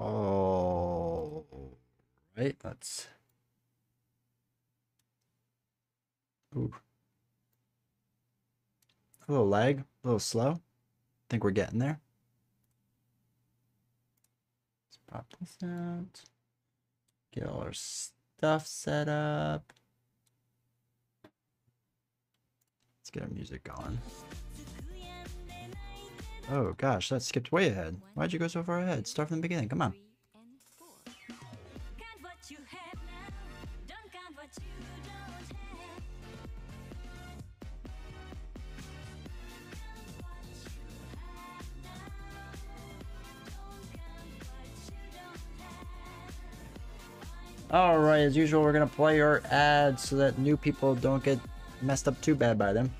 Oh, right. That's. Ooh. A little lag, a little slow. Think we're getting there. Let's pop this out. Get all our stuff set up. Let's get our music going. Oh gosh, that skipped way ahead. Why'd you go so far ahead? Start from the beginning. Come on. Alright, as usual, we're going to play our ads so that new people don't get messed up too bad by them.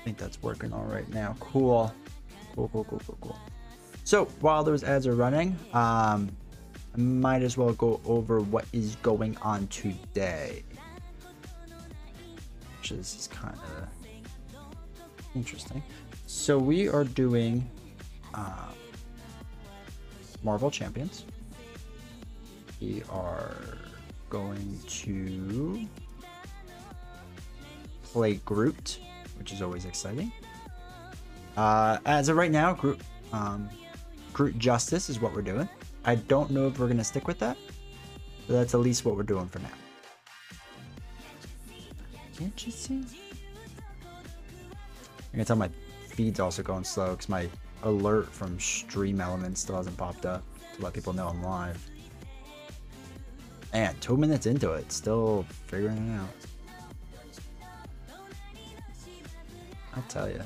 I think that's working all right now. Cool. Cool. So, while those ads are running, I might as well go over what is going on today. Which is kind of interesting. So we are doing Marvel Champions. We are going to play Groot, which is always exciting. As of right now, Groot Justice is what we're doing. I don't know if we're going to stick with that, but that's at least what we're doing for now. Can't you see? I can tell my feed's also going slow because my alert from Stream Elements still hasn't popped up to let people know I'm live. And 2 minutes into it, still figuring it out. I'll tell you.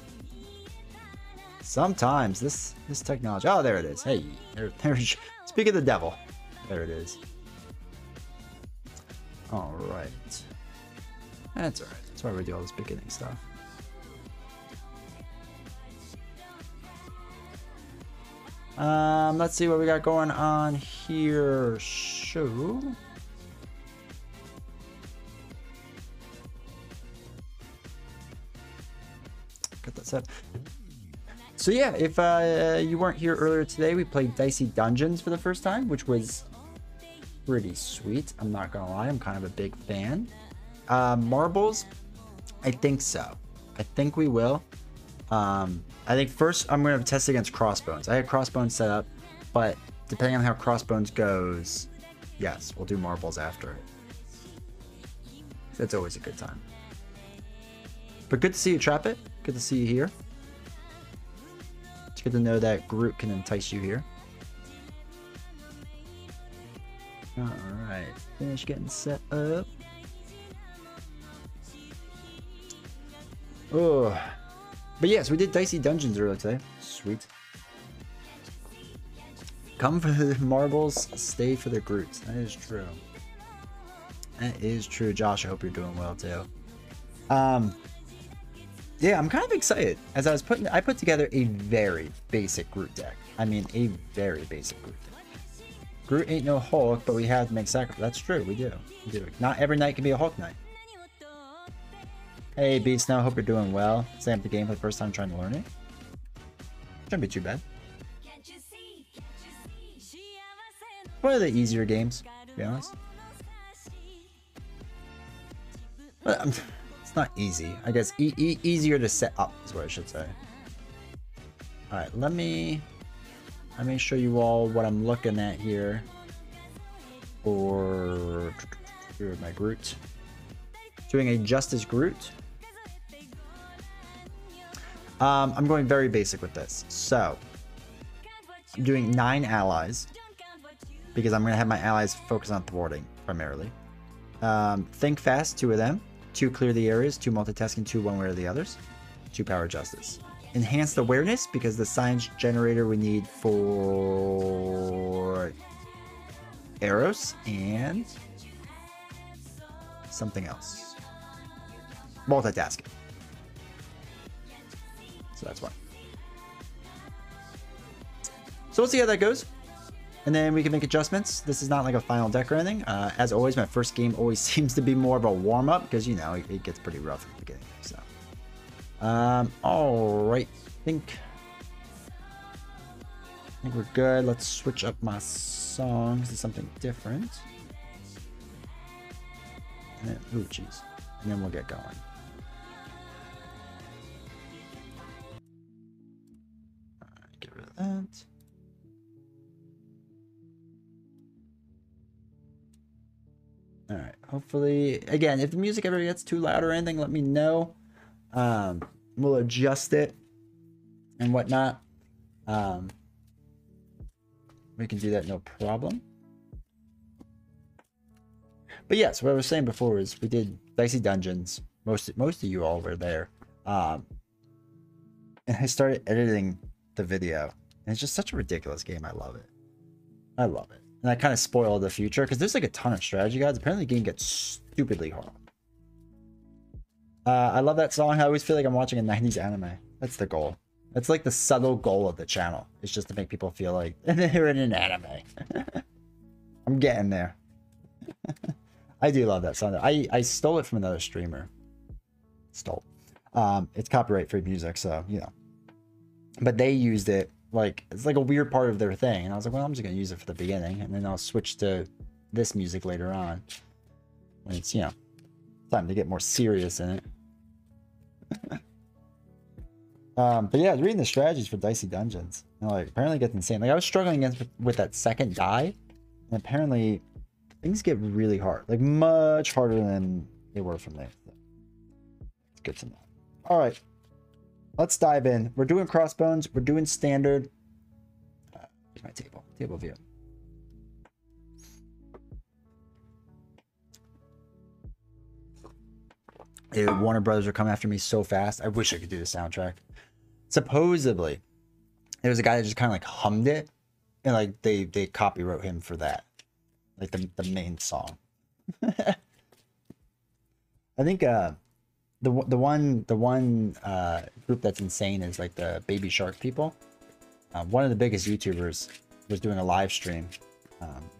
Sometimes this technology. Oh, there it is. Hey, there's. Speak of the devil. There it is. All right. That's all right. That's why we do all this beginning stuff. Let's see what we got going on here. Show. Got that set. So yeah, if you weren't here earlier today, we played Dicey Dungeons for the first time, which was pretty sweet. I'm not gonna lie, I'm kind of a big fan. Marbles, I think so. I think we will. I think first I'm going to test against Crossbones. I had Crossbones set up, but depending on how Crossbones goes, yes, we'll do Marbles after it. That's always a good time. But good to see you, Trap It. Good to see you here. It's good to know that Groot can entice you here. Alright, finish getting set up. Oh. But yes, we did Dicey Dungeons earlier today. Sweet. Come for the marbles, stay for the Groots. That is true. That is true, Josh. I hope you're doing well too. Yeah, I'm kind of excited. As I put together a very basic Groot deck. I mean, a very basic Groot deck. Groot ain't no Hulk, but we have to make sacrifice. That's true. We do. We do. Not every night can be a Hulk night. Hey, Beat Snow, hope you're doing well. Setting up the game for the first time trying to learn it. Shouldn't be too bad. One of the easier games, to be honest. But it's not easy. I guess easier to set up is what I should say. Alright, let me show you all what I'm looking at here for my Groot. Doing a Justice Groot. I'm going very basic with this. So, I'm doing 9 allies because I'm going to have my allies focus on thwarting primarily. Think fast, 2 of them. 2 clear the areas, 2 multitasking, 2 one way or the others. 2 power justice. Enhanced awareness because the science generator we need for arrows and something else. Multitasking. So that's why. So we'll see how that goes. And then we can make adjustments. This is not like a final deck or anything. As always, my first game always seems to be more of a warm-up because, you know, it gets pretty rough at the beginning. So All right. I think we're good. Let's switch up my songs to something different. And then, ooh, jeez. And then we'll get going. All right, get rid of that. All right. Hopefully, again, if the music ever gets too loud or anything, let me know. We'll adjust it and whatnot. We can do that, no problem. But yes, what I was saying before is we did Dicey Dungeons. Most of you all were there. And I started editing the video. And it's just such a ridiculous game. I love it. I love it. And I kind of spoiled the future because there's like a ton of strategy guides. Apparently the game gets stupidly hard. I love that song. I always feel like I'm watching a 90s anime. That's the goal. That's like the subtle goal of the channel. It's just to make people feel like they're in an anime. I'm getting there. I do love that song. I stole it from another streamer. Stole. It's copyright free music, so you know. But they used it like it's like a weird part of their thing, and I was like, well, I'm just gonna use it for the beginning, and then I'll switch to this music later on when it's, you know, time to get more serious in it. But yeah, I was reading the strategies for Dicey Dungeons, and like apparently it gets insane. Like I was struggling with that second die, and apparently things get really hard, like much harder than they were from there. So it's good to know. All right, let's dive in. We're doing crossbones. We're doing standard. Here's my table view. Dude, Warner Brothers are coming after me so fast. I wish I could do the soundtrack. Supposedly, there was a guy that just kind of like hummed it, and like they copywrote him for that, like the main song. I think the one group that's insane is like the Baby Shark people. One of the biggest YouTubers was doing a live stream,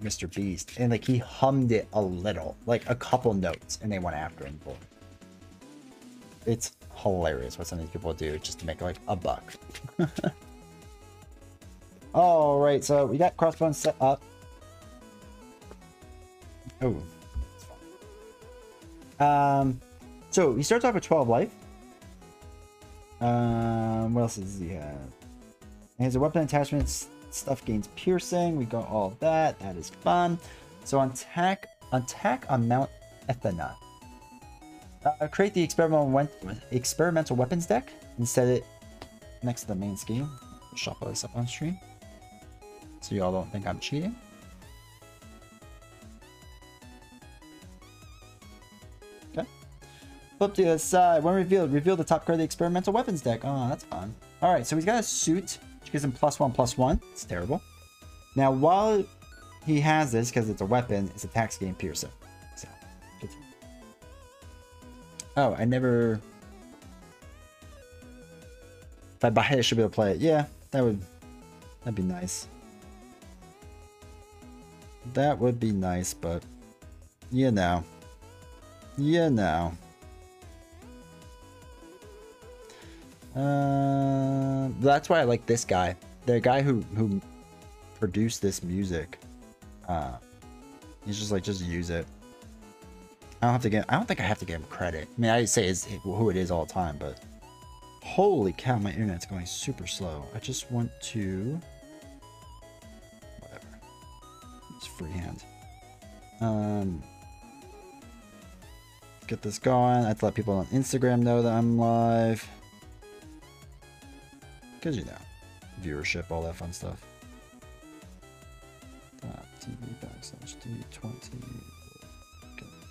Mr. Beast, and like he hummed it a little, like a couple notes, and they went after him for it. It's hilarious what some of these people do just to make like a buck. All right, so we got crossbones set up. Oh, that's fine. So he starts off with 12 life. What else does he have? He has a weapon attachment. Stuff gains piercing. We got all of that. That is fun. So on attack on Mount Ethna. Create the experimental weapons deck and set it next to the main scheme. Shuffle this up on stream so y'all don't think I'm cheating. Okay. Flip to the side. When revealed, reveal the top card of the experimental weapons deck. Oh, that's fun. All right, so he's got a suit, which gives him +1/+1. It's terrible. Now, while he has this, because it's a weapon, his attacks gain piercing. So, oh, I never... If I buy it, I should be able to play it. Yeah, that'd be nice. That would be nice, but... You know. You know. That's why I like this guy. The guy who produced this music. He's just like, just use it. I don't think I have to give him credit. I mean, I say who it is all the time, but holy cow, my internet's going super slow. I just want to whatever. It's freehand. Get this going. I have to let people on Instagram know that I'm live. Because, you know, viewership, all that fun stuff. TV/D20.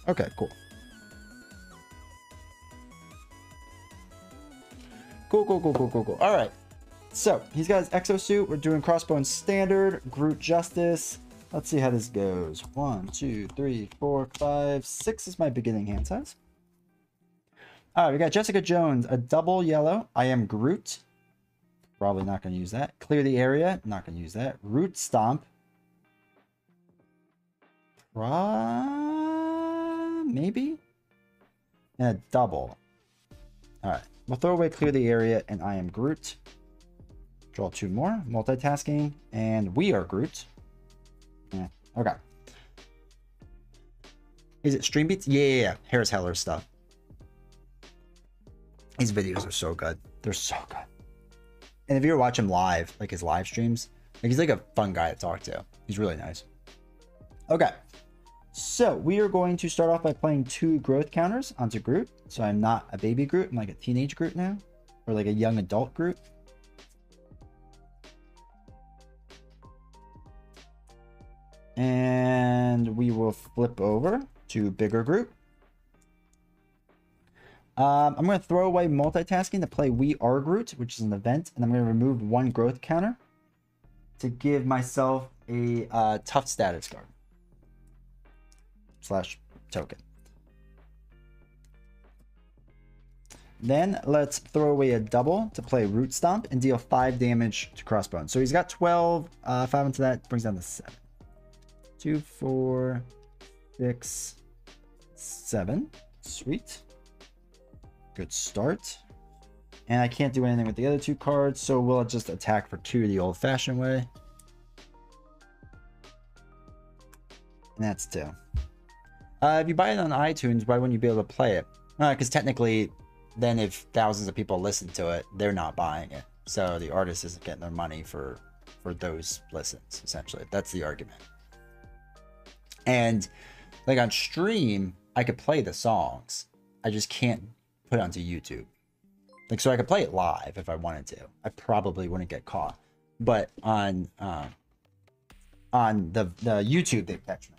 Okay, cool. Cool. All right. So, he's got his exosuit. We're doing crossbones standard. Groot Justice. Let's see how this goes. 1, 2, 3, 4, 5, 6 is my beginning hand size. All right, we got Jessica Jones, a double yellow. I am Groot. Probably not going to use that. Clear the area. Not going to use that. Root Stomp. Maybe? And a double. All right. We'll throw away Clear the Area and I Am Groot. Draw 2 more. Multitasking. And We Are Groot. Yeah. Okay. Is it Stream Beats? Yeah. Harris Heller stuff. His videos are so good. They're so good. And if you ever watch him live, like his live streams, like he's like a fun guy to talk to. He's really nice. Okay. So we are going to start off by playing 2 growth counters onto Groot. So I'm not a baby Groot. I'm like a teenage Groot now. Or like a young adult Groot. And we will flip over to bigger Groot. I'm going to throw away multitasking to play We Are Groot, which is an event. And I'm going to remove 1 growth counter to give myself a tough status card. / token. Then let's throw away a double to play Root Stomp and deal 5 damage to Crossbones. So he's got 12. 5 into that brings down to 7. 2, 4, 6, 7. Sweet. Good start. And I can't do anything with the other 2 cards, so we'll just attack for 2 the old-fashioned way. And that's 2. If you buy it on iTunes, why wouldn't you be able to play it? Because technically, then if thousands of people listen to it, they're not buying it. So the artist isn't getting their money for those listens, essentially. That's the argument. And like on stream, I could play the songs. I just can't put it onto YouTube. Like, so I could play it live if I wanted to. I probably wouldn't get caught. But on the YouTube, they catch me.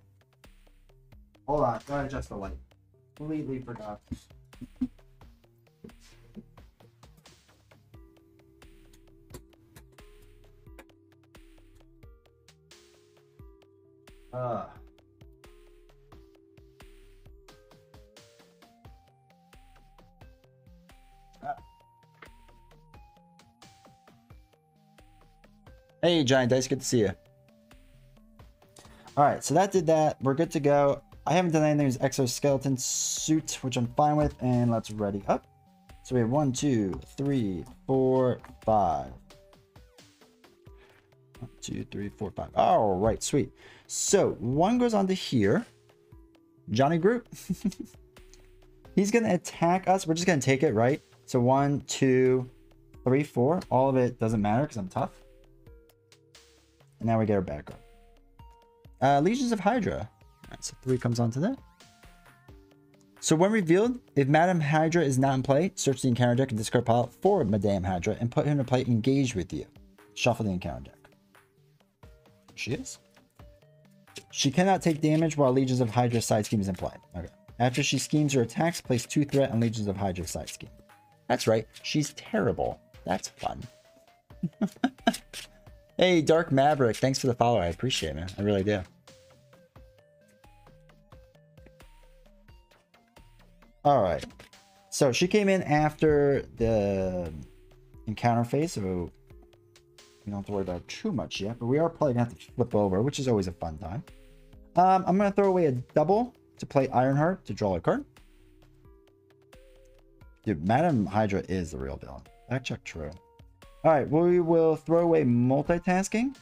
Hold on, gotta adjust the light. Completely forgot. Hey, Giant Dice, good to see you. All right, so that did that. We're good to go. I haven't done anything with exoskeleton suit, which I'm fine with, and let's ready up. So we have 1, 2, 3, 4, 5. 1, 2, 3, 4, 5. All right, sweet. So 1 goes onto here. Johnny Groot. He's gonna attack us. We're just gonna take it, right? So 1, 2, 3, 4. All of it doesn't matter because I'm tough. And now we get our back up. Legions of Hydra. All right, so 3 comes onto that. So when revealed, if Madame Hydra is not in play, search the encounter deck and discard pile for Madame Hydra and put him to play engaged with you. Shuffle the encounter deck. She is. She cannot take damage while Legions of Hydra side scheme is in play. Okay. After she schemes or attacks, place 2 threat on Legions of Hydra side scheme. That's right. She's terrible. That's fun. Hey, Dark Maverick. Thanks for the follow. I appreciate it, man. I really do. All right. So she came in after the encounter phase, so we don't have to worry about too much yet, but we are probably going to have to flip over, which is always a fun time. I'm going to throw away a double to play Ironheart to draw a card. Dude, Madame Hydra is the real villain. Fact check true. All right, we will throw away multitasking.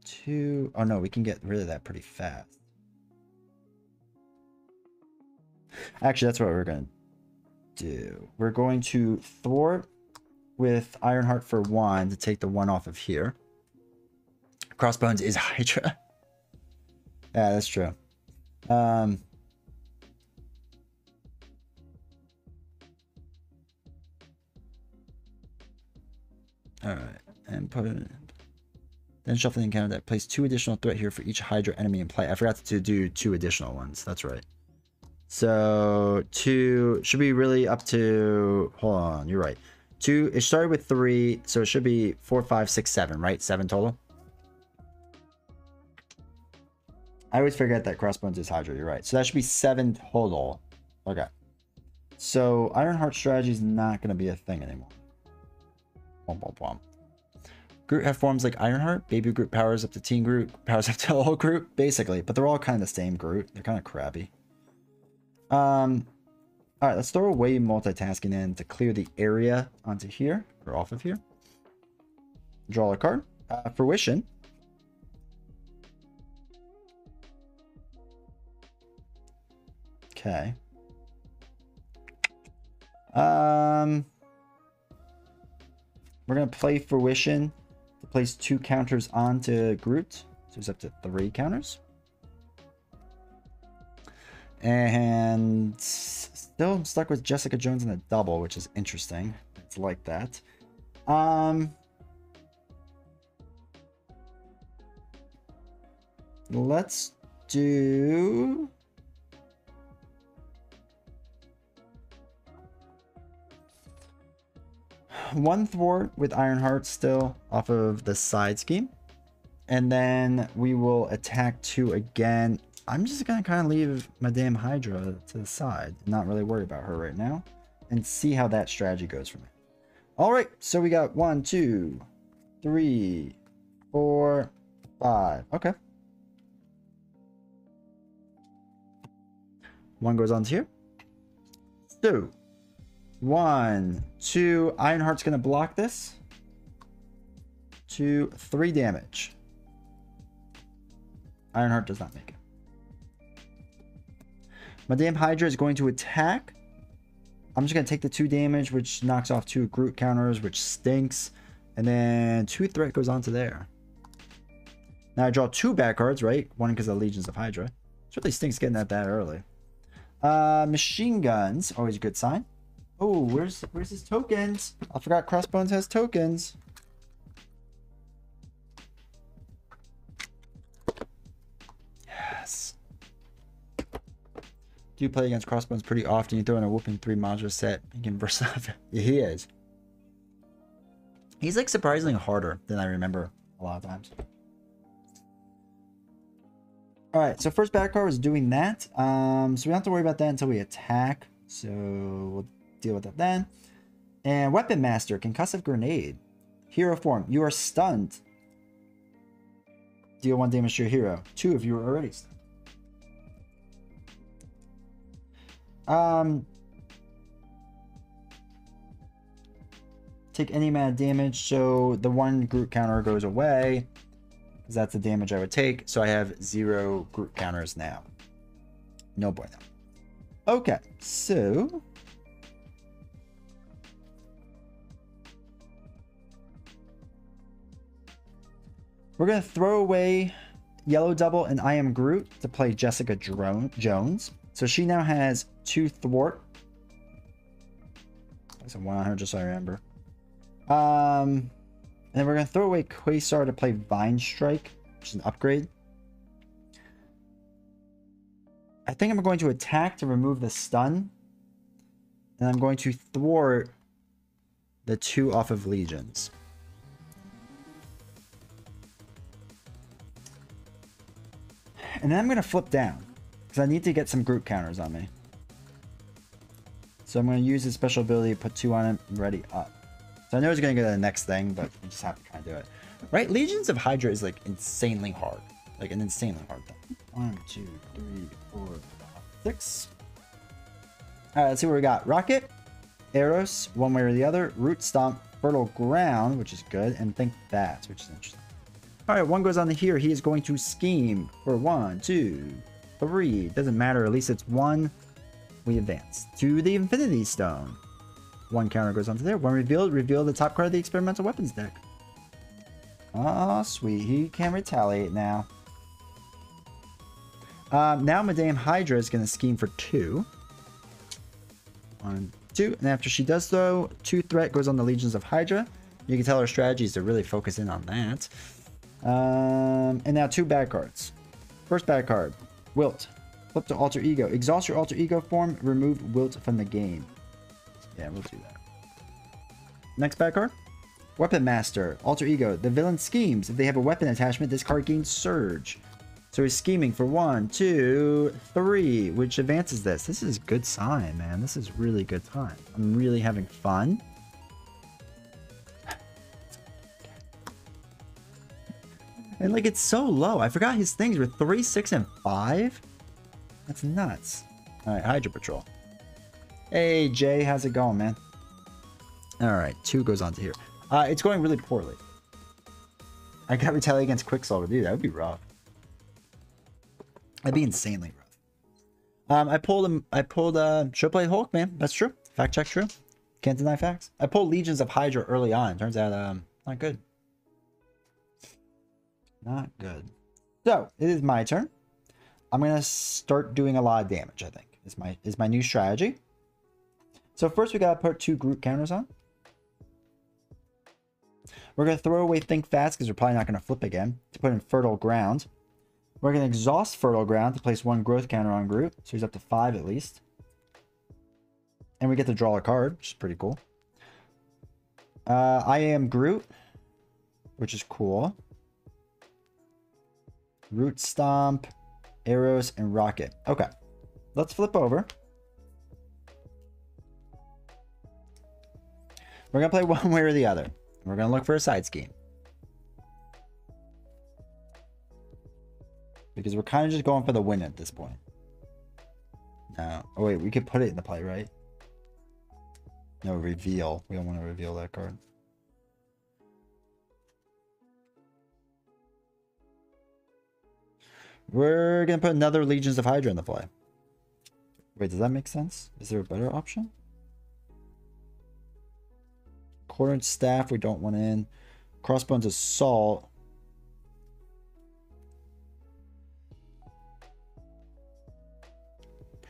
2. Oh no, we can get rid of that pretty fast. Actually, that's what we're going to do. We're going to thwart with Ironheart for 1 to take the 1 off of here. Crossbones is Hydra. Yeah, that's true. All right, and put it in. Then shuffle the encounter that place 2 additional threat here for each Hydra enemy in play. I forgot to do 2 additional ones. That's right. So 2 should be really up to. Hold on, you're right. 2. It started with 3, so it should be 4, 5, 6, 7. Right, 7 total. I always forget that Crossbones is Hydra. You're right. So that should be 7 total. Okay. So Ironheart strategy is not going to be a thing anymore. Bum, bum, bum. Groot have forms like Ironheart. Baby Groot powers up to Teen Groot, powers up to all Groot, basically. But they're all kind of the same Groot. They're kind of crabby. Alright, let's throw away multitasking in to clear the area onto here, or off of here. Draw a card. Fruition. Okay. We're gonna play Fruition to place 2 counters onto Groot. So it's up to 3 counters. And still stuck with Jessica Jones in a double, which is interesting. It's like that. Let's do... one thwart with Ironheart still off of the side scheme. And then we will attack 2 again. I'm just going to kind of leave Madame Hydra to the side. Not really worry about her right now. And see how that strategy goes for me. Alright, so we got 1, 2, 3, 4, 5. Okay. 1 goes on to here. 2. 1, 2. Ironheart's going to block this. 2, 3 damage. Ironheart does not make it. Madame Hydra is going to attack. I'm just going to take the 2 damage, which knocks off 2 Groot counters, which stinks. And then 2 threat goes on to there. Now I draw 2 back cards, right? 1 because of Legions of Hydra. It really stinks getting that early. Machine guns, always a good sign. Oh, where's his tokens? I forgot Crossbones has tokens. Yes. Do you play against Crossbones pretty often? You throw in a whooping 3 module set. He can verse up. Yeah, he is. He's like surprisingly harder than I remember a lot of times. Alright, so first back card was doing that. So we don't have to worry about that until we attack. So we'll deal with that then. And Weapon Master, Concussive Grenade. Hero form, you are stunned. Deal 1 damage to your hero. 2 if you were already stunned. Take any amount of damage, so the 1 Groot counter goes away. Because that's the damage I would take. So I have 0 Groot counters now. No bueno. Okay, so... we're going to throw away Yellow Double and I Am Groot to play Jessica Jones. So she now has 2 thwart. That's a 1 on her, just so I remember. And then we're going to throw away Quasar to play Vine Strike, which is an upgrade. I think I'm going to attack to remove the stun. And I'm going to thwart the 2 off of Legions. And then I'm going to flip down. Because I need to get some Groot counters on me. So I'm going to use his special ability, put 2 on him, ready up. So I know he's going to go to the next thing, but you just have to kind of do it. Right? Legions of Hydra is like insanely hard. Like an insanely hard thing. 1, 2, 3, 4, 5, 6. Alright, let's see what we got. Rocket, Eros, one way or the other. Root Stomp, Fertile Ground, which is good. And Think Bats, which is interesting. Alright, 1 goes on to here. He is going to scheme for 1, 2, 3. Doesn't matter. At least it's 1. We advance to the Infinity Stone. 1 counter goes onto there. 1 revealed. Reveal the top card of the Experimental Weapons deck. Oh, sweet. He can retaliate now. Now Madame Hydra is going to scheme for 2. 1, 2. And after she does though, 2 threat goes on the Legions of Hydra. You can tell her strategy is to really focus in on that. And now 2 bad cards. First bad card, Wilt. Flip to Alter Ego. Exhaust your Alter Ego form. Remove Wilt from the game. Yeah, we'll do that. Next bad card, Weapon Master. Alter Ego. The villain schemes. If they have a weapon attachment, this card gains Surge. So he's scheming for 1, 2, 3, which advances this. This is a good sign, man. This is really good time. I'm really having fun. And like, it's so low. I forgot his things were 3, 6, and 5. That's nuts. All right, Hydra Patrol. Hey, Jay, how's it going, man? All right, 2 goes on to here. It's going really poorly. I got Retaliate against Quicksilver. Dude, that would be rough. That'd be insanely rough. I pulled Should Play Hulk, man. That's true. Fact check true. Can't deny facts. I pulled Legions of Hydra early on. Turns out, not good. Not good. So, it is my turn. I'm going to start doing a lot of damage, I think. Is my new strategy. So first we got to put 2 Groot counters on. We're going to throw away Think Fast because we're probably not going to flip again to put in Fertile Ground. We're going to exhaust Fertile Ground to place 1 growth counter on Groot. So he's up to 5 at least. And we get to draw a card, which is pretty cool. I am Groot, which is cool. Root Stomp, Arrows, and Rocket. Okay. Let's flip over. We're going to play one way or the other. We're going to look for a side scheme. Because we're kind of just going for the win at this point. No. Oh, wait. We could put it in the play, right? No, reveal. We don't want to reveal that card. We're going to put another Legions of Hydra in the play. Wait, does that make sense? Is there a better option? Quartered Staff, we don't want in. Crossbones Assault.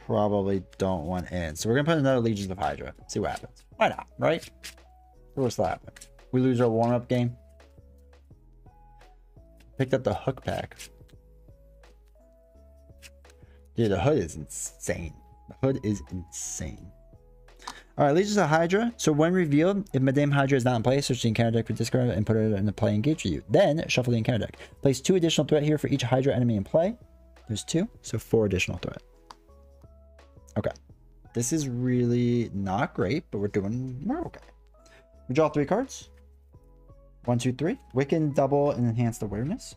Probably don't want in. So we're going to put another Legions of Hydra. See what happens. Why not, right? What's that happen? We lose our warm-up game. Picked up the Hook Pack. Dude, the hood is insane. The hood is insane. Alright, Legions of Hydra. So when revealed, if Madame Hydra is not in play, search the encounter deck for discard and put it in the play engage with you. Then shuffle the encounter deck. Place 2 additional threat here for each Hydra enemy in play. There's 2, so 4 additional threat. Okay. This is really not great, but we're okay. We draw 3 cards. 1, 2, 3. Wiccan, double, and enhanced awareness.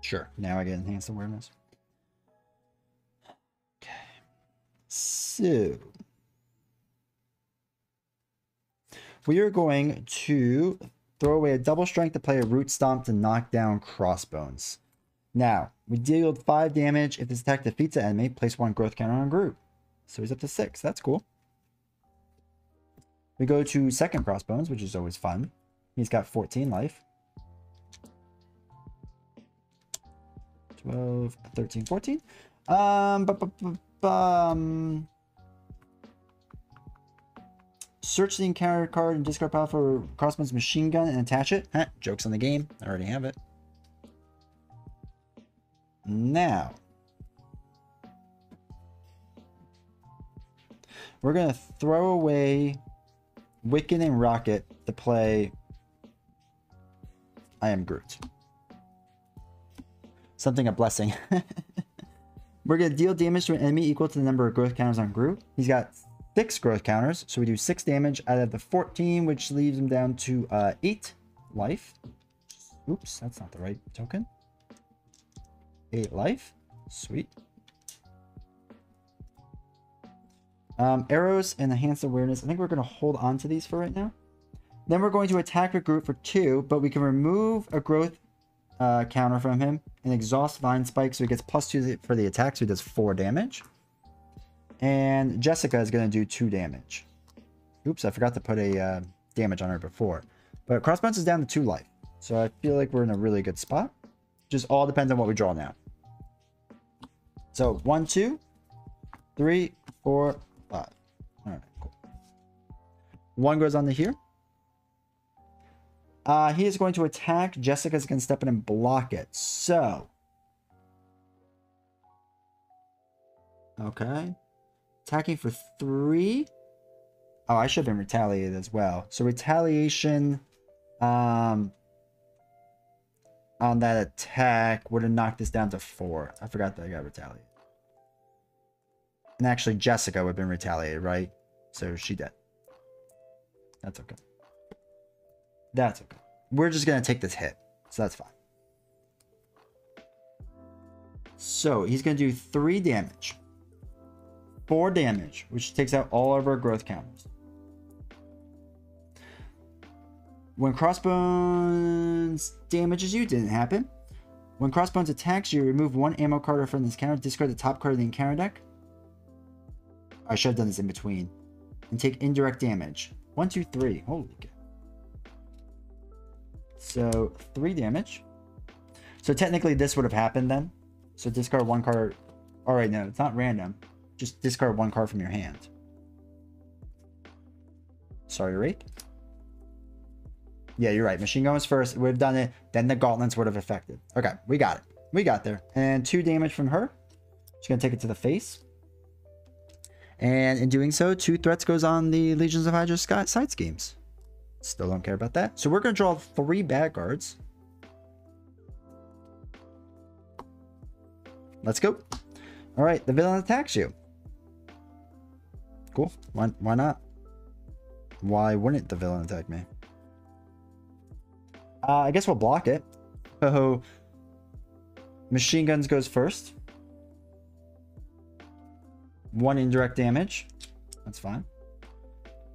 Sure. Now I get enhanced awareness. Okay. So we are going to throw away a double strength to play a Root Stomp to knock down Crossbones. Now, we deal 5 damage. If this attack defeats an enemy, place 1 growth counter on Groot. So he's up to 6. That's cool. We go to second Crossbones, which is always fun. He's got 14 life. 12, 13, 14. Search the encounter card and discard pile for Crossbones Machine Gun and attach it. Huh, joke's on the game. I already have it. Now, we're going to throw away Wiccan and Rocket to play I Am Groot. Something a blessing. We're going to deal damage to an enemy equal to the number of growth counters on Groot. He's got 6 growth counters, so we do 6 damage out of the 14, which leaves him down to 8 life. Oops, that's not the right token. 8 life. Sweet. Arrows and enhanced awareness. I think we're going to hold on to these for right now. Then we're going to attack with Groot for 2, but we can remove a growth counter from him and exhaust Vine Spike, so he gets +2 for the attack, so he does 4 damage. And Jessica is going to do 2 damage. Oops, I forgot to put a damage on her before. But Crossbones is down to 2 life, so I feel like we're in a really good spot. Just all depends on what we draw now. So 1, 2, 3, 4, 5. All right, cool. 1 goes on to here. He is going to attack. Jessica's going to step in and block it. So, okay, attacking for 3. Oh, I should have been retaliated as well. So retaliation on that attack would have knocked this down to 4. I forgot that I got retaliated. And actually, Jessica would have been retaliated, right? So she did. That's okay. That's okay. We're just going to take this hit. So that's fine. So he's going to do 3 damage. 4 damage, which takes out all of our growth counters. When Crossbones damages you, didn't happen. When Crossbones attacks you, remove 1 ammo card from this counter, discard the top card of the encounter deck. I should have done this in between. And take indirect damage. 1, 2, 3. Holy cow. So 3 damage. So technically this would have happened then. So discard 1 card. Alright, no, it's not random. Just discard 1 card from your hand. Sorry, Rape. Yeah, you're right. Machine gun was first. We've done it. Then the gauntlets would have affected. Okay, we got it. We got there. And 2 damage from her. She's going to take it to the face. And in doing so, 2 threats goes on the Legions of Hydra side schemes. Still don't care about that. So we're going to draw 3 bad cards. Let's go. All right, the villain attacks you. Cool. Why not? Why wouldn't the villain attack me? I guess we'll block it. So machine guns goes first. 1 indirect damage. That's fine.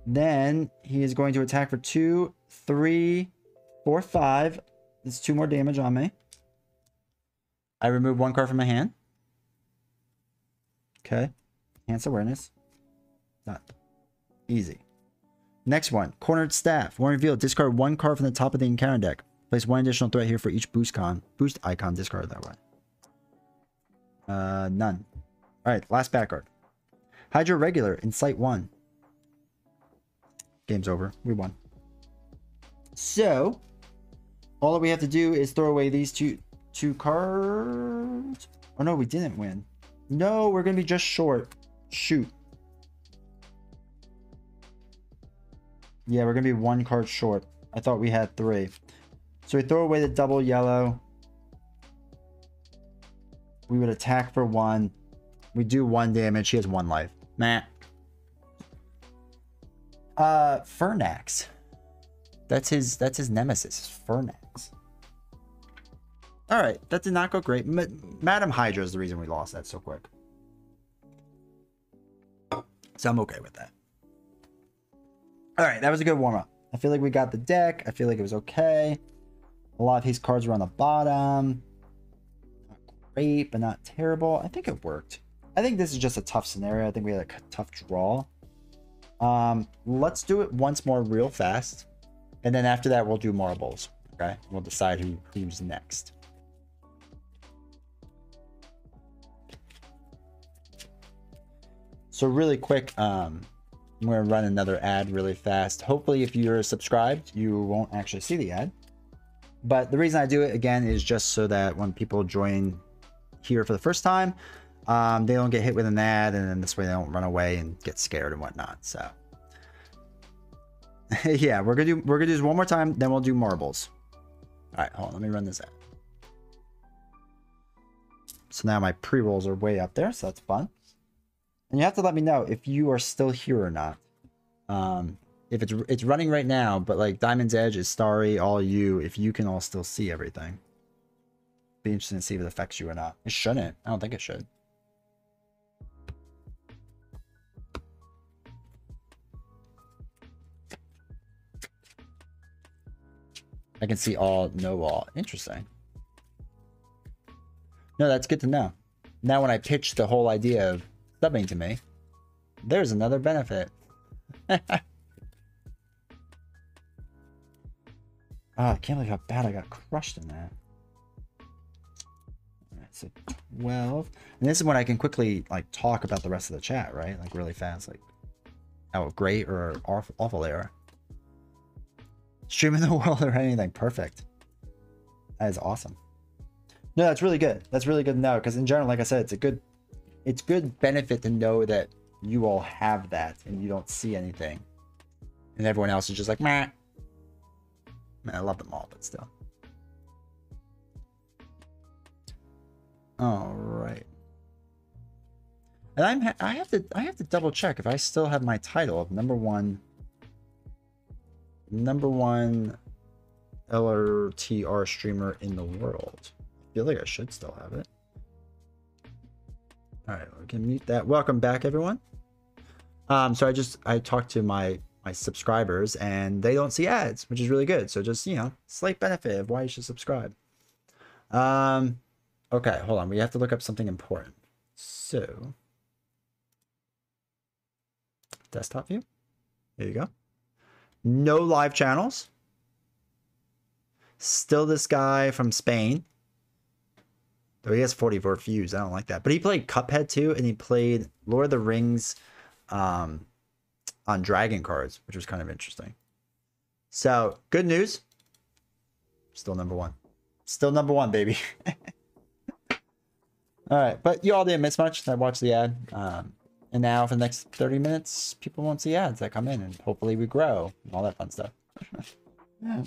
Then he is going to attack for 2, 3, 4, 5. There's 2 more damage on me. I remove 1 card from my hand. Okay. Enhance awareness. Done. Easy. Next one. Cornered Staff. When revealed, discard 1 card from the top of the encounter deck. Place 1 additional threat here for each boost icon discarded that way. None. Alright, last back card. Hydra Regular in Sight 1. Game's over. We won. So, all that we have to do is throw away these two cards. Oh no, we didn't win. No, we're going to be just short. Shoot. Yeah, we're going to be 1 card short. I thought we had 3. So we throw away the double yellow. We would attack for 1. We do 1 damage. He has 1 life. Meh. Fernax. That's his nemesis, Fernax. Alright, that did not go great. Madam Hydra is the reason we lost that so quick. So I'm okay with that. Alright, that was a good warm-up. I feel like we got the deck. I feel like it was okay. A lot of his cards were on the bottom. Not great, but not terrible. I think it worked. I think this is just a tough scenario. I think we had a tough draw. Let's do it once more real fast. And then after that, we'll do marbles. Okay? We'll decide who's next. So really quick, I'm going to run another ad really fast. Hopefully, if you're subscribed, you won't actually see the ad. But the reason I do it, again, is just so that when people join here for the first time, they don't get hit with an ad, and then this way they don't run away and get scared and whatnot. So, yeah, we're gonna do this one more time, then we'll do marbles. All right, hold on, let me run this ad. So now my pre-rolls are way up there, so that's fun. And you have to let me know if you are still here or not. If it's running right now, but like Diamond's Edge is starry, all you, if you can all still see everything. Be interesting to see if it affects you or not. It shouldn't. I don't think it should. I can see all, no all. Interesting. No, that's good to know. Now when I pitch the whole idea of subbing to me, there's another benefit. Oh, I can't believe how bad I got crushed in that. Alright, so 12. And this is when I can quickly like talk about the rest of the chat, right? Like really fast, like how great or awful they are. Streaming the world or anything. Perfect. That is awesome. No, that's really good. That's really good to know, because in general, like I said, it's good benefit to know that you all have that and you don't see anything. And everyone else is just like, meh. Man, I love them all, but still. All right. And I have to double check if I still have my title of number one LRTR streamer in the world. I feel like I should still have it. All right, we can mute that. Welcome back, everyone. So I talked to my subscribers and they don't see ads, which is really good. So just, you know, slight benefit of why you should subscribe. Okay, hold on. We have to look up something important. So desktop view. There you go. No live channels. Still this guy from Spain. Though he has 44 views. I don't like that. But he played Cuphead too, and he played Lord of the Rings on Dragon cards, which was kind of interesting. So, good news. Still number one. Still number one, baby. All right, but you all didn't miss much. I watched the ad. And now for the next 30 minutes, people won't see ads that come in, and hopefully we grow and all that fun stuff.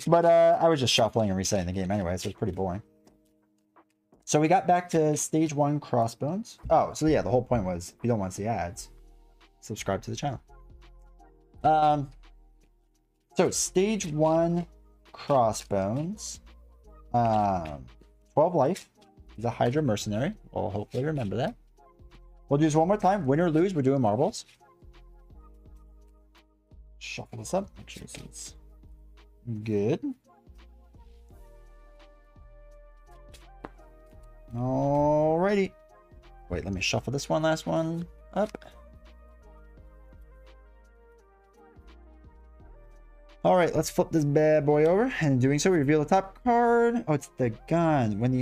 But I was just shuffling and resetting the game anyway, so it's pretty boring. So we got back to stage 1 crossbones. Oh, so yeah, the whole point was if you don't want to see ads, subscribe to the channel. So stage 1 crossbones. 12 life. He's a Hydra mercenary. We'll hopefully remember that. We'll do this one more time. Win or lose, we're doing marbles. Shuffle this up. Make sure this is good. Alrighty. Wait, let me shuffle this one, last one up. Alright, let's flip this bad boy over. And in doing so, we reveal the top card. Oh, it's the gun. When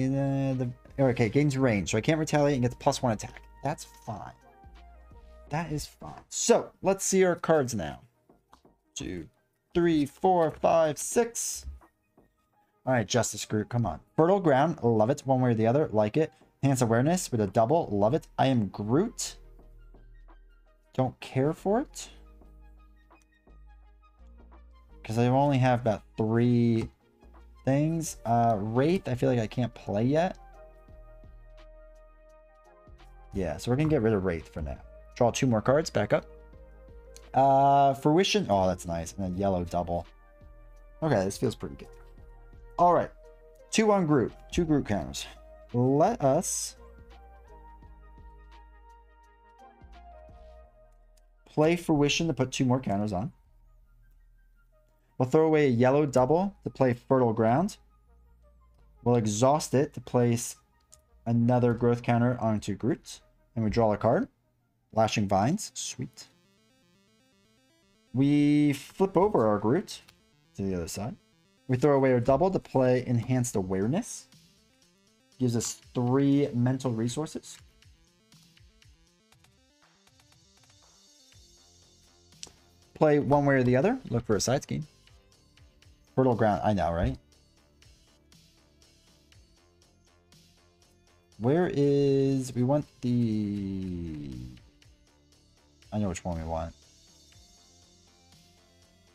the okay, gains range. So I can't retaliate and gets +1 attack. That's fine. That is fine. So, let's see our cards now. 2, 3, 4, 5, 6. All right, Justice Groot, come on. Fertile Ground, love it. One way or the other, like it. Enhance Awareness with a double, love it. I am Groot. Don't care for it. Because I only have about 3 things. Wraith, I feel like I can't play yet. Yeah, so we're going to get rid of Wraith for now. Draw 2 more cards, back up. Fruition, oh, that's nice. And a yellow double. Okay, this feels pretty good. All right, 2 on Groot, 2 Groot counters. Let us play Fruition to put 2 more counters on. We'll throw away a yellow double to play Fertile Ground. We'll exhaust it to place another growth counter onto Groot. And we draw a card. Lashing Vines, sweet. We flip over our Groot to the other side. We throw away our double to play Enhanced Awareness. Gives us 3 mental resources. Play one way or the other. Look for a side scheme. Fertile Ground, I know, right? Where is... We want the... I know which one we want.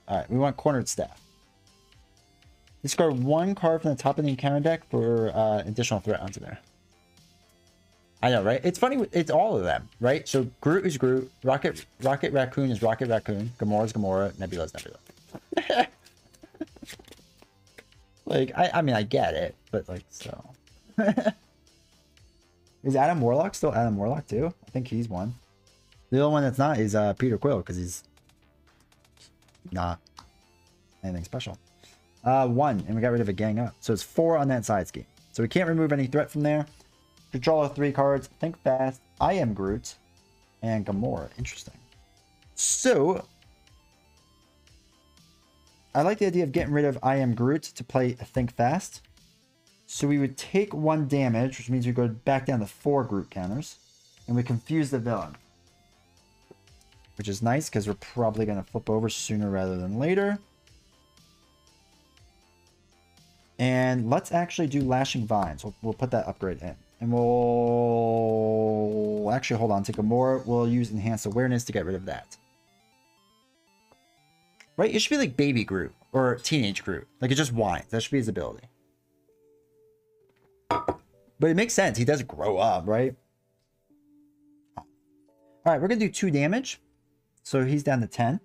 Alright, we want Cornered Staff. Discard 1 card from the top of the encounter deck for additional threat onto there. I know, right? It's funny. It's all of them, right? So Groot is Groot. Rocket Raccoon is Rocket Raccoon. Gamora is Gamora. Nebula is Nebula. Like, I mean, I get it, but like, so. Is Adam Warlock still Adam Warlock too? I think he's one. The only one that's not is Peter Quill, because he's not anything special. 1, and we got rid of a gang up. So it's 4 on that side scheme. So we can't remove any threat from there. To draw 3 cards, think fast. I am Groot. And Gamora. Interesting. So I like the idea of getting rid of I am Groot to play Think Fast. So we would take 1 damage, which means we go back down to 4 Groot counters. And we confuse the villain. Which is nice, because we're probably going to flip over sooner rather than later. And let's actually do Lashing Vines. We'll put that upgrade in. And we'll actually hold on. Take a more. We'll use Enhanced Awareness to get rid of that. Right? It should be like Baby Groot or Teenage Groot. Like it just whines. That should be his ability. But it makes sense. He does grow up, right? All right, we're going to do 2 damage. So he's down to 10.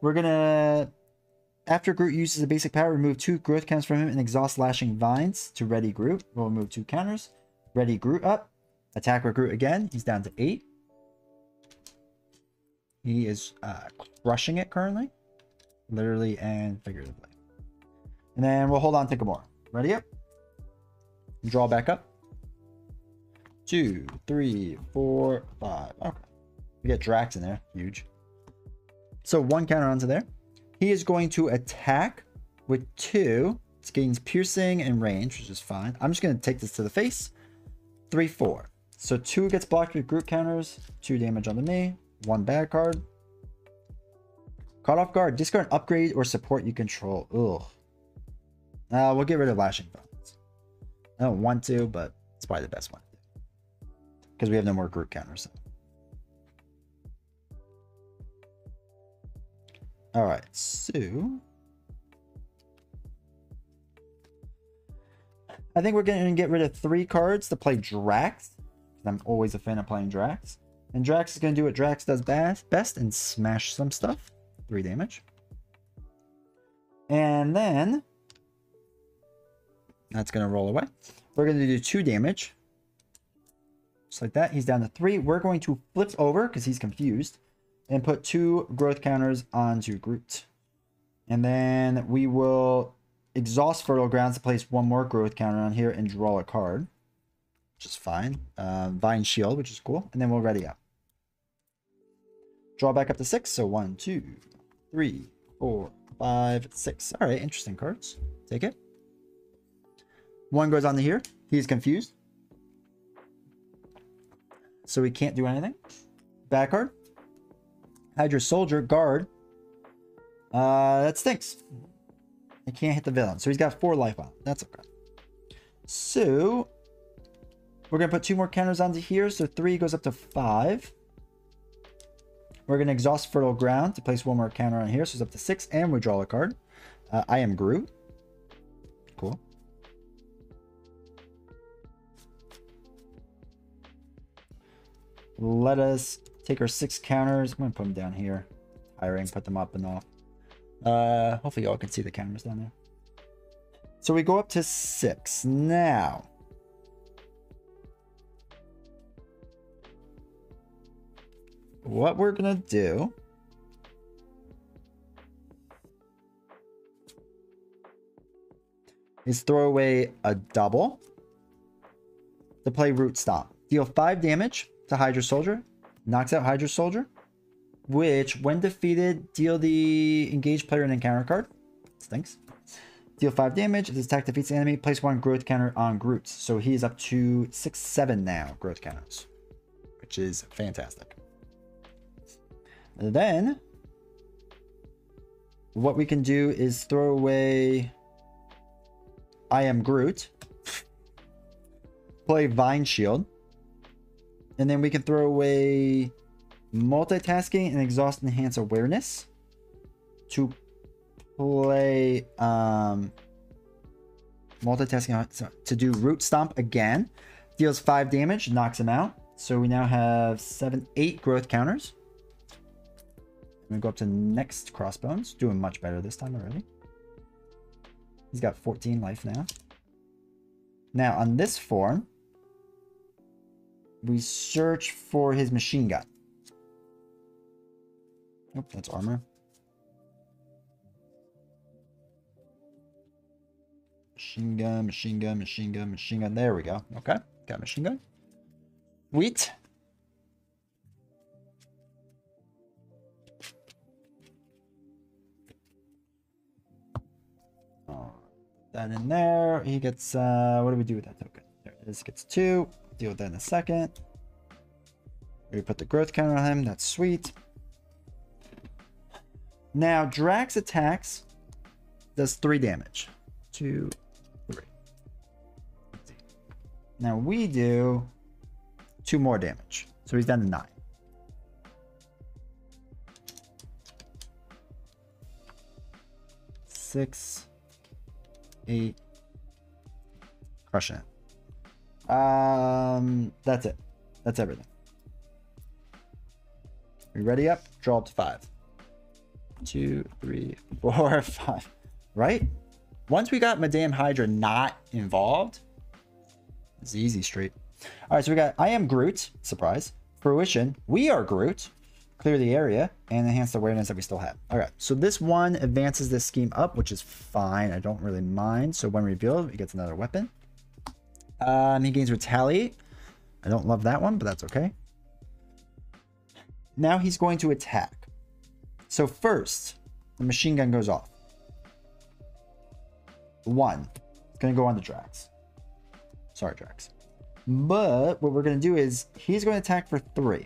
We're going to... After Groot uses a basic power, remove 2 growth counters from him and exhaust Lashing Vines to ready Groot. We'll remove 2 counters. Ready Groot up. Attack Recruit again. He's down to 8. He is crushing it currently. Literally and figuratively. And then we'll hold on, take a more. Ready up? Draw back up. 2, 3, 4, 5. Okay. We get Drax in there. Huge. So 1 counter onto there. He is going to attack with 2. It gains piercing and range, which is fine. I'm just going to take this to the face. 3, 4. So 2 gets blocked with Groot counters. 2 damage onto me. 1 bad card. Caught off guard. Discard an upgrade or support you control. Ugh. We'll get rid of Lashing Bones. I don't want to, but it's probably the best one to do. Because we have no more Groot counters. So. Alright, so... I think we're going to get rid of 3 cards to play Drax. I'm always a fan of playing Drax. And Drax is going to do what Drax does best and smash some stuff. 3 damage. And then... that's going to roll away. We're going to do 2 damage. Just like that. He's down to 3. We're going to flip over, because he's confused, and put 2 growth counters onto Groot. And then we will exhaust Fertile Grounds to place 1 more growth counter on here and draw a card. Which is fine. Vine Shield, which is cool. And then we'll ready up. Draw back up to 6. So 1, 2, 3, 4, 5, 6. Alright, interesting cards. Take it. 1 goes onto here. He's confused. So we can't do anything. Back card. Hydra Soldier, guard. That stinks. I can't hit the villain. So he's got 4 life on. That's okay. So we're going to put 2 more counters onto here. So 3 goes up to 5. We're going to exhaust Fertile Ground to place 1 more counter on here. So it's up to 6. And we draw a card. I am Groot. Cool. Let us take our 6 counters. I'm going to put them down here. Hiring, put them up and off. Hopefully y'all can see the counters down there. So we go up to 6. Now, what we're going to do is throw away a double to play Root Stomp. Deal 5 damage to Hydra Soldier. Knocks out Hydra Soldier. Which, when defeated, deal the engaged player an encounter card. Stinks. Deal 5 damage. If this attack defeats the enemy, place 1 growth counter on Groot. So he is up to 6, 7 now, growth counters. Which is fantastic. And then, what we can do is throw away I am Groot. Play Vine Shield. And then we can throw away Multitasking and Exhaust Enhance Awareness to play multitasking to do Root Stomp again. Deals 5 damage, knocks him out. So we now have 7, 8 growth counters. I'm gonna go up to next Crossbones. Doing much better this time already. He's got 14 life now. Now on this form, we search for his machine gun. Oh, that's armor. Machine gun, machine gun, machine gun, machine gun. There we go. Okay, got machine gun. Wheat. That in there. He gets, what do we do with that token? There it is. Gets 2. Deal with that in a second. We put the growth counter on him. That's sweet. Now, Drax attacks. Does 3 damage. 2, 3. Now we do 2 more damage. So he's down to 9. Six, 8. Crushing it. That's it. That's everything. We ready up? Draw up to 5. 2, 3, 4, 5. Right? Once we got Madame Hydra not involved, it's easy street. All right, so we got I am Groot. Surprise. Fruition. We are Groot. Clear the area and enhance the awareness that we still have. All right, so this one advances this scheme up, which is fine. I don't really mind. So when revealed, he gets another weapon. He gains retaliate. I don't love that one, but that's okay. Now he's going to attack. So first, the machine gun goes off. 1. It's going to go on the Drax. Sorry, Drax. But what we're going to do is he's going to attack for 3.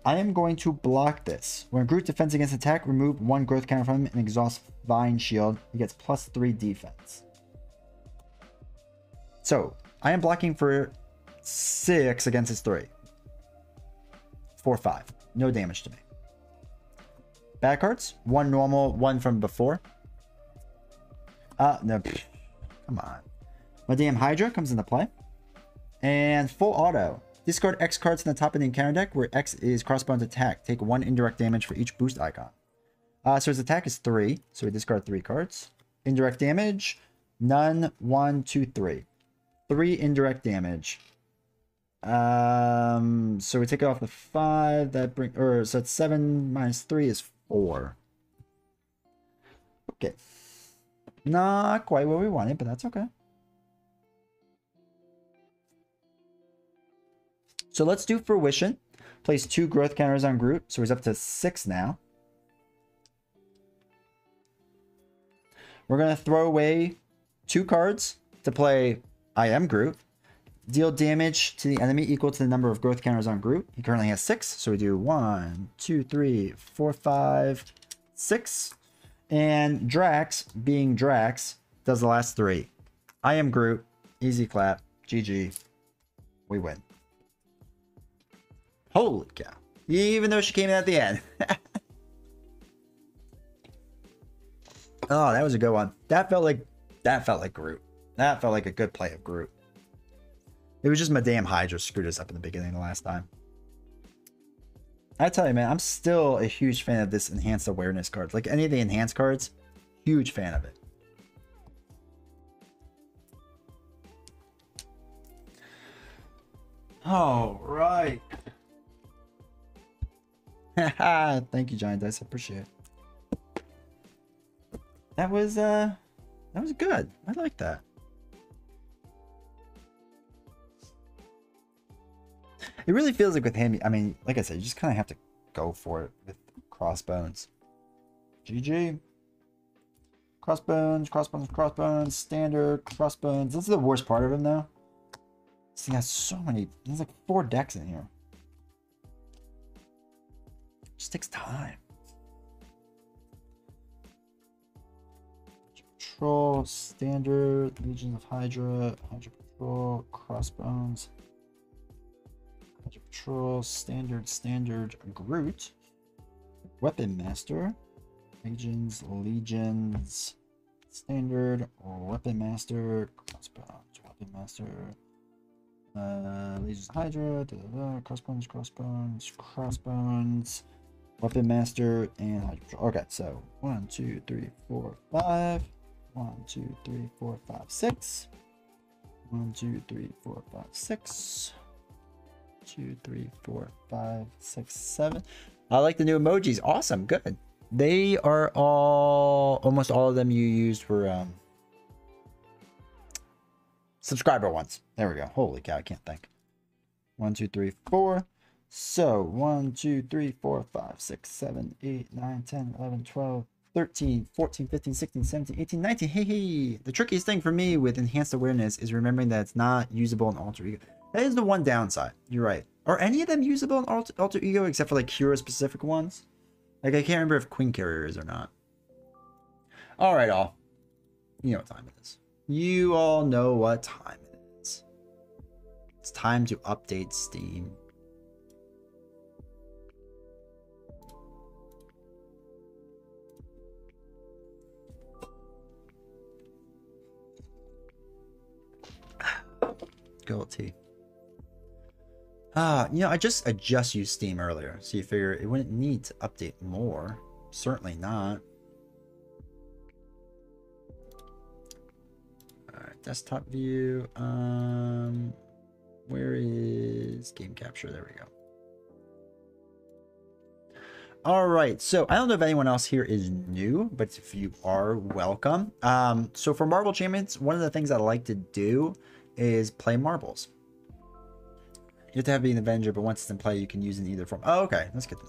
I am going to block this. When Groot defends against attack, remove 1 growth counter from him and exhaust Vine Shield. He gets +3 defense. So I am blocking for 6 against his 3. 4, 5. No damage to me. Bad cards. 1 normal, 1 from before. No. Come on. My damn Hydra comes into play. And full auto. Discard X cards from the top of the encounter deck where X is Crossbones attack. Take 1 indirect damage for each boost icon. So his attack is 3. So we discard 3 cards. Indirect damage. None. 1, 2, 3. 3 indirect damage. So we take it off the 5. That bring so it's 7 minus 3 is 4. Okay. Not quite what we wanted, but that's okay. So let's do Fruition. Place 2 growth counters on Groot. So he's up to 6 now. We're going to throw away 2 cards to play I am Groot. Deal damage to the enemy equal to the number of growth counters on Groot. He currently has 6. So we do 1, 2, 3, 4, 5, 6. And Drax, being Drax, does the last 3. I am Groot. Easy clap. GG. We win. Holy cow. Even though she came in at the end. Oh, that was a good one. That felt like Groot. That felt like a good play of Groot. It was just my damn Hydra screwed us up in the beginning the last time. I tell you, man, I'm still a huge fan of this enhanced awareness card. Like any of the enhanced cards, huge fan of it. All right. Thank you, Giant Dice. I appreciate it. That was good. I like that. It really feels like with him, I mean, like I said, you just kind of have to go for it with Crossbones. GG. Crossbones, Crossbones, Crossbones, Standard, Crossbones. This is the worst part of him, though. This thing has so many, there's like 4 decks in here. It just takes time. Patrol, Standard, Legions of Hydra, Hydra Patrol, Crossbones. Patrol, Standard, Groot, Weapon Master, Legions, Standard, Weapon Master, Crossbones, Weapon Master, Legions Hydra, Crossbones, Weapon Master, and Hydra Patrol. Okay, so 1, 2, 3, 4, 5. 1, 2, 3, 4, 5, 6. 1, 2, 3, 4, 5, 6. 2, 3, 4, 5, 6, 7. I like the new emojis. Awesome. Good. They are almost all of them you used were subscriber ones. There we go. Holy cow. I can't think. 1, 2, 3, 4. So 1, 2, 3, 4, 5, 6, 7, 8, 9, 10, 11, 12, 13, 14, 15, 16, 17, 18, 19. Hey. The trickiest thing for me with enhanced awareness is remembering that it's not usable in alter ego. That is the one downside. You're right. Are any of them usable in alter ego except for like hero specific ones? Like I can't remember if Queen Carrier is or not. All right, all. You know what time it is. You all know what time it is. It's time to update Steam. Guilty. You know, I just used Steam earlier, so you figure it wouldn't need to update more. Certainly not. All right. desktop view. Where is game capture? There we go. All right, so I don't know if anyone else here is new, but if you are, welcome. So for Marble Champions, one of the things I like to do is play marbles. You have to have being an Avenger, but once it's in play, you can use it in either form. Oh, okay, that's good to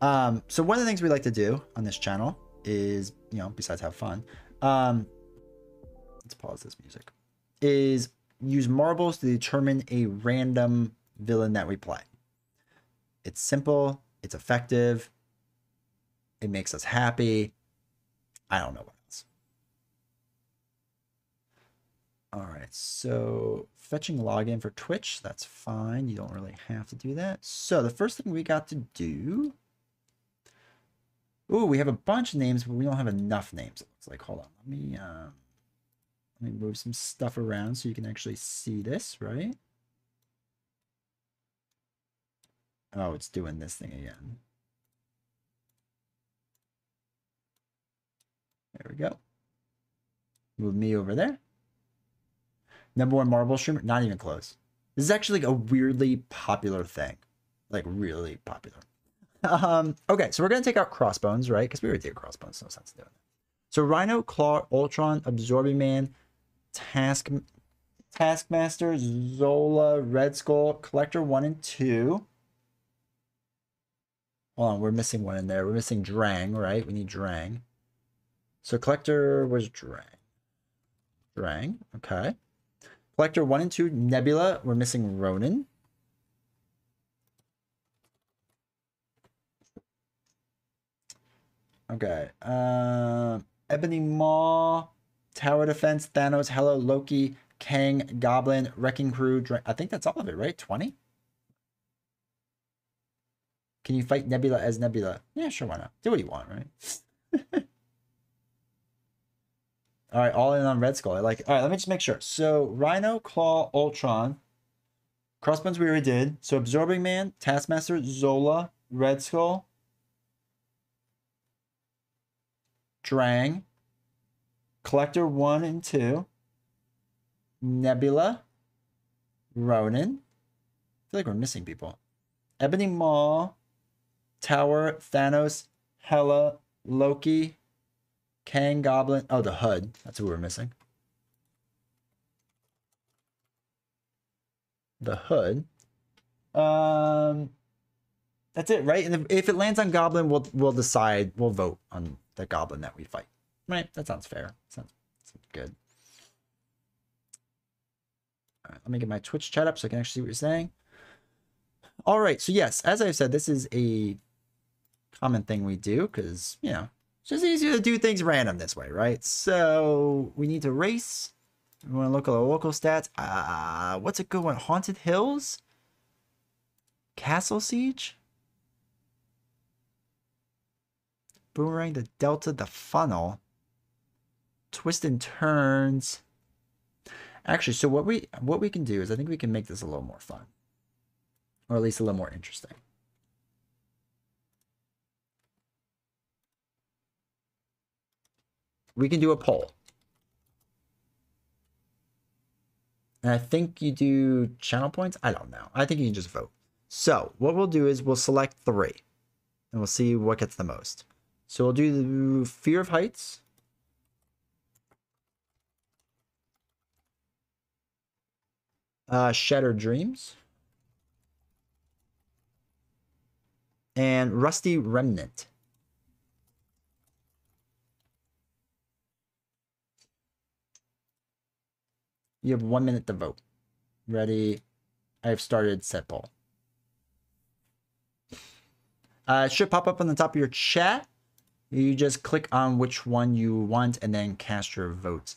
know. So one of the things we like to do on this channel is, you know, besides have fun, let's pause this music, is use marbles to determine a random villain that we play. It's simple. It's effective. It makes us happy. I don't know what else. All right, so fetching login for Twitch, that's fine. You don't really have to do that. So the first thing we got to do. Ooh, we have a bunch of names, but we don't have enough names. It looks like, hold on. Let me move some stuff around so you can actually see this, right? Oh, it's doing this thing again. There we go. Move me over there. #1 marble streamer, not even close. This is actually like a weirdly popular thing. Like really popular. Okay, so we're gonna take out Crossbones, right? Because we already did Crossbones, no sense in doing that. So Rhino, Claw, Ultron, Absorbing Man, Taskmaster, Zola, Red Skull, Collector 1 and 2. Hold on, we're missing one in there. We're missing Drang, right? We need Drang. So Collector was Drang. Drang, okay. Collector 1 and 2, Nebula. We're missing Ronin. Okay. Ebony Maw, Tower Defense, Thanos, Hello, Loki, Kang, Goblin, Wrecking Crew. I think that's all of it, right? 20? Can you fight Nebula as Nebula? Yeah, sure, why not? Do what you want, right? All right, all in on Red Skull. I like it. All right, let me just make sure. So Rhino, Claw, Ultron. Crossbones we already did. So Absorbing Man, Taskmaster, Zola, Red Skull, Drang, Collector 1 and 2, Nebula, Ronin. I feel like we're missing people. Ebony Maw, Tower, Thanos, Hela, Loki, Kang, Goblin. Oh, the HUD. That's who we're missing. The HUD. That's it, right? And if it lands on Goblin, we'll decide. We'll vote on the Goblin that we fight. Right? That sounds fair. Sounds good. All right, let me get my Twitch chat up so I can actually see what you're saying. All right, so yes, as I've said, this is a common thing we do because, you know, it's just easier to do things random this way, right? So we need to race. We want to look at our local stats. What's a good one? Haunted Hills? Castle Siege? Boomerang, the Delta, the Funnel. Twist and Turns. Actually, so what we can do is I think we can make this a little more fun. Or at least a little more interesting. We can do a poll. And I think you do channel points. I don't know. I think you can just vote. So what we'll do is we'll select 3. And we'll see what gets the most. So we'll do the Fear of Heights. Shattered Dreams. And Rusty Remnant. You have 1 minute to vote. Ready? I've started set poll. It should pop up on the top of your chat. You just click on which one you want and then cast your vote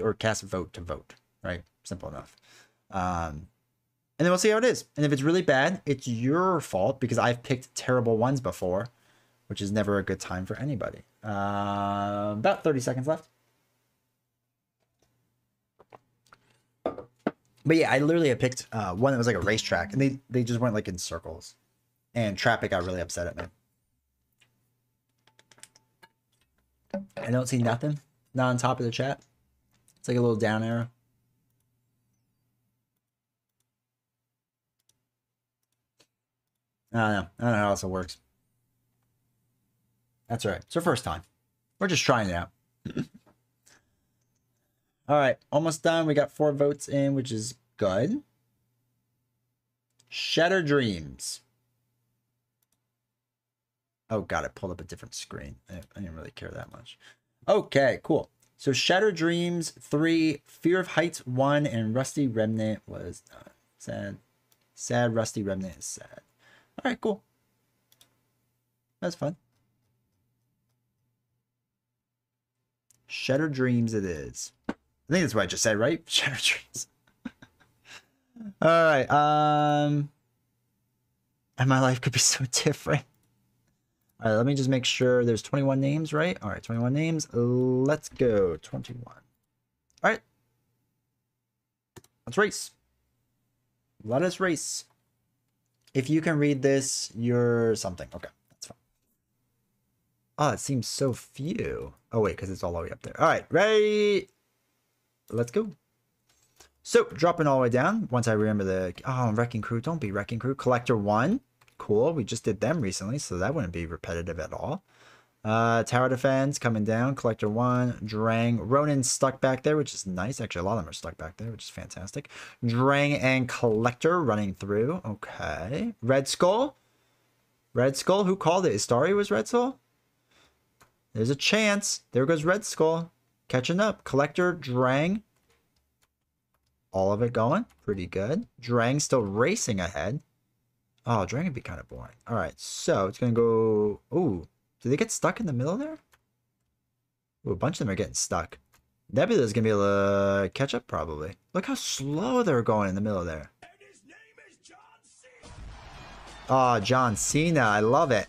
or cast vote to vote, right? Simple enough. And then we'll see how it is. And if it's really bad, it's your fault because I've picked terrible ones before, which is never a good time for anybody. About 30 seconds left. But yeah, I literally had picked one that was like a racetrack, and they just went like in circles. And Traffic got really upset at me. I don't see nothing. Not on top of the chat. It's like a little down arrow. I don't know. I don't know how else it works. That's all right. It's our first time. We're just trying it out. All right. Almost done. We got 4 votes in, which is good. Shattered Dreams. Oh, God. I pulled up a different screen. I didn't really care that much. Okay, cool. So Shattered Dreams 3, Fear of Heights 1, and Rusty Remnant was sad. Sad Rusty Remnant is sad. All right, cool. That's fun. Shattered Dreams it is. I think that's what I just said, right? Shattered Dreams. All right. And my life could be so different. All right, let me just make sure there's 21 names, right? All right, 21 names. Let's go. 21. All right. Let's race. Let us race. If you can read this, you're something. Okay, that's fine. Oh, it seems so few. Oh, wait, because it's all the way up there. All right, ready? Let's go. So, dropping all the way down. Once I remember the... Oh, Wrecking Crew. Don't be Wrecking Crew. Collector 1. Cool. We just did them recently, so that wouldn't be repetitive at all. Tower Defense coming down. Collector 1. Drang. Ronin stuck back there, which is nice. Actually, a lot of them are stuck back there, which is fantastic. Drang and Collector running through. Okay. Red Skull. Red Skull. Who called it? Istari was Red Skull? There's a chance. There goes Red Skull. Catching up. Collector, Drang. All of it going. Pretty good. Drang still racing ahead. Oh, Drang would be kind of boring. All right, so it's going to go... Ooh, do they get stuck in the middle there? Ooh, a bunch of them are getting stuck. Nebula's going to be able to catch up, probably. Look how slow they're going in the middle there. And his name is John Cena. Oh, John Cena. I love it.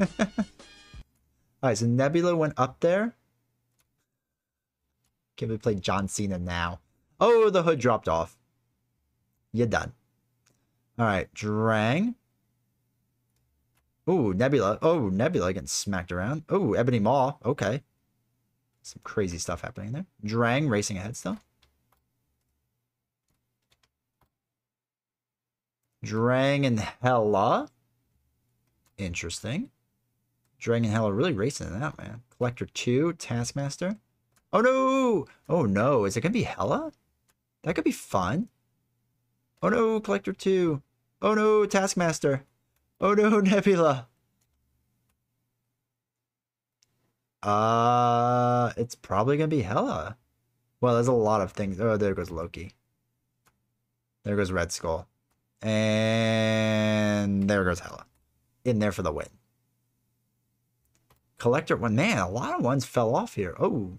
All right, so Nebula went up there. Can we play John Cena now? Oh, the hood dropped off. You're done. All right, Drang. Oh, Nebula. Oh, Nebula getting smacked around. Oh, Ebony Maw. Okay. Some crazy stuff happening there. Drang racing ahead still. Drang and Hella. Interesting. Drang and Hella really racing it out, man. Collector 2, Taskmaster. Oh, no. Oh, no. Is it going to be Hella? That could be fun. Oh, no. Collector 2. Oh, no. Taskmaster. Oh, no. Nebula. It's probably going to be Hella. Well, there's a lot of things. Oh, there goes Loki. There goes Red Skull. And there goes Hella. In there for the win. Collector 1. Man, a lot of ones fell off here. Oh.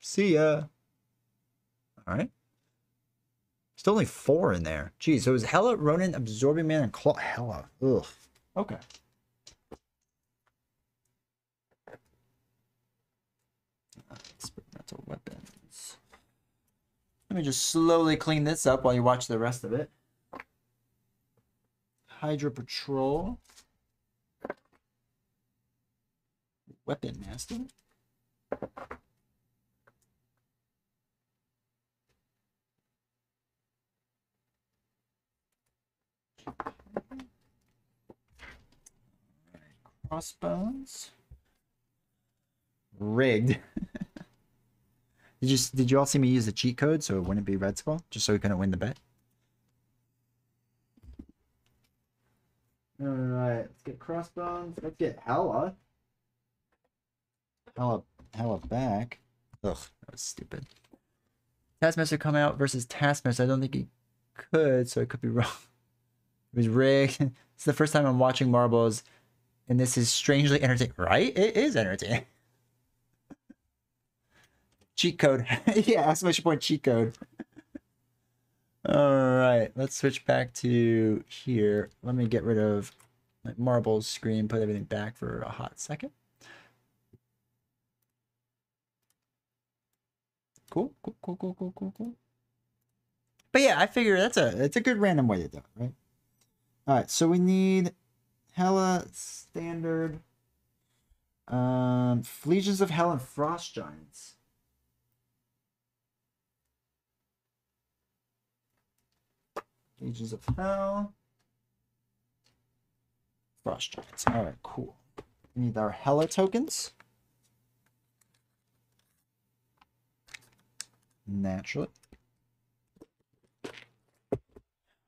See ya. All right. Still only 4 in there. Geez, so it was Hella, Ronin, Absorbing Man, and Claw. Hella. Ugh. Okay. Experimental weapons. Let me just slowly clean this up while you watch the rest of it. Hydra Patrol. Weapon Master. Crossbones. Rigged. Did you all see me use the cheat code so it wouldn't be Red Skull? Just so we couldn't win the bet? Alright, let's get Crossbones. Let's get Hella. Hella back. Ugh, that was stupid. Taskmaster come out versus Taskmaster. I don't think he could, so it could be wrong. It was rigged. It's the first time I'm watching Marbles, and this is strangely entertaining. Right? It is entertaining. Cheat code. Yeah, exclamation point cheat code. Alright, let's switch back to here. Let me get rid of my Marbles screen, put everything back for a hot second. Cool. But yeah, I figure it's a good random way to do it, right? All right, so we need Hella standard, Legions of Hell and Frost Giants. Agents of Hell. Frost Giants. Alright, cool. We need our Hella tokens. Naturally.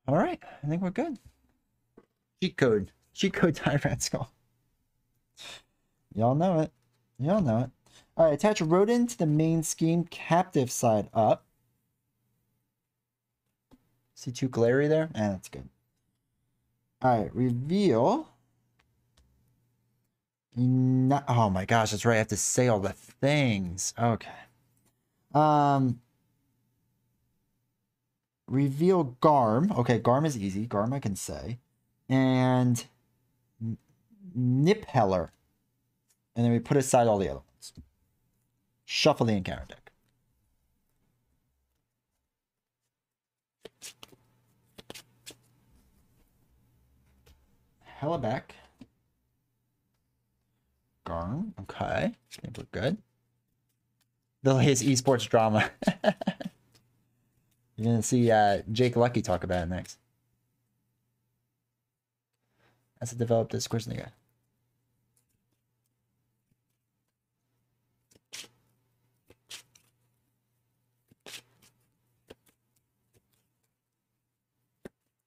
Alright, I think we're good. Cheat code. Cheat code Tyrant Skull. Y'all know it. Y'all know it. Alright, attach Rodent to the main scheme. Captive side up. See 2 Glary there? That's good. Alright, reveal. Oh my gosh, that's right. I have to say all the things. Okay. Reveal Garm. Okay, Garm is easy. Garm I can say. And Nipheller. And then we put aside all the other ones. Shuffle the encounter deck. Hella back. Garm. Okay. I think we're good. The latest esports drama. You're going to see Jake Lucky talk about it next. That's a developed this question guy.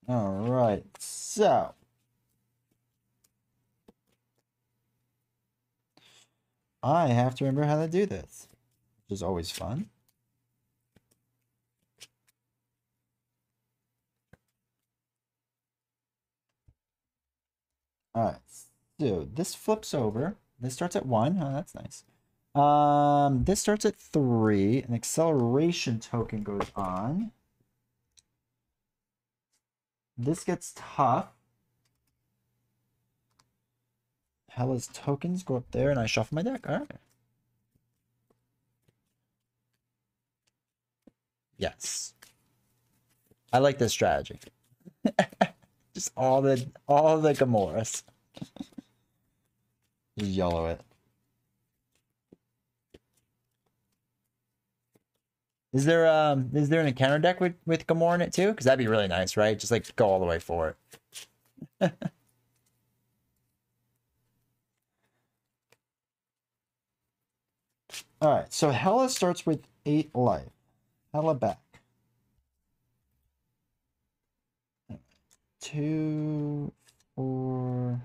All right, so I have to remember how to do this, which is always fun. All right, so this flips over. This starts at 1. Oh, that's nice. This starts at 3. An acceleration token goes on. This gets tough. Hella's tokens go up there, and I shuffle my deck. All right. Yes. I like this strategy. Just all the Gamoras. Just yellow it. Is there an encounter deck with Gamora in it too? Because that'd be really nice, right? Just like go all the way for it. Alright, so Hella starts with 8 life. Hella back. 2, 4,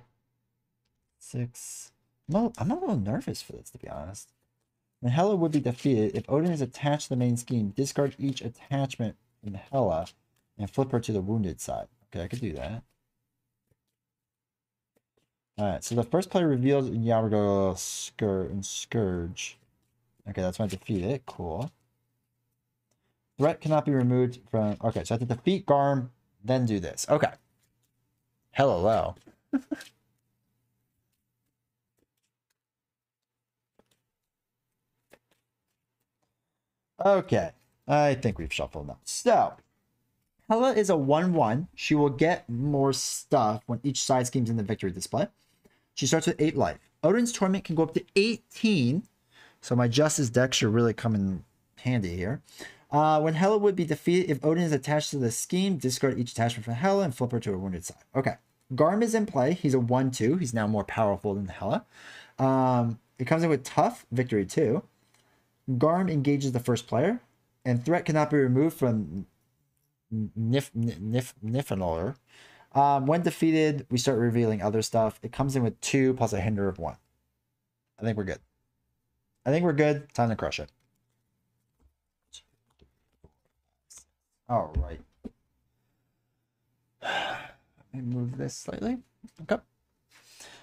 6. I'm a little nervous for this, to be honest. And Hella would be defeated if Odin is attached to the main scheme. Discard each attachment in Hella and flip her to the wounded side. Okay, I could do that. Alright, so the first player reveals Yamargo Scourge. Okay, that's when I defeat it. Cool. Threat cannot be removed from... Okay, so I have to defeat Garm, then do this. Okay. Hella low. Okay, I think we've shuffled enough. So, Hella is a 1/1. She will get more stuff when each side scheme's in the victory display. She starts with 8 life. Odin's Torment can go up to 18. So my Justice deck should really come in handy here. When Hella would be defeated, if Odin is attached to the scheme, discard each attachment from Hella and flip her to a wounded side. Okay. Garm is in play. He's a 1/2. He's now more powerful than Hella. It comes in with Tough, Victory 2. Garm engages the first player, and threat cannot be removed from Niflheim. When defeated, we start revealing other stuff. It comes in with 2 plus a hinder of 1. I think we're good. I think we're good. Time to crush it. All right. Let me move this slightly. Okay.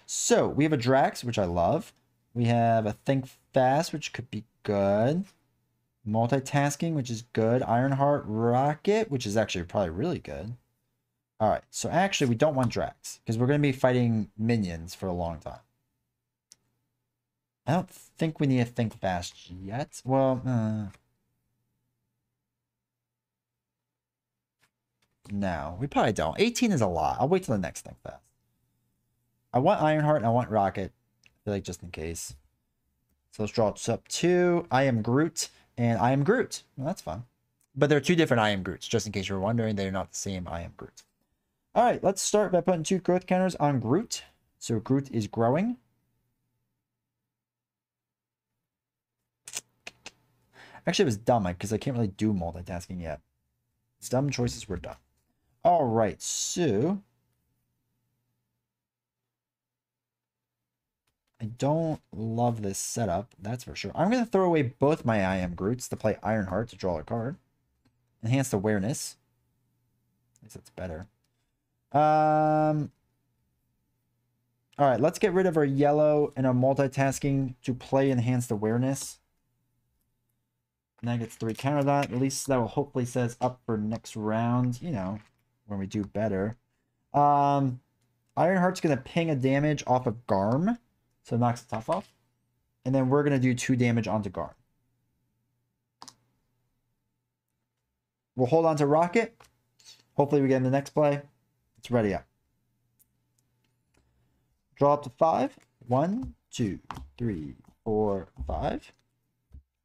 So we have a Drax, which I love. We have a Think Fast, which could be good. Multitasking, which is good. Ironheart Rocket, which is actually probably really good. All right. So actually, we don't want Drax because we're going to be fighting minions for a long time. I don't think we need to Think Fast yet. Well, no, we probably don't. 18 is a lot. I'll wait till the next Think Fast. I want Ironheart and I want Rocket. I feel like just in case. So let's draw up 2. I am Groot and I am Groot. Well, that's fun. But they're two different I am Groots, just in case you were wondering. They're not the same I am Groot. All right, let's start by putting 2 growth counters on Groot. So Groot is growing. Actually, it was dumb because I can't really do multitasking yet. Dumb choices were done. All right, so I don't love this setup, that's for sure. I'm going to throw away both my I am Groots to play Ironheart to draw a card. Enhanced awareness. At least that's better. All right, let's get rid of our yellow and our multitasking to play enhanced awareness. And that gets 3 counter that. At least that will hopefully set us up for next round, you know, when we do better. Ironheart's going to ping a damage off of Garm. So it knocks the tough off. And then we're going to do 2 damage onto Garm. We'll hold on to Rocket. Hopefully we get in the next play. It's ready up. Draw up to 5. 1, 2, 3, 4, 5.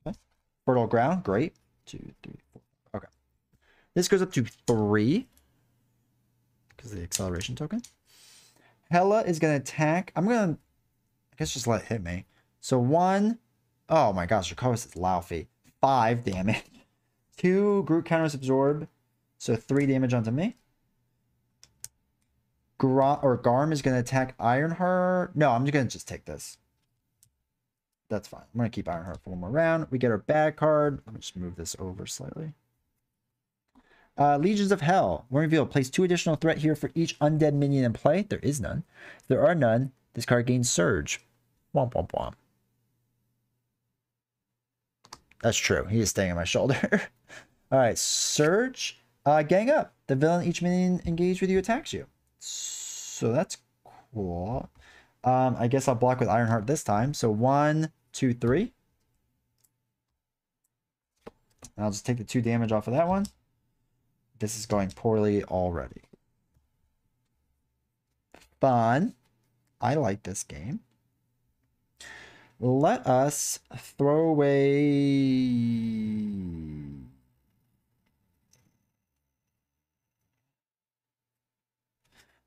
Okay. Fertile Ground. Great. 2, 3, 4. Okay. This goes up to 3. Because of the acceleration token. Hela is going to attack. I'm going to, I guess, just let it hit me. So 1. Oh my gosh. Draconis is Laufey. 5 damage. 2 Groot counters absorb. So 3 damage onto me. Garm is going to attack Ironheart. No, I'm going to just take this. That's fine. I'm going to keep Ironheart for one more round. We get our bad card. Let me just move this over slightly. Legions of Hell. When revealed, place 2 additional threat here for each undead minion in play. There is none. If there are none, this card gains Surge. Womp womp womp. That's true. He is staying on my shoulder. All right, Surge. Gang up. The villain each minion engaged with you attacks you. So that's cool. I guess I'll block with Ironheart this time. So 1, 2, 3. I'll just take the 2 damage off of that one. This is going poorly already. Fun. I like this game. Let us throw away...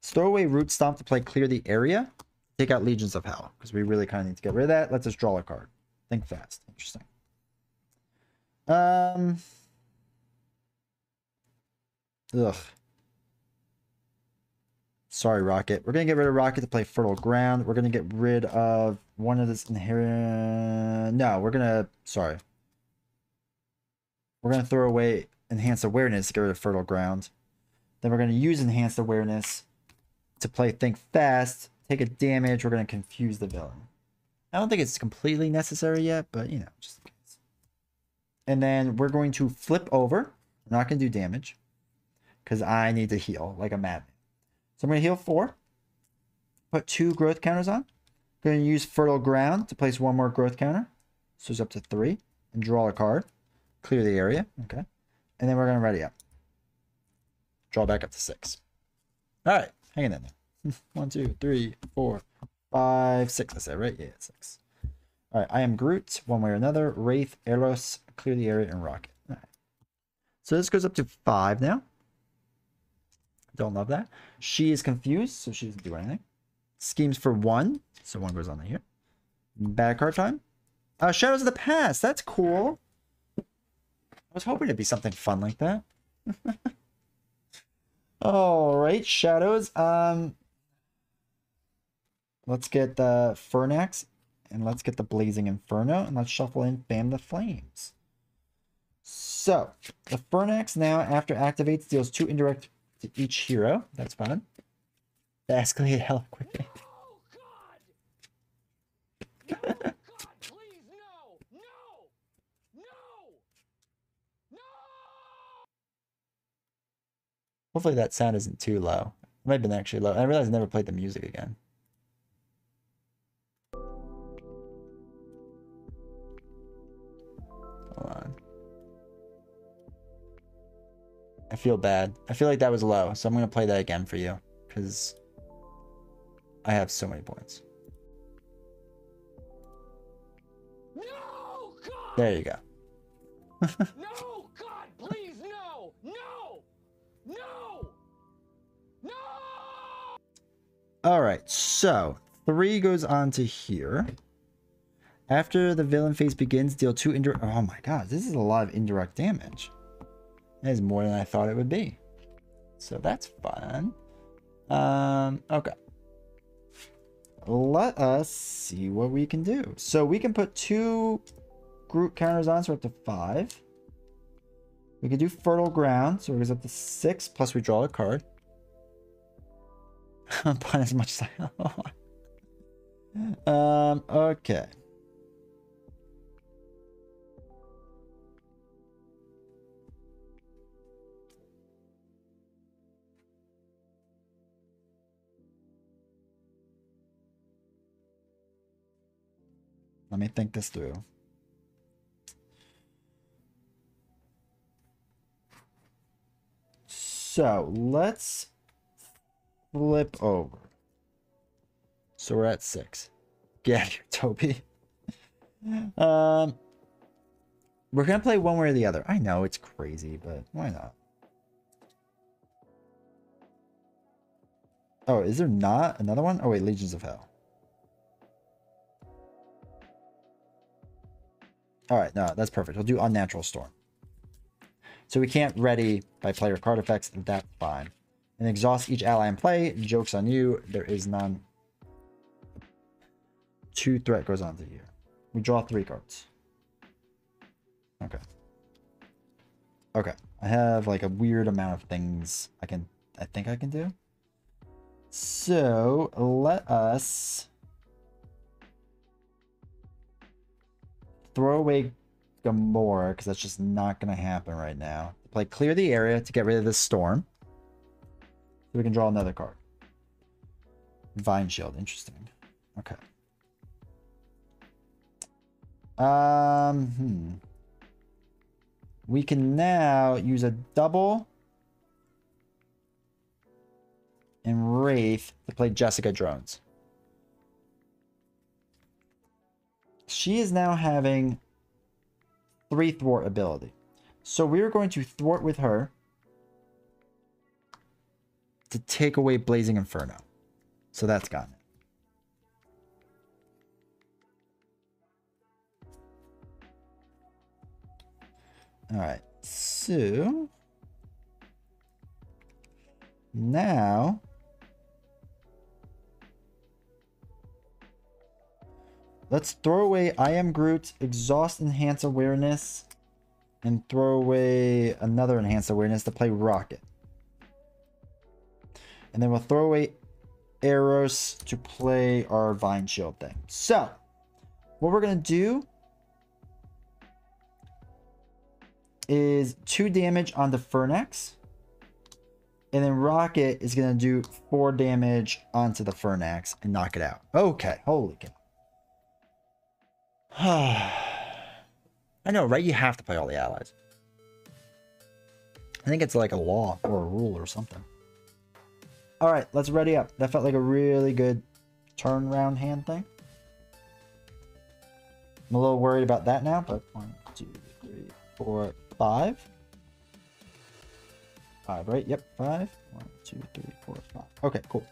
Throw away Root Stomp to play Clear the Area. Take out Legions of Hell, because we really kind of need to get rid of that. Let's just draw a card. Think fast. Interesting. Ugh. Sorry, Rocket. We're going to get rid of Rocket to play Fertile Ground. We're going to get rid of one of this inherent... No, we're going to... Sorry. We're going to throw away Enhanced Awareness to get rid of Fertile Ground. Then we're going to use Enhanced Awareness to play Think Fast, take a damage. We're going to confuse the villain. I don't think it's completely necessary yet, but, you know, just in case. And then we're going to flip over. We're not going to do damage because I need to heal like a madman. So I'm going to heal 4. Put 2 growth counters on. Going to use Fertile Ground to place 1 more growth counter. So it's up to 3. And draw a card. Clear the area. Okay. And then we're going to ready up. Draw back up to 6. All right. Hanging in there. 1, 2, 3, 4, 5, 6. I said, right? Yeah, 6. All right. I am Groot. One way or another. Wraith, Eros, Clear the Area, and Rocket. All right. So this goes up to 5 now. Don't love that. She is confused, so she doesn't do anything. Schemes for 1. So 1 goes on here. Bad card time. Shadows of the Past. That's cool. I was hoping it'd be something fun like that. All right, Shadows. Let's get the Fernax, and let's get the Blazing Inferno, and let's shuffle in Fan the Flames. So, the Fernax now, after activates, deals 2 indirect to each hero. That's fun. That escalated hella quickly. Oh, God! No, God, please, no! No! No! No! Hopefully that sound isn't too low. It might have been actually low. I realized I never played the music again. Hold on. I feel bad. I feel like that was low, so I'm going to play that again for you, because I have so many points. No, God! There you go. No, God, please, All right, so 3 goes on to here. After the villain phase begins, deal 2 indirect. Oh my god, this is a lot of indirect damage. That is more than I thought it would be. So that's fun. Okay. Let us see what we can do. So we can put 2 Groot counters on, so we're up to 5. We can do Fertile Ground, so it goes up to 6, plus we draw a card. I'm playing as much as I want. Okay. Let me think this through. So let's flip over. So we're at 6. Get out of here, Toby. We're gonna play one way or the other. I know it's crazy, but why not? Oh, is there not another one? Oh wait, Legions of Hell. All right, no, that's perfect. We'll do Unnatural Storm. So we can't ready by player card effects. That's fine. And exhaust each ally in play. Joke's on you. There is none. 2 threat goes on to here. We draw 3 cards. Okay. Okay. I have like a weird amount of things I think I can do. So let us throw away Gamora, because that's just not going to happen right now. Play Clear the Area to get rid of this storm. So we can draw another card. Vine Shield. Interesting. Okay. We can now use a double and Wraith to play Jessica Drones. She is now having 3 thwart ability. So we're going to thwart with her to take away Blazing Inferno. So that's gone. All right. So now let's throw away I Am Groot, exhaust Enhance Awareness, and throw away another Enhanced Awareness to play Rocket. And then we'll throw away Eros to play our Vine Shield thing. So, what we're going to do is 2 damage on the Fernax. And then Rocket is going to do 4 damage onto the Fernax and knock it out. Okay, holy cow. I know, right? You have to play all the allies. I think it's like a law or a rule or something. All right, let's ready up. That felt like a really good turnaround hand thing. I'm a little worried about that now, but 1, 2, 3, 4, 5. 5, right? Yep, 5. 1, 2, 3, 4, 5. Okay, cool.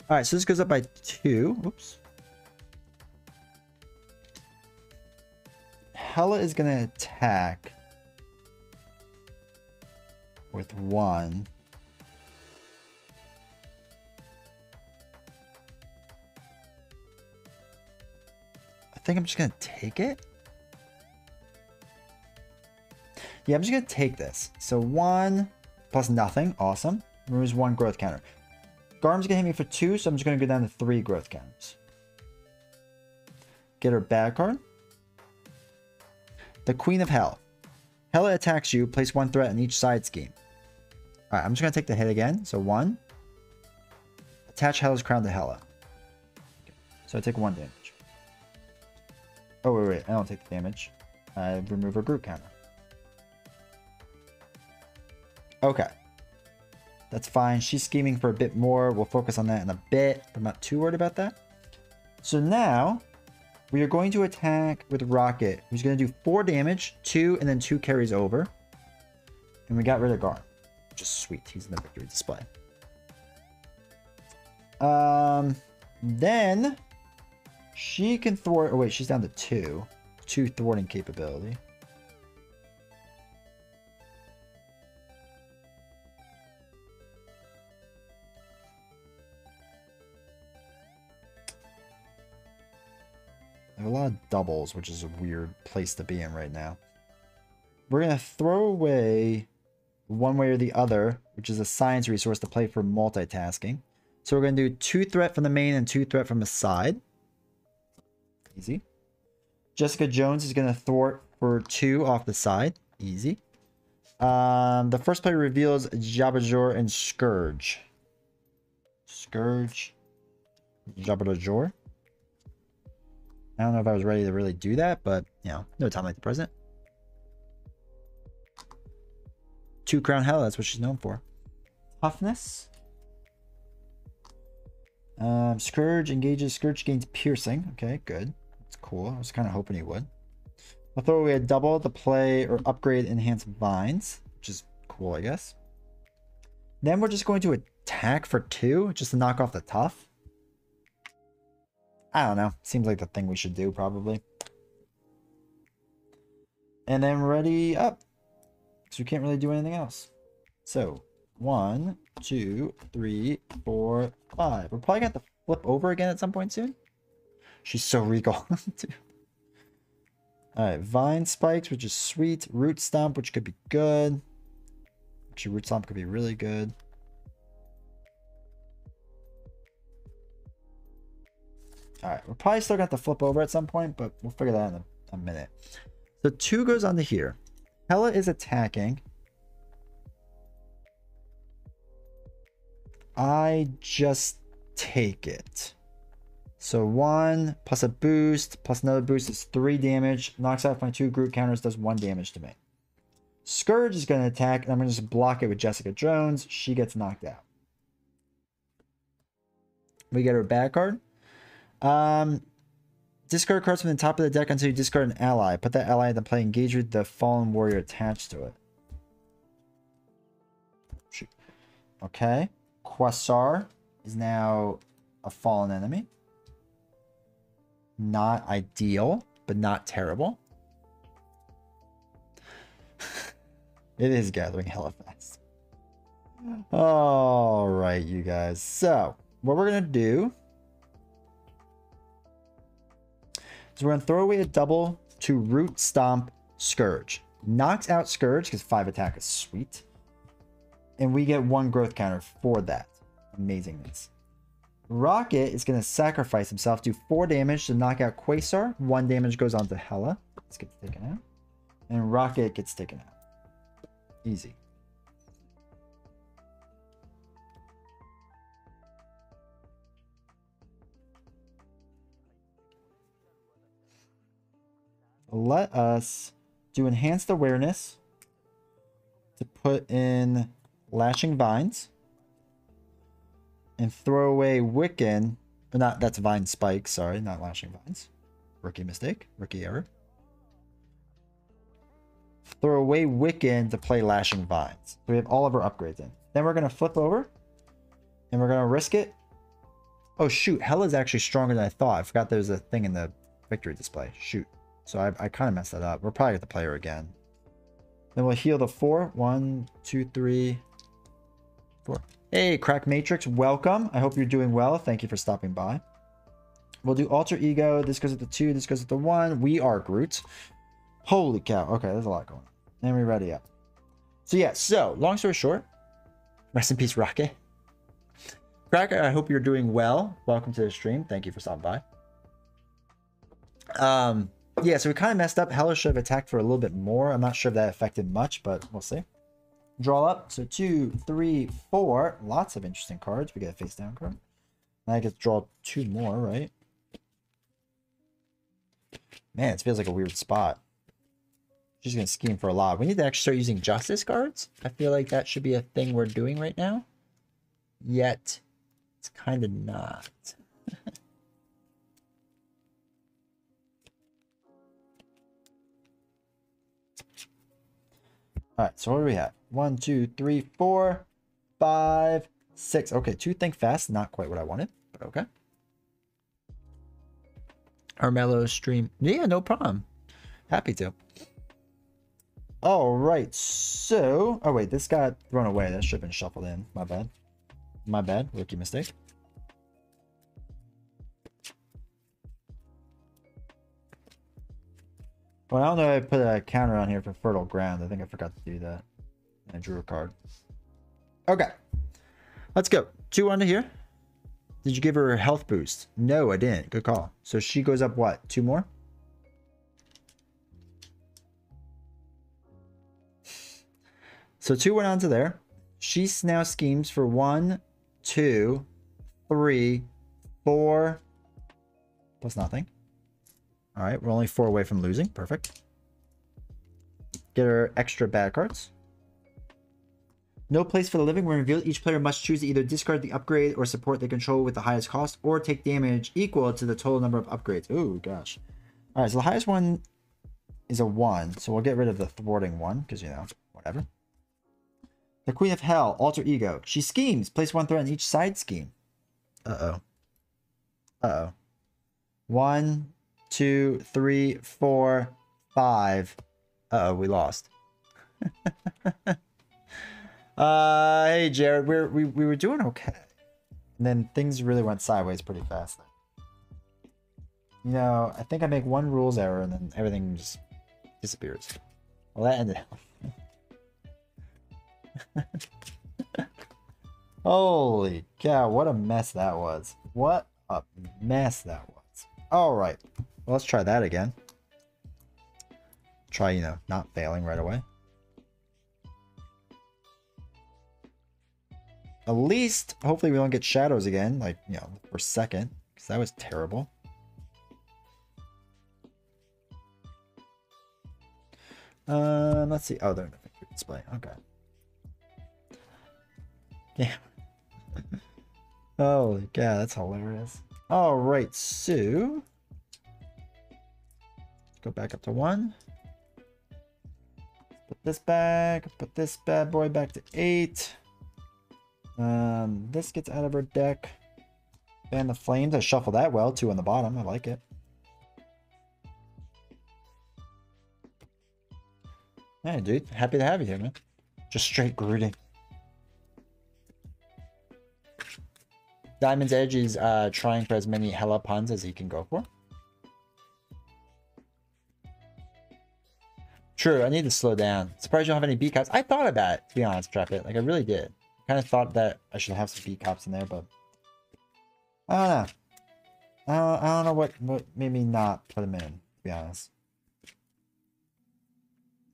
All right, so this goes up by 2. Oops. Hela is going to attack with 1. I think I'm just going to take it. Yeah, I'm just going to take this. So 1 plus nothing. Awesome. Removes 1 growth counter. Garm's going to hit me for 2, so I'm just going to go down to 3 growth counters. Get her bad card. The Queen of Hell. Hela attacks you. Place 1 threat on each side scheme. Alright, I'm just going to take the hit again. So 1. Attach Hela's crown to Hela. Okay. So I take 1 damage. Oh, wait. I don't take the damage. I remove her Groot counter. Okay. That's fine. She's scheming for a bit more. We'll focus on that in a bit. I'm not too worried about that. So now we are going to attack with Rocket, who's going to do 4 damage, 2, and then 2 carries over. And we got rid of Garm, which is sweet. He's in the victory display. Then she can thwart. Oh wait, she's down to 2 thwarting capability. I have a lot of doubles, which is a weird place to be in right now. We're going to throw away one way or the other, which is a science resource to play for multitasking. So we're going to do 2 threat from the main and 2 threat from the side. Easy. Jessica Jones is going to thwart for 2 off the side. Easy. The first player reveals Jabajor and Scourge. Scourge. Jabajor. I don't know if I was ready to really do that, but, you know, no time like the present. 2 Crown Hell, that's what she's known for. Toughness. Scourge engages. Scourge gains piercing. Okay, good. That's cool. I was kind of hoping he would. I'll throw away a double to play or upgrade enhanced vines, which is cool, I guess. Then we're just going to attack for 2, just to knock off the tough. I don't know. Seems like the thing we should do, probably. And then ready up. Because we can't really do anything else. So, 1, 2, 3, 4, 5. We're probably going to have to flip over again at some point soon. She's so regal. Alright, Vine Spikes, which is sweet. Root Stomp, which could be good. Actually, Root Stomp could be really good. Alright, we're probably still going to have to flip over at some point, but we'll figure that out in a minute. So 2 goes onto here. Hella is attacking. I just take it. So 1 plus a boost plus another boost is 3 damage. Knocks out my 2 Groot counters, does 1 damage to me. Scourge is going to attack, and I'm going to just block it with Jessica Jones. She gets knocked out. We get her bad card. Discard cards from the top of the deck until you discard an ally. Put that ally into play. Engage with the fallen warrior attached to it. Shoot. Okay. Quasar is now a fallen enemy. Not ideal, but not terrible. It is gathering hella fast. All right, you guys. So, what we're going to do is we're going to throw away a double to Root Stomp Scourge. Knocks out Scourge because 5 attack is sweet. And we get 1 growth counter for that. Amazingness. Rocket is going to sacrifice himself, do 4 damage to knock out Quasar. 1 damage goes on to Hela. This gets taken out. And Rocket gets taken out. Easy. Let us do Enhanced Awareness to put in Lashing Vines. And throw away Wiccan. Or not, that's Vine Spike. Sorry, not Lashing Vines. Rookie mistake. Rookie error. Throw away Wiccan to play Lashing Vines. So we have all of our upgrades in. Then we're going to flip over. And we're going to risk it. Oh, shoot. Hela's actually stronger than I thought. I forgot there was a thing in the victory display. Shoot. So I kind of messed that up. We're probably going to play her again. Then we'll heal the 4. 1, 2, 3, 4. Hey, Crack Matrix, welcome. I hope you're doing well. Thank you for stopping by. We'll do Alter Ego. This goes at the 2. This goes at the 1. We are Groot. Holy cow. Okay, there's a lot going on. And we ready up. So yeah, so long story short, rest in peace, Rocket. Cracker, I hope you're doing well. Welcome to the stream. Thank you for stopping by. Yeah, so we kind of messed up. Hela should have attacked for a little bit more. I'm not sure if that affected much, but we'll see. Draw up. So 2, 3, 4. Lots of interesting cards. We get a face down card. Now I get to draw 2 more, right? Man, it feels like a weird spot. She's going to scheme for a lot. We need to actually start using justice cards. I feel like that should be a thing we're doing right now. Yet, it's kind of not. All right, so what do we have? 1, 2, 3, 4, 5, 6. Okay, 2 think fast. Not quite what I wanted, but okay. Armello stream. Yeah, no problem. Happy to. All right, so... Oh, wait, this got thrown away. That should have been shuffled in. My bad. My bad. Rookie mistake. Well, I don't know if I put a counter on here for Fertile Ground. I think I forgot to do that. And I drew a card. Okay. Let's go. 2 onto here. Did you give her a health boost? No, I didn't. Good call. So she goes up what? 2 more? So 2 went onto there. She now schemes for 1, 2, 3, 4. Plus nothing. All right, we're only 4 away from losing. Perfect. Get her extra bad cards. No place for the living. When revealed, each player must choose to either discard the upgrade or support they control with the highest cost, or take damage equal to the total number of upgrades. Ooh, gosh. All right, so the highest one is a 1. So we'll get rid of the thwarting one because, you know, whatever. The Queen of Hell, alter ego. She schemes. Place 1 threat on each side scheme. Uh-oh. Uh-oh. 1, 2, 3, 4, 5. Uh-oh, we lost. Hey, Jared. We were doing okay. And then things really went sideways pretty fast. You know, I think I make 1 rules error and then everything just disappears. Well, that ended up. Holy cow, what a mess that was. What a mess that was. Alright, well, let's try that again. Try, you know, not failing right away. At least, hopefully we don't get shadows again, like, you know, for second, because that was terrible. Let's see. Oh, they're in the display. Okay. Yeah. Holy cow, that's hilarious. All right, so go back up to 1. Put this back. Put this bad boy back to 8. This gets out of our deck. Ban the flames. I shuffle that well. 2 on the bottom. I like it. Hey, dude. Happy to have you here, man. Just straight Grooting. Diamond's Edge is trying for as many hella puns as he can go for. True, I need to slow down. Surprised you don't have any B-cops. I thought about it, to be honest, Trap It. Like, I really did. Kind of thought that I should have some B-cops in there, but I don't know. I don't know what made me not put them in, to be honest.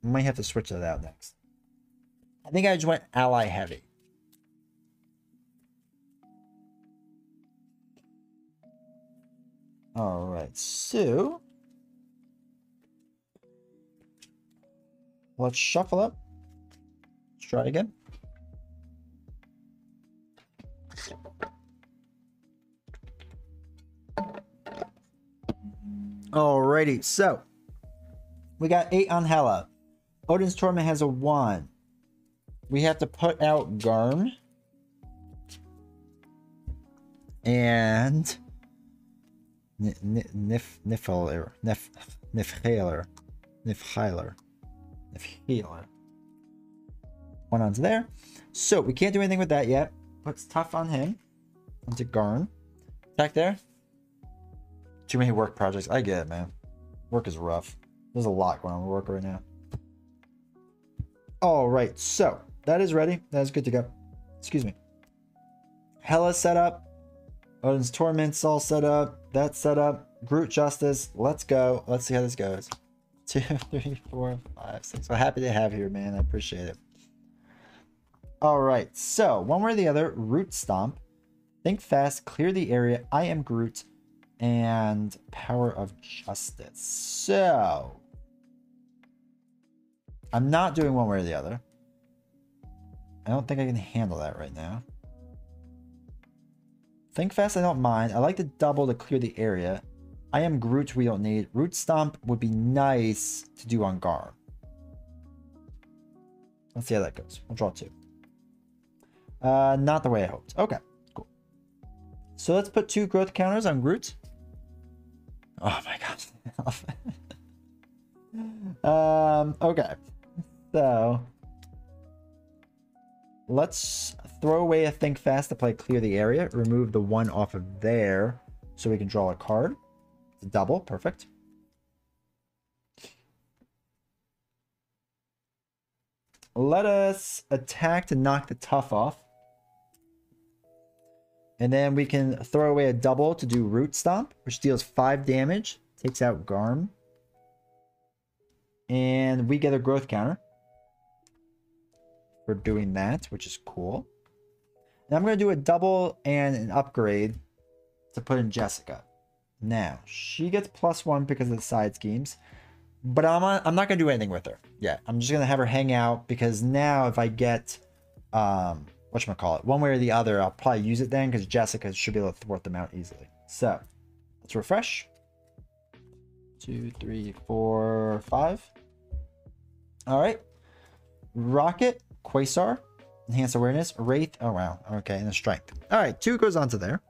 I might have to switch that out next. I think I just went ally heavy. All right, so let's shuffle up. Let's try again. Alrighty, so we got 8 on Hela. Odin's Torment has a 1. We have to put out Garm and Nifheiler. 1 onto there. So we can't do anything with that yet. Puts tough on him. Onto Garn. Attack there. Too many work projects. I get it, man. Work is rough. There's a lot going on with work right now. Alright, so that is ready. That is good to go. Excuse me. Hela set up. Odin's Torment's all set up. That's set up. Groot Justice. Let's go. Let's see how this goes. 2, 3, 4, 5, 6. So happy to have you here, man. I appreciate it. Alright, so one way or the other, Root Stomp. Think fast. Clear the area. I am Groot. And Power of Justice. So I'm not doing one way or the other. I don't think I can handle that right now. Think fast, I don't mind. I like the double to clear the area. I am Groot, we don't need. Root Stomp would be nice to do on Garm. Let's see how that goes. We'll draw 2. Not the way I hoped. Okay, cool. So let's put 2 growth counters on Groot. Oh my gosh. Okay. So let's throw away a Think Fast to play Clear the Area. Remove the 1 off of there so we can draw a card. It's a double. Perfect. Let us attack to knock the tough off. And then we can throw away a double to do Root Stomp, which deals 5 damage. Takes out Garm. And we get a growth counter for doing that, which is cool. And I'm going to do a double and an upgrade to put in Jessica. Now, she gets +1 because of the side schemes. But I'm not going to do anything with her. Yeah, I'm just going to have her hang out because now if I get, whatchamacallit, one way or the other, I'll probably use it then because Jessica should be able to thwart them out easily. So, let's refresh. 2, 3, 4, 5. All right. Rocket, Quasar, Enhanced Awareness, Wraith. Oh, wow. Okay, and a Strength. All right, 2 goes onto there.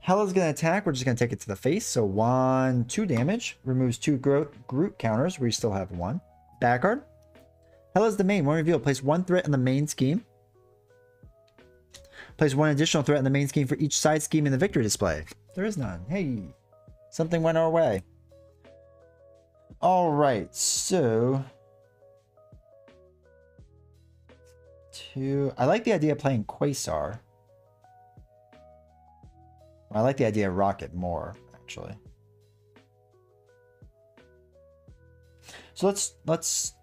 Hela's going to attack. We're just going to take it to the face. So 1, 2 damage. Removes 2 Groot counters. We still have 1. Back card. Hela's the main. One reveal. Place 1 threat in the main scheme. Place 1 additional threat in the main scheme for each side scheme in the victory display. There is none. Hey, something went our way. All right, so I like the idea of playing Quasar. I like the idea of Rocket more, actually. So let's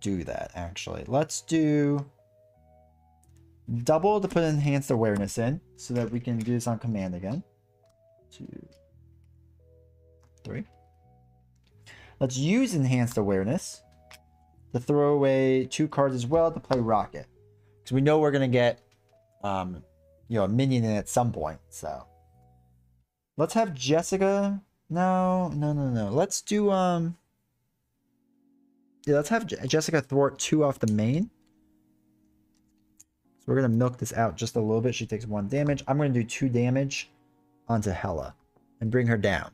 do that, actually. Let's do double to put Enhanced Awareness in so that we can do this on command again. 2, 3. Let's use Enhanced Awareness to throw away 2 cards as well to play Rocket. Because we know we're going to get, a minion in at some point. So let's have Jessica. No. Let's do, yeah, let's have Jessica thwart 2 off the main. So we're going to milk this out just a little bit. She takes 1 damage. I'm going to do 2 damage onto Hela and bring her down.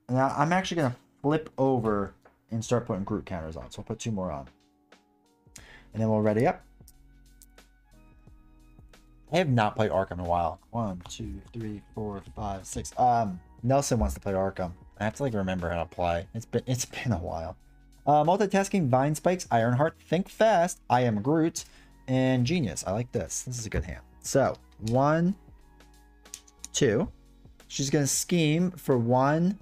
Now, I'm actually going to flip over and start putting Groot counters on. So I'll put 2 more on. And then we'll ready up. I have not played Arkham in a while. 1, 2, 3, 4, 5, 6. Nelson wants to play Arkham. I have to remember how to play. It's been a while. Multitasking, Vine Spikes, Ironheart, Think Fast, I Am Groot, and Genius. I like this. This is a good hand. So 1, 2. She's gonna scheme for 1.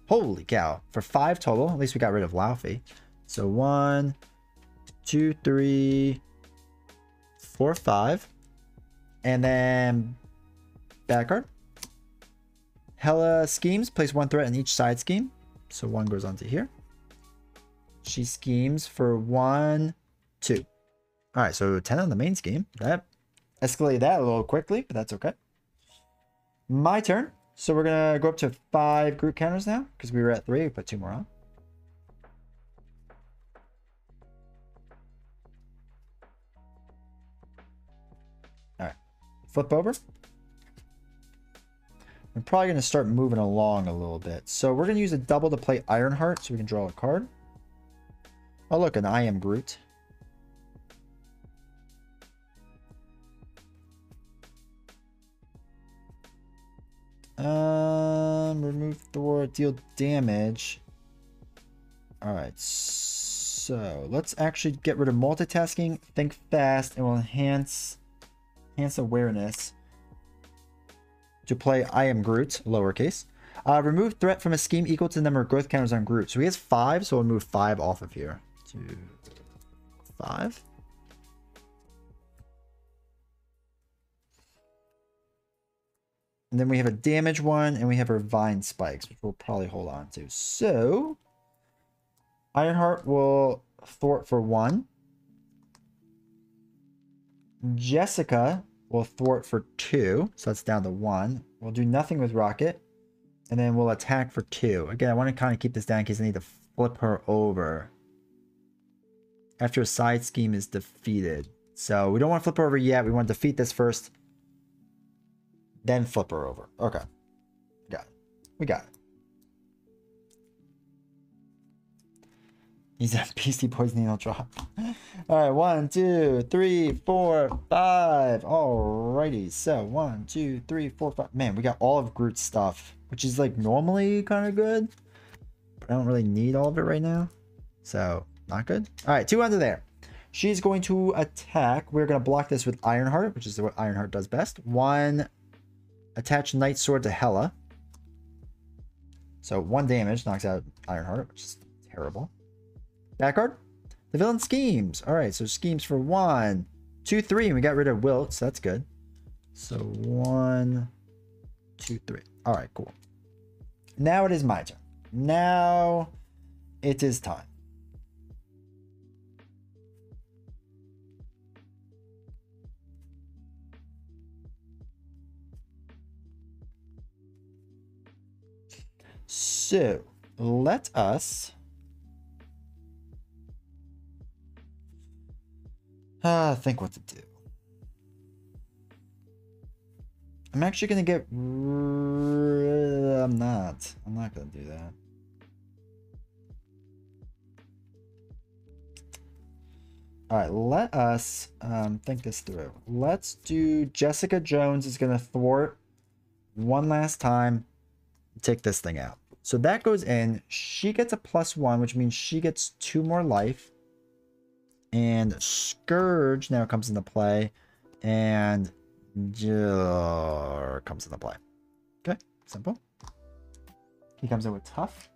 Holy cow! For 5 total. At least we got rid of Laufey. So 1, 2, 3, 4, 5. And then back card. Hela schemes, place 1 threat in each side scheme. So 1 goes onto here. She schemes for 1, 2. Alright, so 10 on the main scheme. That escalated that a little quickly, but that's okay. My turn. So we're going to go up to 5 Groot counters now, because we were at 3. We put 2 more on. Alright. Flip over. I'm probably going to start moving along a little bit. So we're going to use a double to play Ironheart, so we can draw a card. Oh, look, an I Am Groot. Remove thwart, deal damage. Alright, so let's actually get rid of multitasking, think fast, and we'll enhance awareness to play I Am Groot, lowercase. Remove threat from a scheme equal to the number of growth counters on Groot. So he has 5, so we'll move 5 off of here. 2, 5. And then we have a damage one, and we have our Vine Spikes, which we'll probably hold on to. So Ironheart will thwart for 1. Jessica will thwart for 2, so that's down to 1. We'll do nothing with Rocket, and then we'll attack for 2. Again, I want to kind of keep this down in case I need to flip her over. after a side scheme is defeated. So we don't want to flip her over yet. We want to defeat this first, then flip her over. Okay. Got it. We got it. He's a Beastie Boys needle drop. All right, 1, 2, 3, 4, 5. Alrighty, so 1, 2, 3, 4, 5. Man, we got all of Groot's stuff, which is like normally kind of good, but I don't really need all of it right now, so not good. All right, 2 under there. She's going to attack. We're going to block this with Ironheart, which is what Ironheart does best. 1, attach Night Sword to Hela. So 1 damage knocks out Ironheart, which is terrible. Back card. The villain schemes. All right, so schemes for 1, 2, 3, and we got rid of Wilt, so that's good. So 1, 2, 3. All right, cool. Now it is my turn. Now it is time. So let us think what to do. I'm actually gonna get I'm not gonna do that. All right, let us think this through. Let's do Jessica Jones is gonna thwart one last time, take this thing out. So that goes in. She gets a +1, which means she gets 2 more life. And Scourge now comes into play, and comes into play. Okay, simple. He comes in with tough.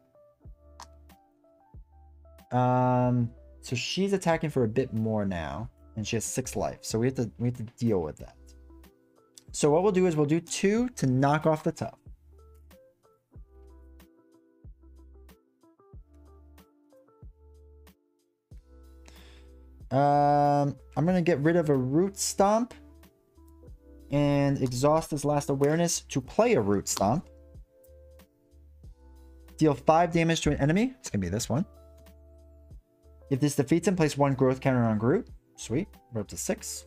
So she's attacking for a bit more now, and she has 6 life. So we have to deal with that. So what we'll do is we'll do 2 to knock off the tough. I'm gonna get rid of a Root Stomp and exhaust his last awareness to play a Root Stomp. Deal 5 damage to an enemy. It's gonna be this one. If this defeats him, place 1 growth counter on Groot. Sweet. We're up to 6.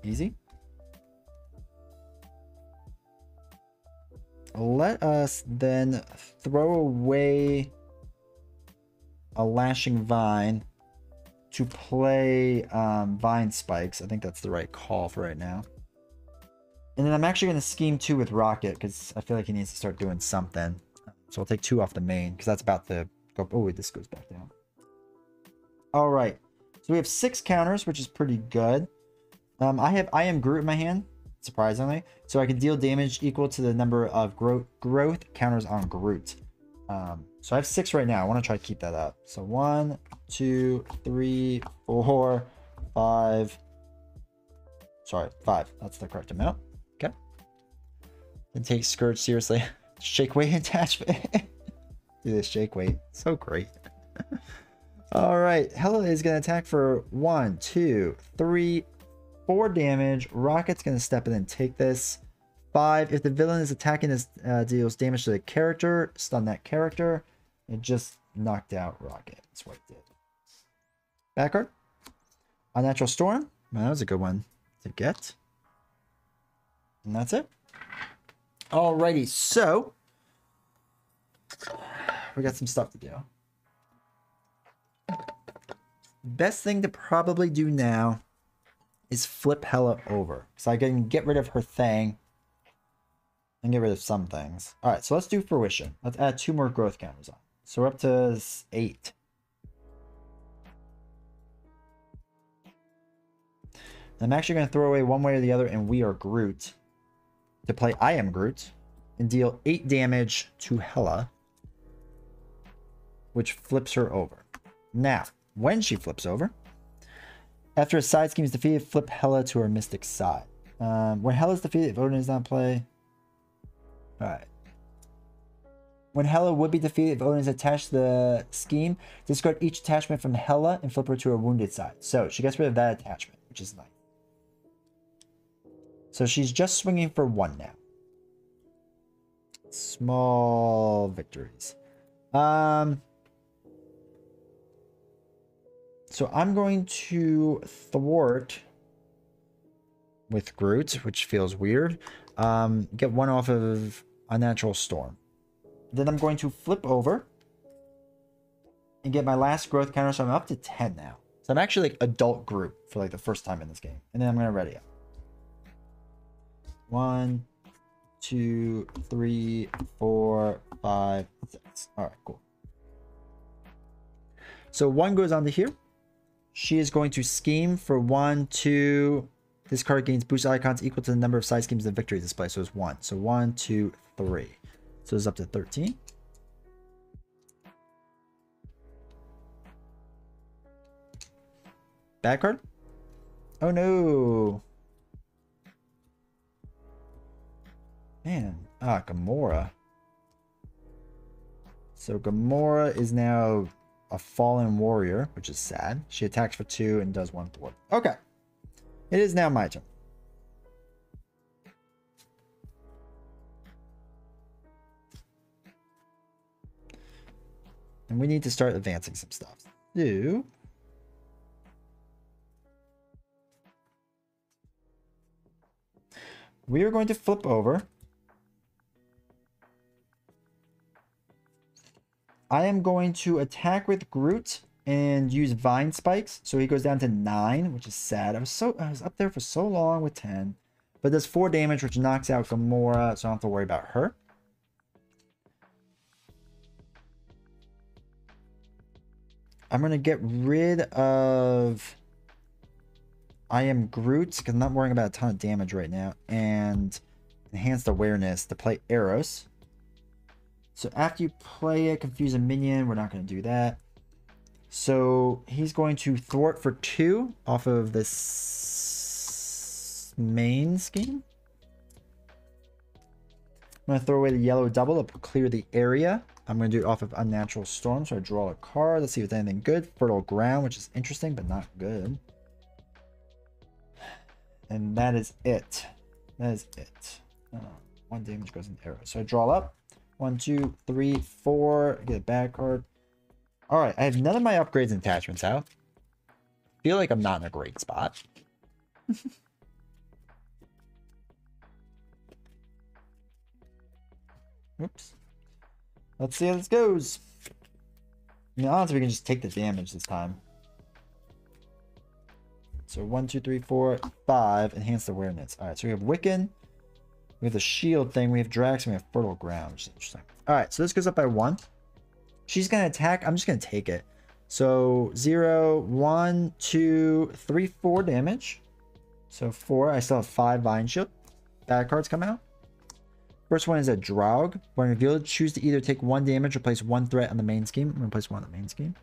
Easy. Let us then throw away a Lashing Vine to play Vine Spikes. I think that's the right call for right now. And then I'm actually going to scheme 2 with Rocket because I feel like he needs to start doing something. So I'll take 2 off the main because that's about to go. Oh, wait, this goes back down. All right. So we have 6 counters, which is pretty good. I am Groot in my hand, surprisingly. So I can deal damage equal to the number of growth counters on Groot. So I have 6 right now. I want to try to keep that up. So 1, 2, 3, 4, 5. Sorry, 5. That's the correct amount. Okay. And take Scourge seriously. Shake weight attachment. Do this shake weight. So great. All right. Hela is going to attack for 1, 2, 3, 4 damage. Rocket's going to step in and take this. 5. If the villain is attacking, this deals damage to the character. Stun that character. It just knocked out Rocket. That's what it did. Back card. Unnatural Storm. Well, that was a good one to get. And that's it. Alrighty, so we got some stuff to do. Best thing to probably do now is flip Hela over. So I can get rid of her thing and get rid of some things. Alright, so let's do Fruition. Let's add 2 more growth counters on. So we're up to 8. I'm actually going to throw away one way or the other, and we are Groot to play I am Groot and deal 8 damage to Hela, which flips her over. Now, when she flips over, after a side scheme is defeated, flip Hela to her mystic side. When Hela is defeated, if Odin does not play. Alright. When Hela would be defeated, if Odin is attached to the scheme, discard each attachment from Hela and flip her to her wounded side. So she gets rid of that attachment, which is nice. So she's just swinging for 1 now. Small victories. So I'm going to thwart with Groot, which feels weird. Get one off of Unnatural Storm. Then I'm going to flip over and get my last growth counter, so I'm up to 10 now. So I'm actually like adult Groot for like the first time in this game. And then I'm going to ready up. 1, 2, 3, 4, 5, 6. All right, cool. So 1 goes onto here. She is going to scheme for 1, 2. This card gains boost icons equal to the number of side schemes the victory display. So it's 1. So 1, 2, 3. So it's up to 13. Bad card? Oh no. Man. Ah, Gamora. So Gamora is now a fallen warrior, which is sad. She attacks for 2 and does 1 thwart. Okay. It is now my turn. And we need to start advancing some stuff. So, we are going to flip over. I am going to attack with Groot and use Vine Spikes. So he goes down to 9, which is sad. I was up there for so long with 10. But does 4 damage, which knocks out Gamora, so I don't have to worry about her. I'm going to get rid of I Am Groot, because I'm not worrying about a ton of damage right now. And Enhanced Awareness to play Eros. So after you play it, confuse a minion. We're not going to do that. So he's going to thwart for 2 off of this main scheme. I'm going to throw away the yellow double to clear the area. I'm going to do it off of Unnatural Storm. So I draw a card. Let's see if there's anything good. Fertile Ground, which is interesting, but not good. And that is it. That is it. 1 damage goes into arrow. So I draw up. 1, 2, 3, 4. Get a bad card. All right. I have none of my upgrades and attachments out. Feel like I'm not in a great spot. Oops. Let's see how this goes. I mean, honestly, we can just take the damage this time. So 1, 2, 3, 4, 5. Enhanced Awareness. All right. So we have Wiccan. We have the shield thing. We have Drax. And we have Fertile Ground, which is interesting. All right. So this goes up by 1. She's going to attack. I'm just going to take it. So 0, 1, 2, 3, 4 damage. So 4. I still have 5 Vine Shield. Bad cards come out. First one is a Draug. When revealed, choose to either take 1 damage or place 1 threat on the main scheme. I'm going to place 1 on the main scheme.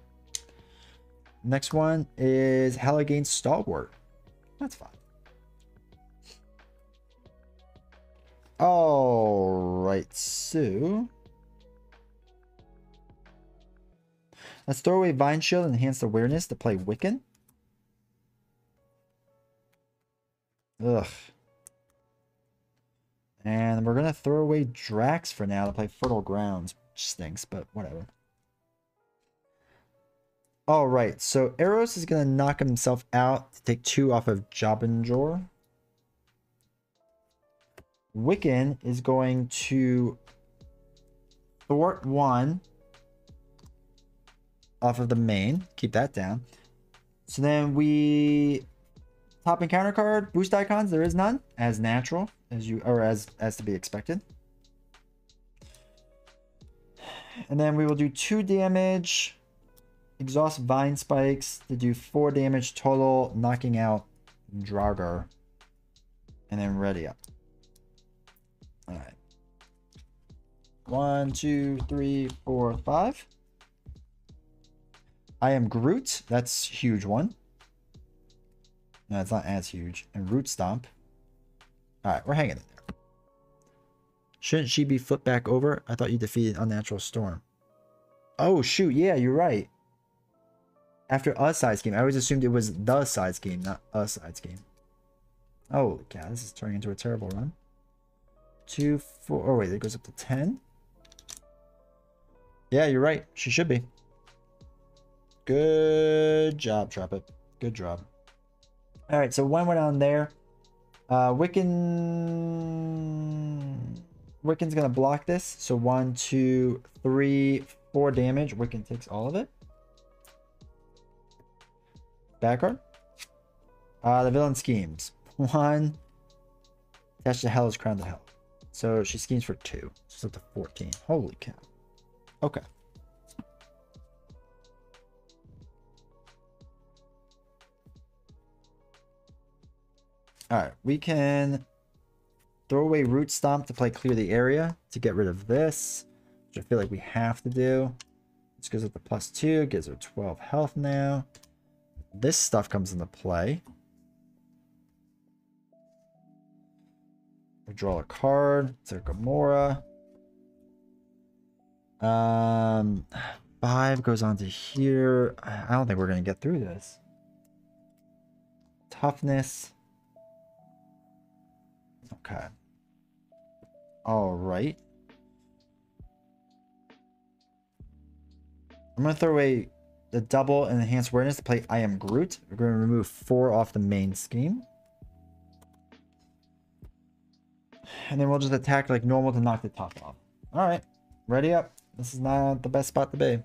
Next one is Hell Against Stalwart. That's fine. Alright, so let's throw away Vine Shield and Enhanced Awareness to play Wiccan. Ugh. And we're going to throw away Drax for now to play Fertile Grounds, which stinks, but whatever. Alright, so Eros is going to knock himself out to take 2 off of Jobinjor. Wiccan is going to thwart 1 off of the main. Keep that down. So then we top and counter card, boost icons. There is none. As natural as you or as to be expected. And then we will do 2 damage. Exhaust Vine Spikes to do 4 damage total, knocking out Draugr. And then ready up. Alright. 1, 2, 3, 4, 5. I Am Groot. That's a huge one. No, it's not as huge. And Root Stomp. Alright, we're hanging in there. Shouldn't she be flipped back over? I thought you defeated Unnatural Storm. Oh, shoot. Yeah, you're right. After a side scheme. I always assumed it was the side scheme, not a side scheme. Holy cow, this is turning into a terrible run. 2, 4. Oh, wait, it goes up to 10. Yeah, you're right. She should be. Good job, Trumpet. Good job. All right, so one went on there. Wiccan's gonna block this. So 1, 2, 3, 4 damage. Wiccan takes all of it. Back card. The villain schemes. 1. Attached to hell is crown to hell. So she schemes for 2. So it's up to 14. Holy cow. Okay. Alright, we can throw away Root Stomp to play clear the area to get rid of this, which I feel like we have to do. This goes up to +2, gives her 12 health now. This stuff comes into play. We draw a card. It's a Gamora. 5 goes on to here. I don't think we're going to get through this. Toughness. Okay. All right. I'm going to throw away the double and enhanced awareness to play I Am Groot. We're going to remove 4 off the main scheme. And then we'll just attack like normal to knock the top off. All right. Ready up. This is not the best spot to be.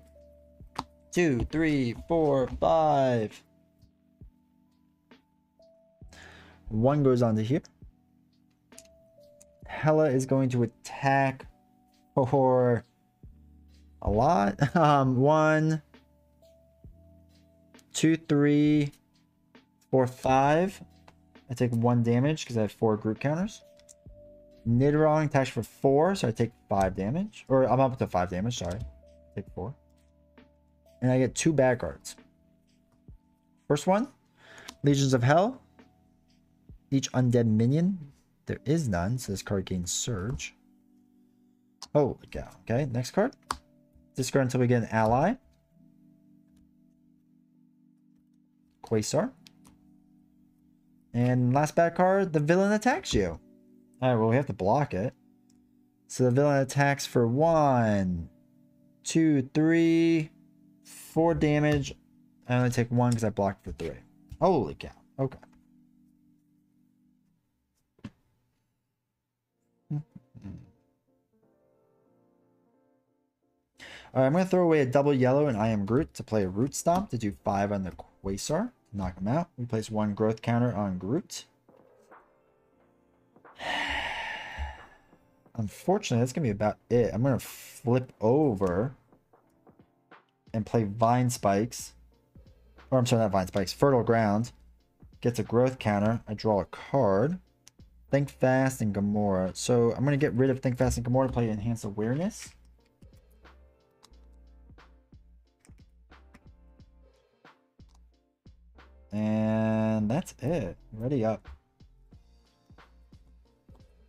2, 3, 4, 5. 1 goes on to here. Hela is going to attack for a lot. 1, 2, 3, 4, 5. I take 1 damage because I have 4 Groot counters. Nidorong attacks for 4, so I take 5 damage. Or I'm up to 5 damage, sorry. Take 4. And I get 2 bad cards. First one, Legions of Hell. Each undead minion. There is none, so this card gains Surge. Holy cow. Okay, next card. Discard until we get an ally. Quasar. And last bad card, the villain attacks you. Alright, well, we have to block it. So the villain attacks for 1, 2, 3, 4 damage. I only take 1 because I blocked for 3. Holy cow. Okay. Alright, I'm going to throw away a double yellow and I Am Groot to play a Root Stomp to do 5 on the Quasar. To knock him out. We place 1 growth counter on Groot. Unfortunately, that's going to be about it. I'm going to flip over and play Vine Spikes. Or I'm sorry, not Vine Spikes. Fertile Ground. Gets a growth counter. I draw a card. Think Fast and Gamora. So I'm going to get rid of Think Fast and Gamora to play Enhanced Awareness. And that's it. Ready up.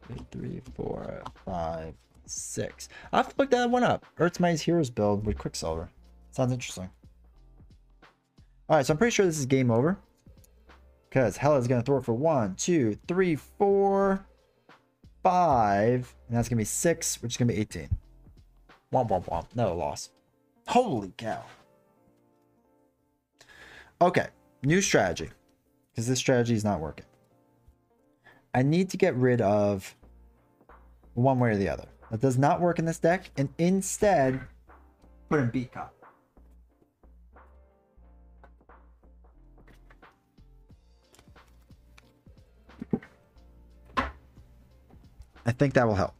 2, 3, 4, 5, 6. I'll have to look that one up. Earth's Mightiest Heroes build with Quicksilver. Sounds interesting. Alright, so I'm pretty sure this is game over. Because Hela's going to throw it for 1, 2, 3, 4, 5. And that's going to be 6, which is going to be 18. Womp womp womp. No loss. Holy cow. Okay. New strategy. Because this strategy is not working. I need to get rid of one way or the other. That does not work in this deck. And instead, put in Beat Cop. I think that will help.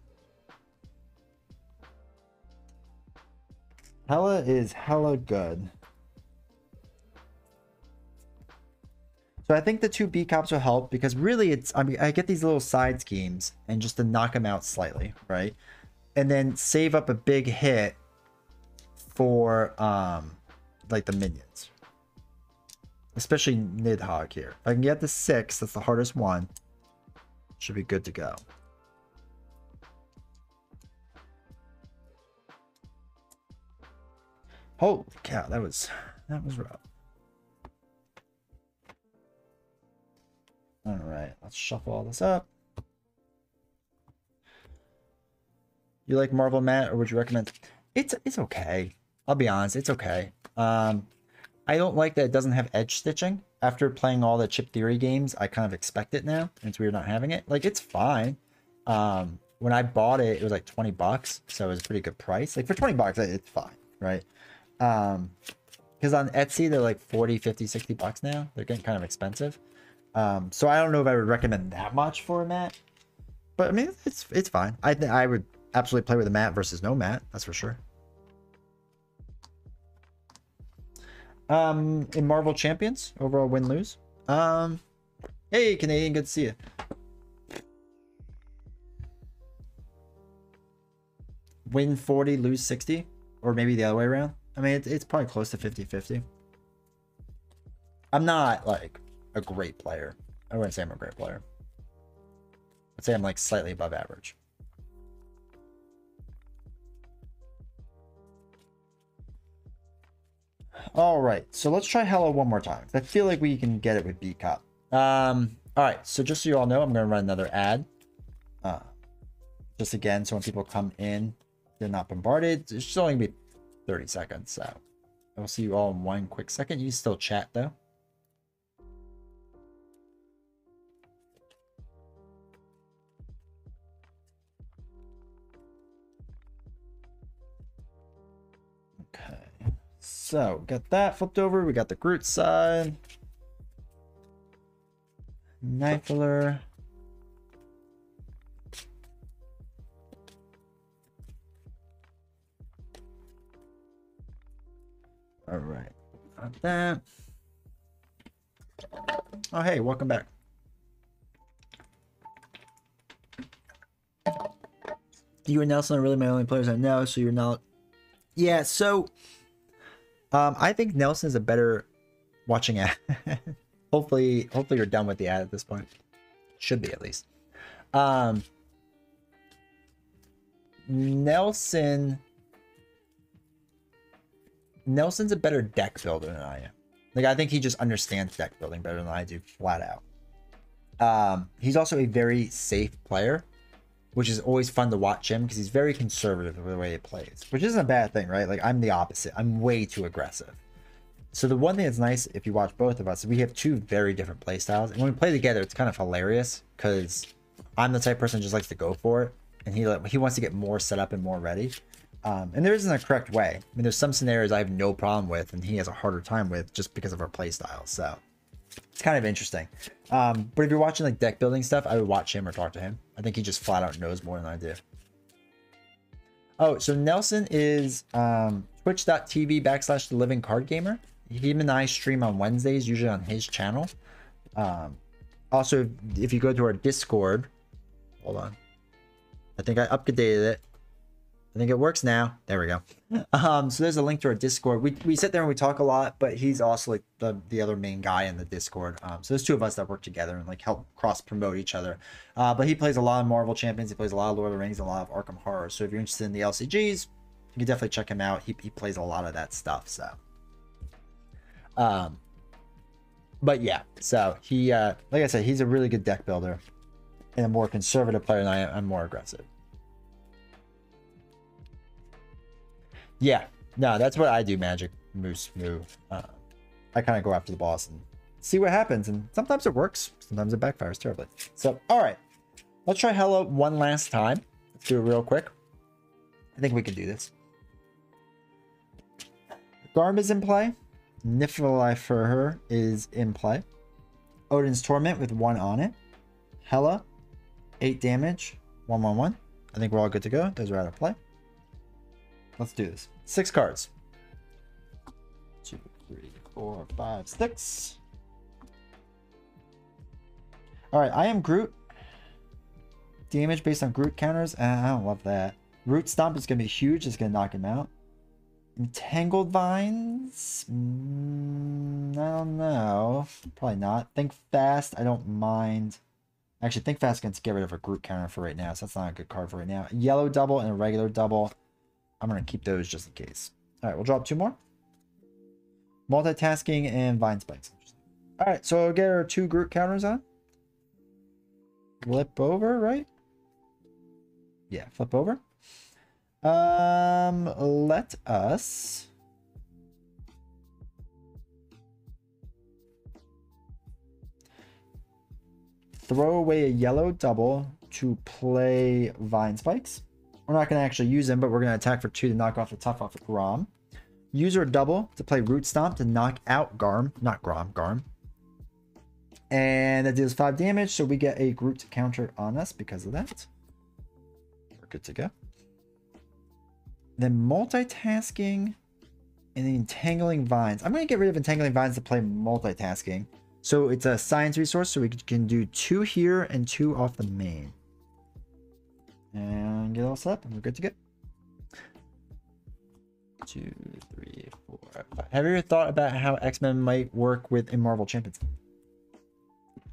Hela is hella good. So I think the 2 B cops will help because really it's, I mean, I get these little side schemes and just to knock them out slightly, right? And then save up a big hit for like the minions. Especially Nidhogg here. If I can get the 6, that's the hardest one. Should be good to go. Holy cow, that was rough. All right, let's shuffle all this up. You like Marvel, Matt, or would you recommend? It's okay. I'll be honest, it's okay. I I don't like that it doesn't have edge stitching. After playing all the Chip Theory games, I kind of expect it now. And it's weird not having it. Like, it's fine. When I bought it, it was like 20 bucks. So it was a pretty good price. Like, for 20 bucks, it's fine, right? Because on Etsy, they're like 40, 50, 60 bucks now. They're getting kind of expensive. So I don't know if I would recommend that much for a mat. But, I mean, it's fine. I would absolutely play with a mat versus no mat. That's for sure. In Marvel Champions, overall win-lose. Hey, Canadian, good to see you. Win 40, lose 60, or maybe the other way around. I mean, it's probably close to 50-50. I'm not, like, a great player. I wouldn't say I'm a great player. I'd say I'm, like, slightly above average. All right, so let's try Hello one more time. I feel like we can get it with B-Cup. All right, so just so you all know, I'm going to run another ad. Just again, so when people come in, they're not bombarded. It's just only going to be 30 seconds, so I will see you all in one quick second. You can still chat, though. Okay. So, got that flipped over. We got the Groot side. Knifler. All right. Got that. Oh, hey, welcome back. You and Nelson are really my only players I know, so you're not... Yeah, so... I think Nelson is a better watching ad. hopefully you're done with the ad at this point. Should be, at least. Nelson's a better deck builder than I am. Like, I think he just understands deck building better than I do, flat out. He's also a very safe player, which is always fun to watch him because he's very conservative with the way he plays, which isn't a bad thing, right? Like, I'm the opposite. I'm way too aggressive. So the one thing that's nice, if you watch both of us, we have two very different play styles. And when we play together, it's kind of hilarious because I'm the type of person who just likes to go for it. And he wants to get more set up and more ready. And there isn't a correct way. I mean, there's some scenarios I have no problem with and he has a harder time with just because of our play style. So it's kind of interesting. But if you're watching like deck building stuff, I would watch him or talk to him. I think he just flat out knows more than I do. Oh, so Nelson is twitch.tv/The Living Card Gamer. Him and I stream on Wednesdays, usually on his channel. Also, if you go to our Discord, hold on. I think I updated it. I think it works now. There we go. So there's a link to our Discord. We sit there and we talk a lot, but he's also like the other main guy in the Discord. So there's two of us that work together and like help cross promote each other. But he plays a lot of Marvel Champions. He plays a lot of Lord of the Rings, a lot of Arkham Horror. So if you're interested in the LCGs, you can definitely check him out. He plays a lot of that stuff. So, but yeah, so he, like I said, he's a really good deck builder and a more conservative player than I am. I'm more aggressive. Yeah, no, that's what I do, Magic Moose move. I kind of go after the boss and see what happens, and sometimes it works, sometimes it backfires terribly. So, all right, let's try Hello one last time. Let's do it real quick. I think we can do this. Garm is in play. Niflheim for her is in play. Odin's Torment with 1 on it. Hela, 8 damage, 1/1/1. I think we're all good to go. Those are out of play. Let's do this. 6 cards. 2, 3, 4, 5, 6. All right, I am Groot. Damage based on Groot counters. I don't love that. Root Stomp is going to be huge. It's going to knock him out. Entangled Vines. I don't know. Probably not. Think Fast. I don't mind. Actually, Think Fast can get rid of a Groot counter for right now, so that's not a good card for right now. Yellow double and a regular double. I'm going to keep those just in case. All right, we'll drop 2 more. Multitasking and Vine Spikes. All right, so I'll get our 2 Groot counters on. Flip over, right? Yeah, flip over. Let us throw away a yellow double to play Vine Spikes. We're not going to actually use them, but we're going to attack for 2 to knock off the tough off of Grom. Use our double to play Root Stomp to knock out Garm. Not Grom, Garm. And that deals 5 damage, so we get a Groot counter on us because of that. We're good to go. Then multitasking and the Entangling Vines. I'm going to get rid of Entangling Vines to play multitasking. So it's a science resource, so we can do 2 here and 2 off the main. And get all set up, and we're good to go. 2, 3, 4, 5. Have you ever thought about how X-Men might work with a Marvel Champions?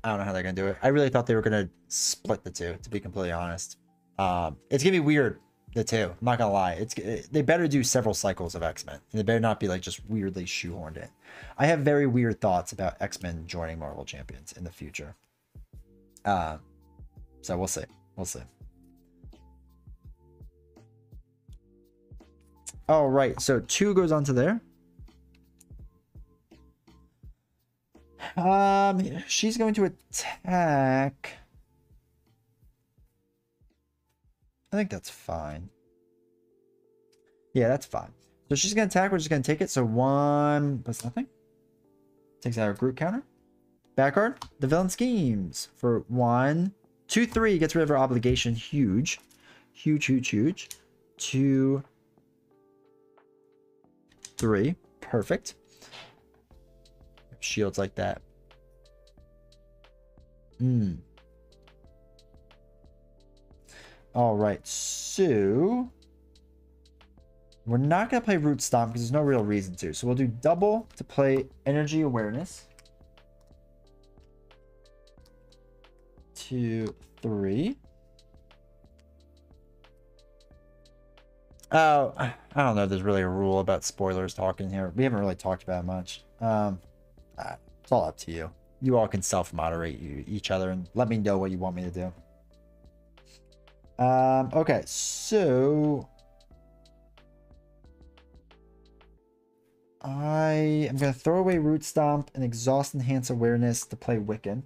I don't know how they're gonna do it. I really thought they were gonna split the two, to be completely honest. It's gonna be weird, the two. I'm not gonna lie. They better do several cycles of X-Men, and they better not be like just weirdly shoehorned in. I have very weird thoughts about X-Men joining Marvel Champions in the future. So we'll see. We'll see. All right, so 2 goes onto there. She's going to attack. I think that's fine. Yeah, that's fine. So she's going to attack. We're just going to take it. So 1 plus nothing. Takes out our Groot counter. Back card. The Villain Schemes for 1, 2, 3. Gets rid of her obligation. Huge. Huge, huge, huge. 2, 3. Perfect. Shields like that. All right, so we're not going to play Root Stomp because there's no real reason to. So we'll do double to play Energy Awareness. 2, 3. Oh, I don't know if there's really a rule about spoilers talking here. We haven't really talked about it much. It's all up to you. You all can self-moderate each other and let me know what you want me to do. Okay, so I am going to throw away Root Stomp and Exhaust Enhance Awareness to play Wiccan.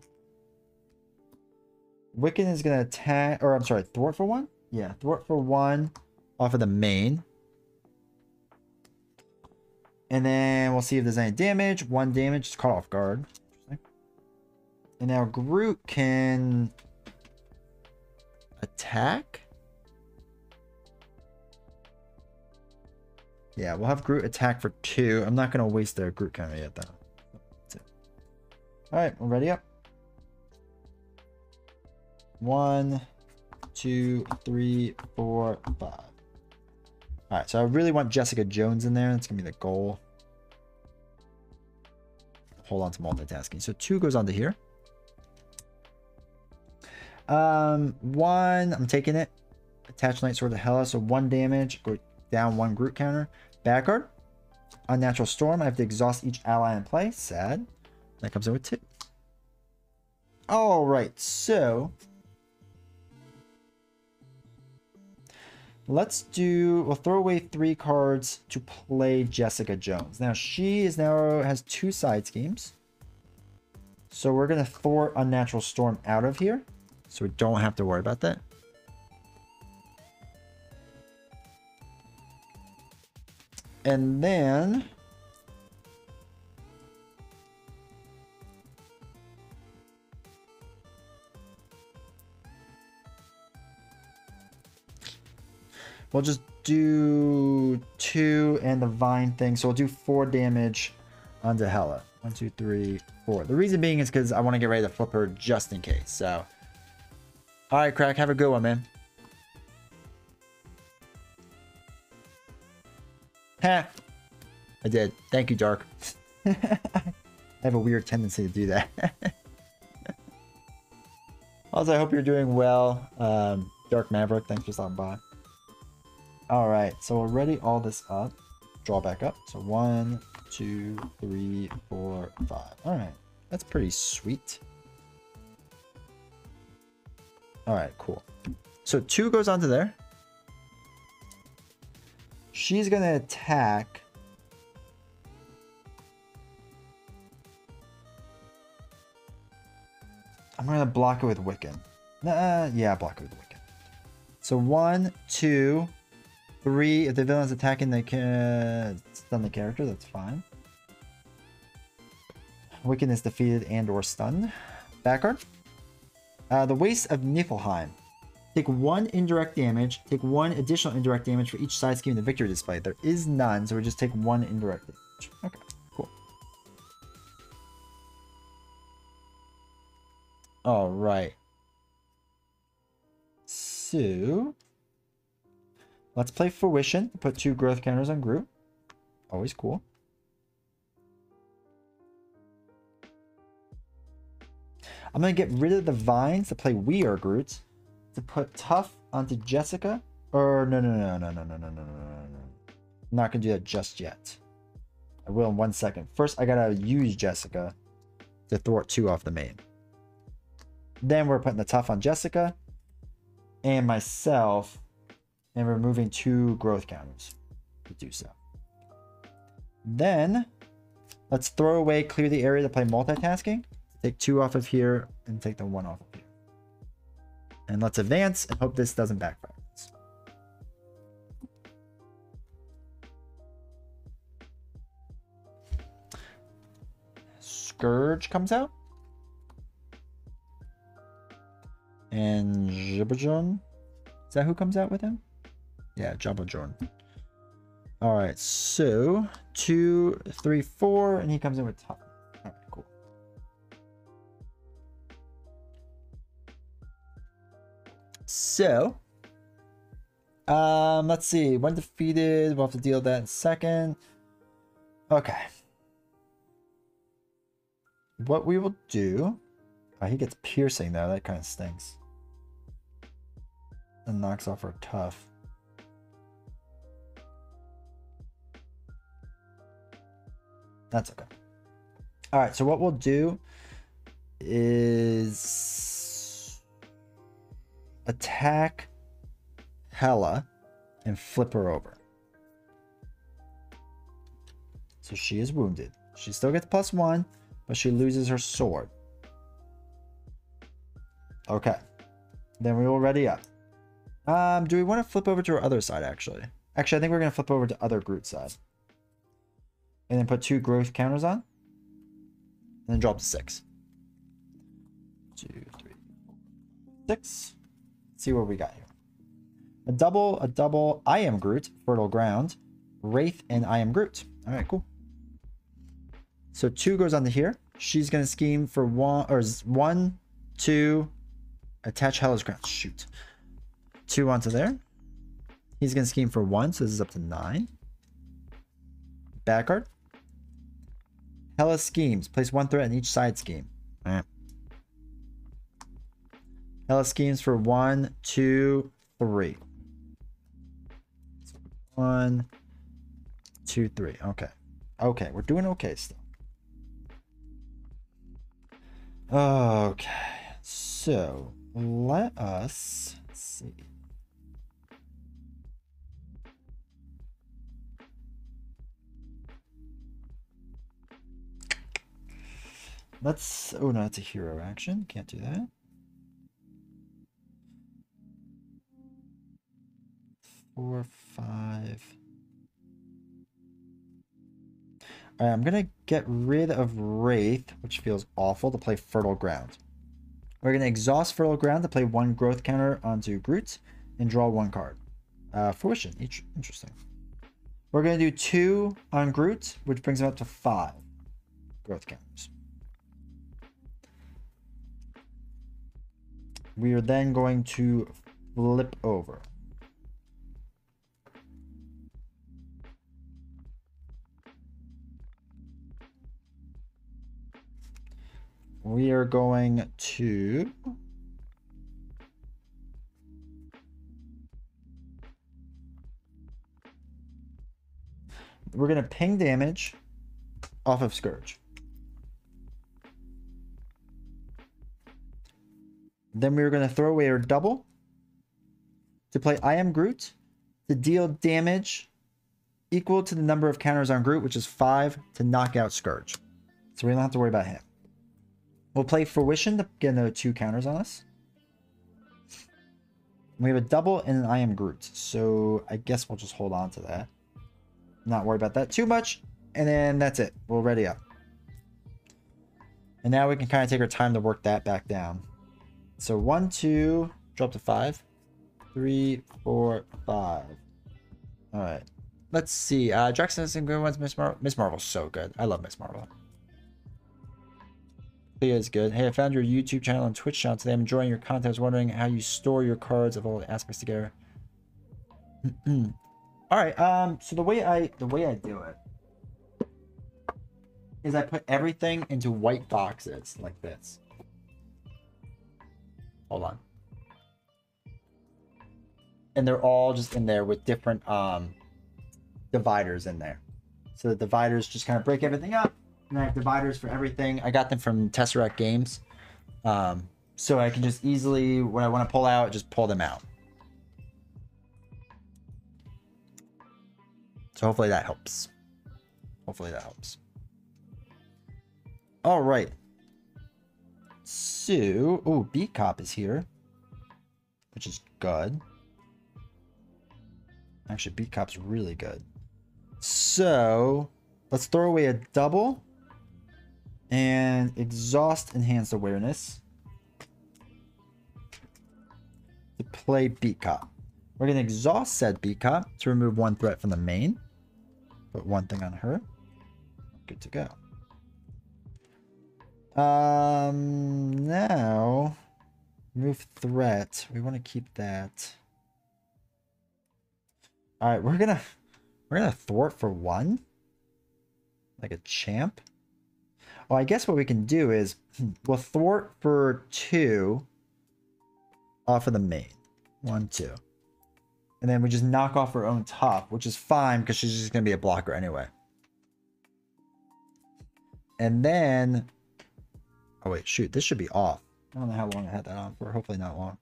Wiccan is going to attack, or I'm sorry, Thwart for 1? Yeah, Thwart for 1 off of the main. And then we'll see if there's any damage. 1 damage, just caught off guard. And now Groot can attack. Yeah, we'll have Groot attack for 2. I'm not going to waste their Groot counter yet, though. That's it. All right, we're ready up. 1, 2, 3, 4, 5. All right, so I really want Jessica Jones in there. That's going to be the goal. Hold on to multitasking. So 2 goes onto here. 1, I'm taking it. Attach Night Sword to Hela, so 1 damage. Go down 1 Groot counter. Back card. Unnatural Storm. I have to exhaust each ally in play. Sad. That comes in with 2. All right, so we'll throw away 3 cards to play Jessica Jones. Now she has 2 side schemes. So we're going to thwart Unnatural Storm out of here. So we don't have to worry about that. And then we'll just do 2 and the Vine thing. So we'll do 4 damage onto Hela. 1, 2, 3, 4. The reason being is because I want to get ready to flip her just in case. So, all right, Crack, have a good one, man. Ha! I did. Thank you, Dark. I have a weird tendency to do that. Also, I hope you're doing well. Dark Maverick, thanks for stopping by. All right, so we'll ready all this up. Draw back up. So 1, 2, 3, 4, 5. All right, that's pretty sweet. All right, cool. So 2 goes onto there. She's going to attack. I'm going to block it with Wiccan. Yeah, block it with Wiccan. So 1, 2, 3. If the villain's attacking, they can stun the character. That's fine. Wiccan is defeated and or stunned. Back card. The Waste of Niflheim. Take 1 indirect damage. Take 1 additional indirect damage for each side scheme in the victory display. There is none, so we just take 1 indirect damage. Okay, cool. All right. So let's play Fruition. Put 2 growth counters on Groot. Always cool. I'm going to get rid of the vines to play We Are Groot. To put Tough onto Jessica. Or no. I'm not going to do that just yet. I will in 1 second. First, I got to use Jessica to thwart 2 off the main. Then we're putting the Tough on Jessica and myself and removing 2 growth counters to do so. Then let's throw away Clear the Area to play multitasking. Take 2 off of here and take the 1 off of here. And let's advance and hope this doesn't backfire. Scourge comes out. And Jabbajon. Is that who comes out with him? Yeah, Jabbajon. Alright, so 2, 3, 4, and he comes in with top. Alright, cool. So, let's see. When defeated, we'll have to deal with that in a second. Okay. What we will do... Oh, he gets piercing though. That kind of stinks. And knocks off our Tough. That's okay. Alright, so what we'll do is attack Hela and flip her over. So she is wounded. She still gets +1, but she loses her sword. Okay. Then we will ready up. Do we want to flip over to our other side, actually? Actually, I think we're going to flip over to other Groot side. And then put 2 growth counters on. And then drop to 6. 2, 3, 6. Let's see what we got here. A double. I Am Groot, Fertile Ground, Wraith, and I Am Groot. All right, cool. So 2 goes onto here. She's going to scheme for 1, 2, attach Hela's Crown. Shoot. 2 onto there. He's going to scheme for 1, so this is up to 9. Back card. Hela schemes. Place 1 threat in each side scheme. All right. Hela schemes for 1, 2, 3. 1, 2, 3. Okay. Okay, we're doing okay still. Okay. So, let's see. Oh no, that's a hero action. Can't do that. Four, 5. All right, I'm gonna get rid of Wraith, which feels awful, to play Fertile Ground. We're gonna exhaust Fertile Ground to play 1 growth counter onto Groot and draw 1 card. Fruition, interesting. We're gonna do 2 on Groot, which brings him up to 5 growth counters. We are then going to flip over. We are going to we're going to ping damage off of Scourge. Then we were going to throw away our double to play I Am Groot to deal damage equal to the number of counters on Groot, which is 5, to knock out Scourge. So we don't have to worry about him. We'll play Fruition to get another 2 counters on us. We have a double and an I Am Groot. So I guess we'll just hold on to that. Not worry about that too much. And then that's it. We'll ready up. And now we can kind of take our time to work that back down. So 1, 2, drop to 5. 3, 4, 5. Alright. Let's see. Drax has some good ones. Miss Marvel's so good. I love Miss Marvel. Clea is good. Hey, I found your YouTube channel and Twitch channel today. I'm enjoying your content. I was wondering how you store your cards of all the aspects together. Alright, so the way I do it is I put everything into white boxes like this. Hold on. And they're all just in there with different dividers in there. So the dividers just kind of break everything up. And I have dividers for everything. I got them from Tesseract Games. So I can just easily, when I want to pull out, just pull them out. So hopefully that helps. Hopefully that helps. All right. So, oh, Beat Cop is here, which is good. Actually, Beat Cop's really good. So, let's throw away a double and exhaust Enhanced Awareness to play Beat Cop. We're going to exhaust said Beat Cop to remove 1 threat from the main. Put 1 thing on her. Good to go. Now remove threat. We want to keep that. All right, we're gonna thwart for 1, like a champ. Well, I guess what we can do is we'll thwart for 2 off of the main. 1, 2. And then we just knock off her own top, which is fine because she's just going to be a blocker anyway. And then... oh, wait, shoot. This should be off. I don't know how long I had that on for. Hopefully not long.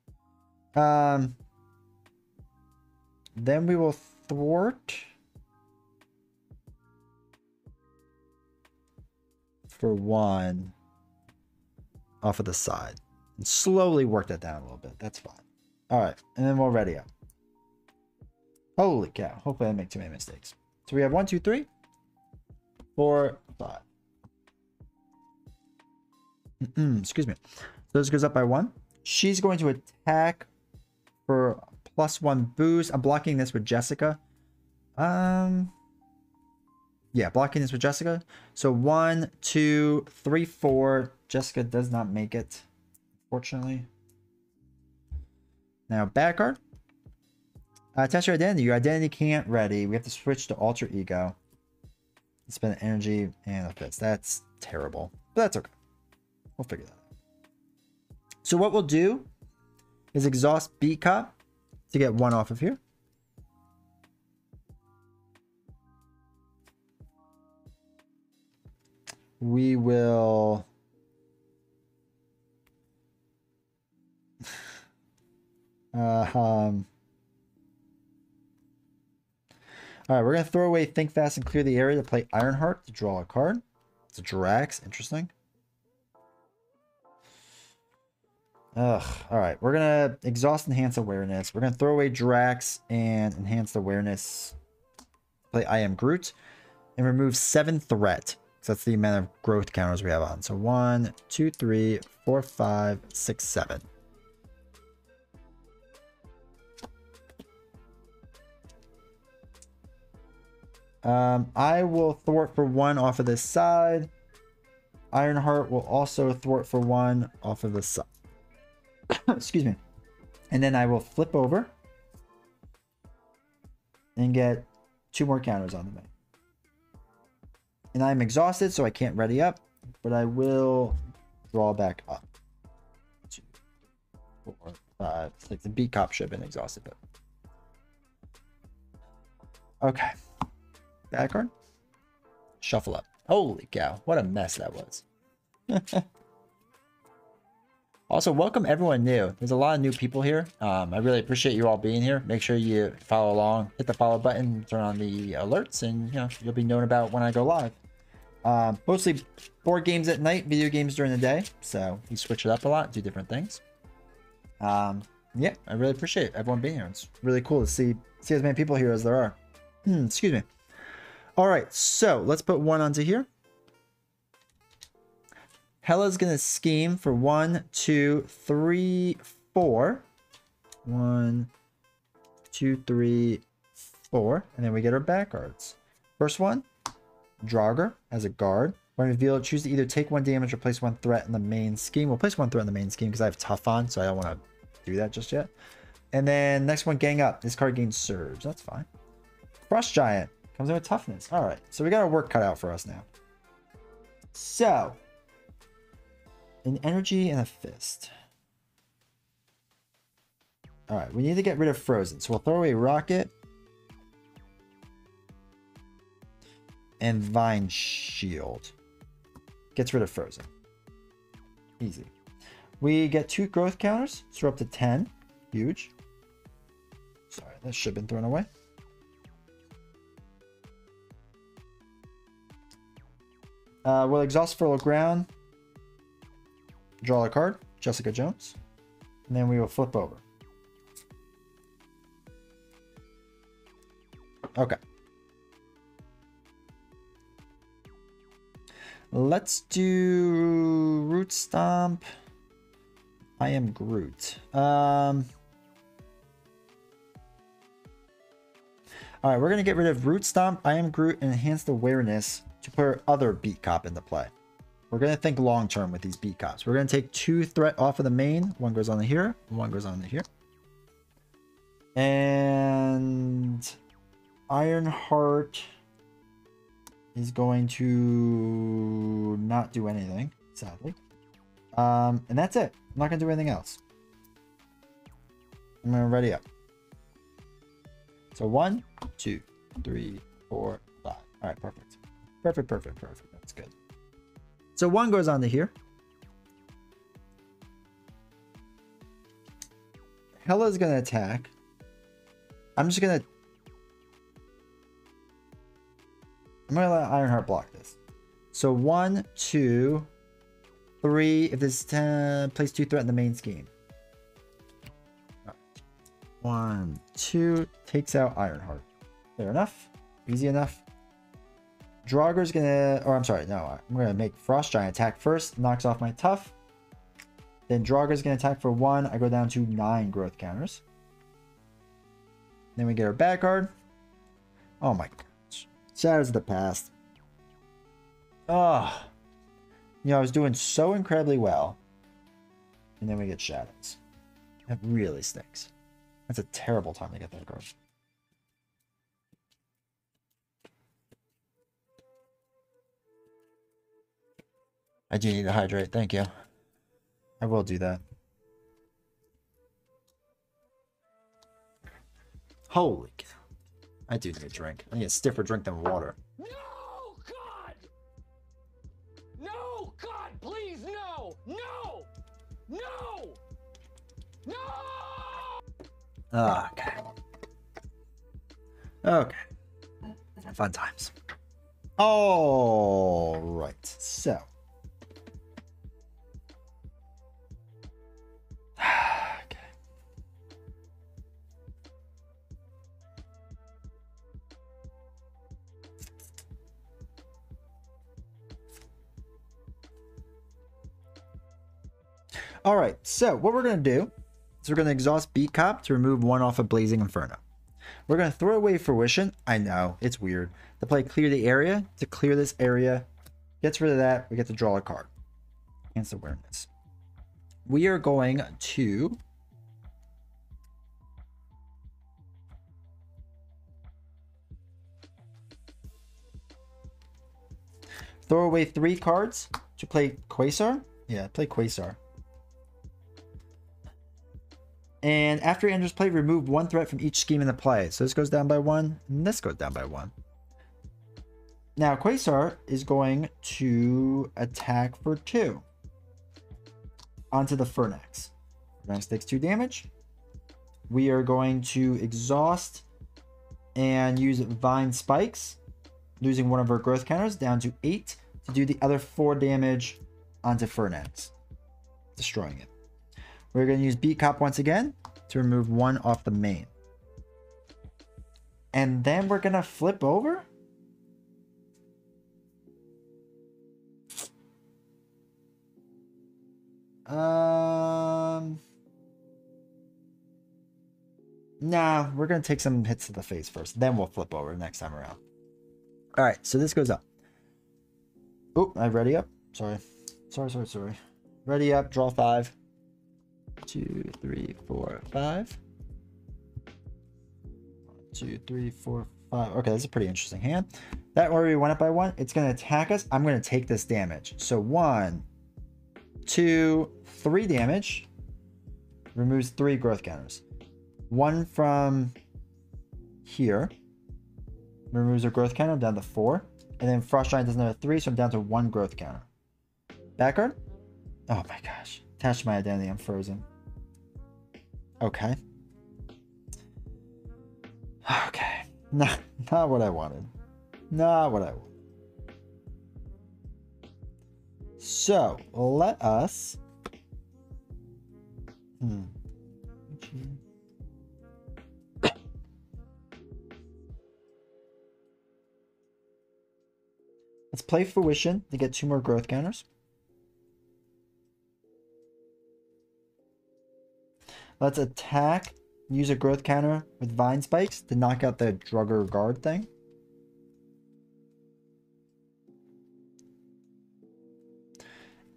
Then we will thwart for 1 off of the side. And slowly work that down a little bit. That's fine. All right. And then we'll ready up. Holy cow. Hopefully I didn't make too many mistakes. So we have 1, 2, 3, 4, 5. Excuse me. So this goes up by 1. She's going to attack for +1 boost. I'm blocking this with Jessica. Yeah, blocking this with Jessica. So 1, 2, 3, 4. Jessica does not make it, unfortunately. Now, bad card. Test your identity. Your identity can't ready. We have to switch to alter ego. Spend energy and effects. That's terrible. But that's okay. We'll figure that out. So what we'll do is exhaust Beat Cop to get 1 off of here. We will... All right, we're going to throw away Think Fast and clear the area to play Ironheart to draw a card. It's a Drax. Interesting. Ugh. All right, we're going to exhaust Enhance Awareness. We're going to throw away Drax and Enhanced Awareness. Play I Am Groot. And remove 7 threat. So that's the amount of growth counters we have on. So 1, 2, 3, 4, 5, 6, 7. I will thwart for 1 off of this side. Ironheart will also thwart for 1 off of the side. Excuse me. And then I will flip over and get 2 more counters on the main. And I'm exhausted, so I can't ready up, but I will draw back up. 2, 4, 5, 6. The Beat Cop should have been exhausted, but okay. Back card. Shuffle up. Holy cow. What a mess that was. Also, welcome everyone new. There's a lot of new people here. I really appreciate you all being here. Make sure you follow along. Hit the follow button. Turn on the alerts. And, you know, you'll be known about when I go live. Mostly board games at night, video games during the day. So we switch it up a lot, do different things. Yeah, I really appreciate everyone being here. It's really cool to see as many people here as there are. Excuse me. All right, so let's put one onto here. Hella's gonna scheme for 1, 2, 3, 4. 1, 2, 3, 4, and then we get our back cards. First one, Draugr as a guard. When revealed, choose to either take 1 damage or place 1 threat in the main scheme. We'll place 1 threat in the main scheme because I have tough on, so I don't want to do that just yet. And then next one, Gang Up. This card gains Surge. That's fine. Frost Giant comes in with toughness. All right, so we got our work cut out for us now. So, an energy and a fist. All right, we need to get rid of Frozen, so we'll throw away Rocket and Vine Shield. Gets rid of Frozen. Easy. We get 2 growth counters, so we're up to 10. Huge. Sorry, that should have been thrown away. We'll exhaust Fertile Ground. Draw a card, Jessica Jones. And then we will flip over. Okay. Let's do Root Stomp. I am Groot. All right, we're going to get rid of Root Stomp, I am Groot, and Enhanced Awareness to put our other Beat Cop into play. We're going to think long-term with these Beat Cops. We're going to take 2 threat off of the main. 1 goes on here, 1 goes on here. And Ironheart is going to not do anything, sadly. And that's it. I'm not going to do anything else. I'm going to ready up. So 1, 2, 3, 4, 5. All right, perfect. Perfect. That's good. So 1 goes on to here. Hella's going to attack. I'm going to let Ironheart block this. So 1, 2, 3. If this 10, place 2 threat in the main scheme. 1, 2, takes out Ironheart. Fair enough. Easy enough. Draugr's gonna, or I'm sorry, no, I'm gonna make Frost Giant attack first, knocks off my tough. Then Draugr's gonna attack for 1. I go down to 9 growth counters. Then we get our back card. Oh my gosh. Shadows of the Past. Oh. You know, I was doing so incredibly well. And then we get Shadows. That really stinks. That's a terrible time to get that card. I do need to hydrate. Thank you. I will do that. Holy cow. I do need a drink. I need a stiffer drink than water. No, God! No, God, please, no! No! No! No! Okay. Okay. Fun times. All right. So. Okay. All right. So what we're going to do is we're going to exhaust Beat Cop to remove 1 off of Blazing Inferno. We're going to throw away Fruition. I know, it's weird. To play Clear the Area. To clear this area. Gets rid of that. We get to draw a card. Enhanced Awareness. We are going to... throw away 3 cards to play Quasar. Yeah, play Quasar. And after it enters play, remove 1 threat from each scheme in the play. So this goes down by 1, and this goes down by 1. Now, Quasar is going to attack for 2. Onto the Fernax. Fernax takes 2 damage. We are going to exhaust and use Vine Spikes, losing 1 of our growth counters down to 8. to do the other 4 damage onto Fernax, destroying it. We're going to use Beat Cop once again to remove 1 off the main. And then we're going to flip over. Nah, we're going to take some hits to the face first. Then we'll flip over next time around. All right, so this goes up. Oh, I ready up. Sorry. Ready up, draw 5. 2, 3, 4, 5. 1, 2, 3, 4, 5. Okay, that's a pretty interesting hand. That already went up by 1. It's going to attack us. I'm going to take this damage. So 1, 2, 3 damage. Removes 3 growth counters. 1 from here. Removes a growth counter down to 4. And then Frost Giant does another 3, so I'm down to 1 growth counter. Back card? Oh my gosh. Attached to my identity, I'm frozen. Okay. Okay. Not what I wanted. Not what I wanted. So, let us... Let's play Fruition to get 2 more growth counters. Let's attack. Use a growth counter with Vine Spikes to knock out the Drugger Guard thing.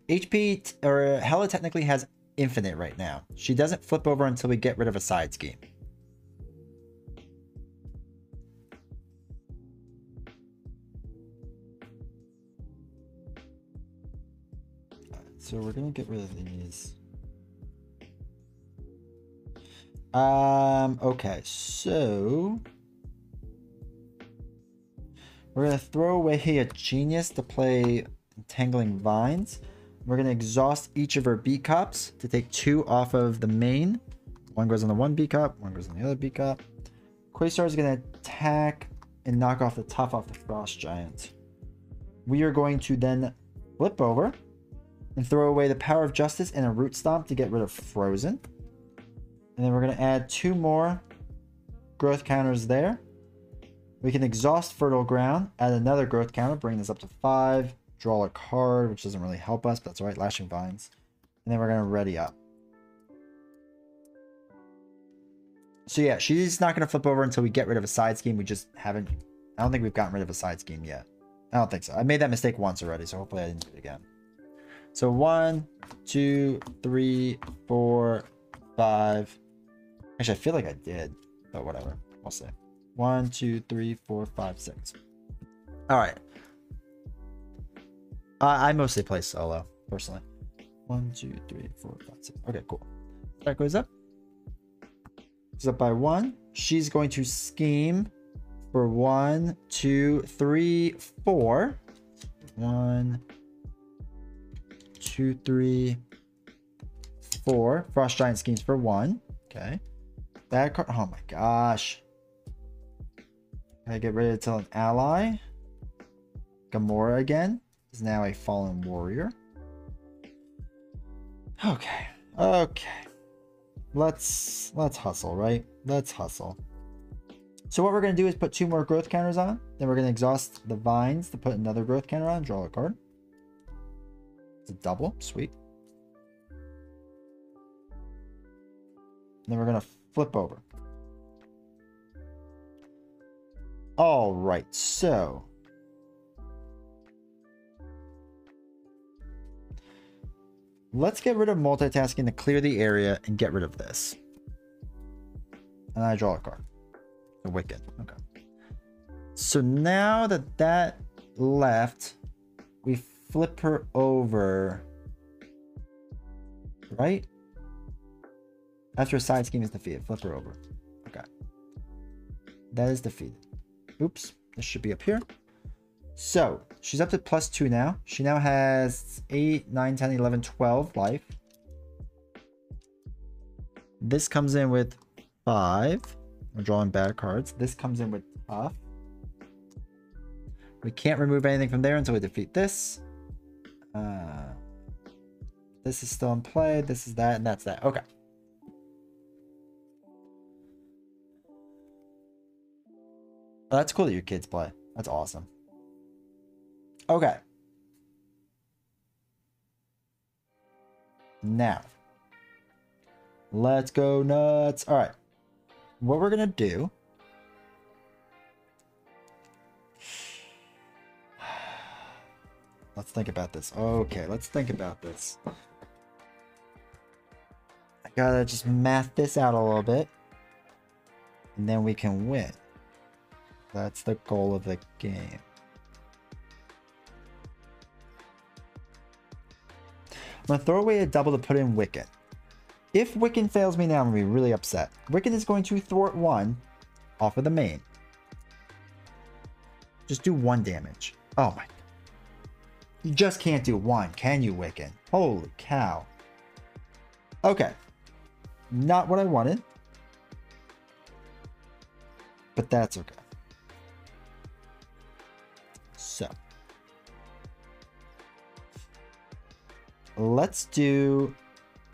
HP, or Hella technically has infinite right now. She doesn't flip over until we get rid of a side scheme. So we're gonna get rid of these. Okay, so we're gonna throw away a Genius to play Entangling Vines. We're gonna exhaust each of our beat cops to take 2 off of the main. 1 goes on the 1 beat cop, 1 goes on the other beat cop. Quasar is gonna attack and knock off the tough off the Frost Giant. We are going to then flip over and throw away the Power of Justice and a Root Stomp to get rid of Frozen. And then we're going to add 2 more growth counters there. We can exhaust Fertile Ground, add another growth counter, bring this up to 5, draw a card, which doesn't really help us, but that's alright, Lashing Vines. And then we're going to ready up. So yeah, she's not going to flip over until we get rid of a side scheme. We just haven't, I don't think we've gotten rid of a side scheme yet. I don't think so. I made that mistake once already, so hopefully I didn't do it again. So 1, 2, 3, 4, 5. Actually, I feel like I did, but whatever. We'll see. 1, 2, 3, 4, 5, 6. All right. I mostly play solo, personally. 1, 2, 3, 4, 5, 6. Okay, cool. That goes up. Goes up by 1. She's going to scheme for 1, 2, 3, 4. 1, 2, 3, 4. Frost Giant schemes for 1. Okay. Bad card. Oh my gosh. Gotta get ready to tell an ally. Gamora again is now a fallen warrior. Okay. Okay. Let's hustle, right? Let's hustle. So what we're gonna do is put 2 more growth counters on. Then we're gonna exhaust the vines to put another growth counter on. Draw a card. It's a double. Sweet. Then we're gonna flip over. All right, so let's get rid of multitasking to clear the area and get rid of this. And I draw a card. The Wicked. Okay. So now that that left, we flip her over. Right? After a side scheme is defeated, flip her over. Okay. That is defeated. Oops. This should be up here. So, she's up to +2 now. She now has 8, 9, 10, 11, 12 life. This comes in with 5. We're drawing bad cards. This comes in with tough. We can't remove anything from there until we defeat this. This is still in play. This is that, and that's that. Okay. Oh, that's cool that your kids play. That's awesome. Okay. Now, let's go nuts. All right. What we're going to do. Let's think about this. Okay, let's think about this. I gotta just math this out a little bit. And then we can win. That's the goal of the game. I'm going to throw away a double to put in Wiccan. If Wiccan fails me now, I'm going to be really upset. Wiccan is going to thwart 1 off of the main. Just do 1 damage. Oh my. You just can't do 1, can you, Wiccan? Holy cow. Okay. Not what I wanted. But that's okay. So. Let's do...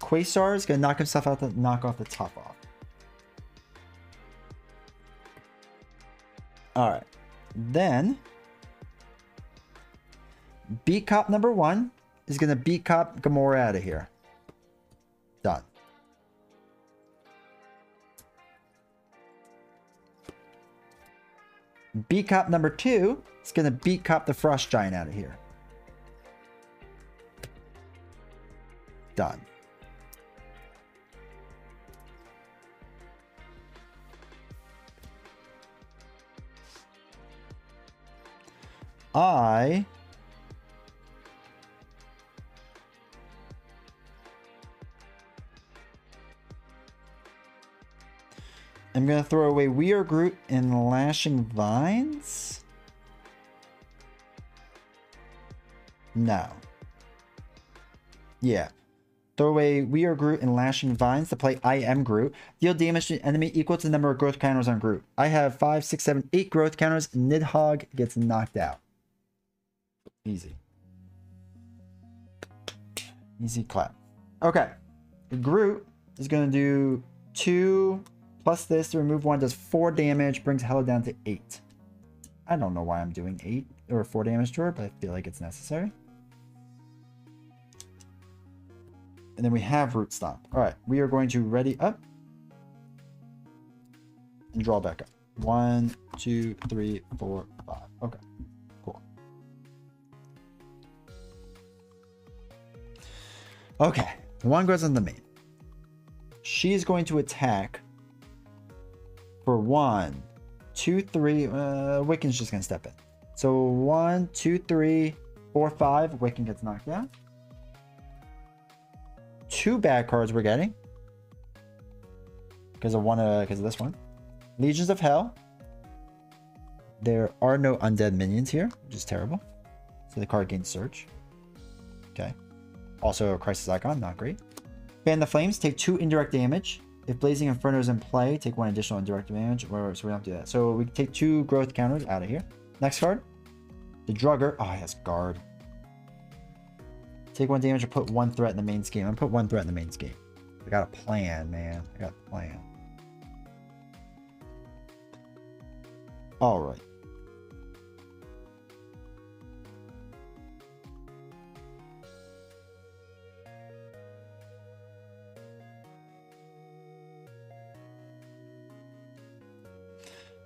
Quasar is going to knock himself out to knock off the top off. Alright. Then... Beat Cop number 1 is going to beat Cop Gamora out of here. Done. Beat Cop number 2 is going to beat Cop the Frost Giant out of here. Done. I am going to throw away We Are Groot and Lashing Vines. No. Yeah. Throw away We Are Groot and Lashing Vines to play I Am Groot. Deal damage to enemy equal to the number of growth counters on Groot. I have 5, 6, 7, 8 growth counters. Nidhogg gets knocked out. Easy. Easy clap. Okay. Groot is going to do 2 plus this to remove 1. Does 4 damage. Brings Hela down to 8. I don't know why I'm doing 8 or 4 damage to her, but I feel like it's necessary. And then we have Root Stomp. All right. We are going to ready up and draw back up. 1, 2, 3, 4, 5. Okay. Cool. Okay. 1 goes on the main. She's going to attack for 1, 2, 3. Wiccan's just going to step in. So 1, 2, 3, 4, 5. Wiccan gets knocked out. 2 bad cards we're getting. Because of this one. Legions of Hell. There are no undead minions here, which is terrible. So the card gains Surge. Okay. Also a Crisis Icon, not great. Fan the Flames, take 2 indirect damage. If Blazing Inferno is in play, take 1 additional indirect damage. So we don't do that. So we take 2 growth counters out of here. Next card. The Drugger. Oh, he has Guard. Take 1 damage or put 1 threat in the main scheme. I'm gonna put 1 threat in the main scheme. I got a plan, man. I got a plan. Alright.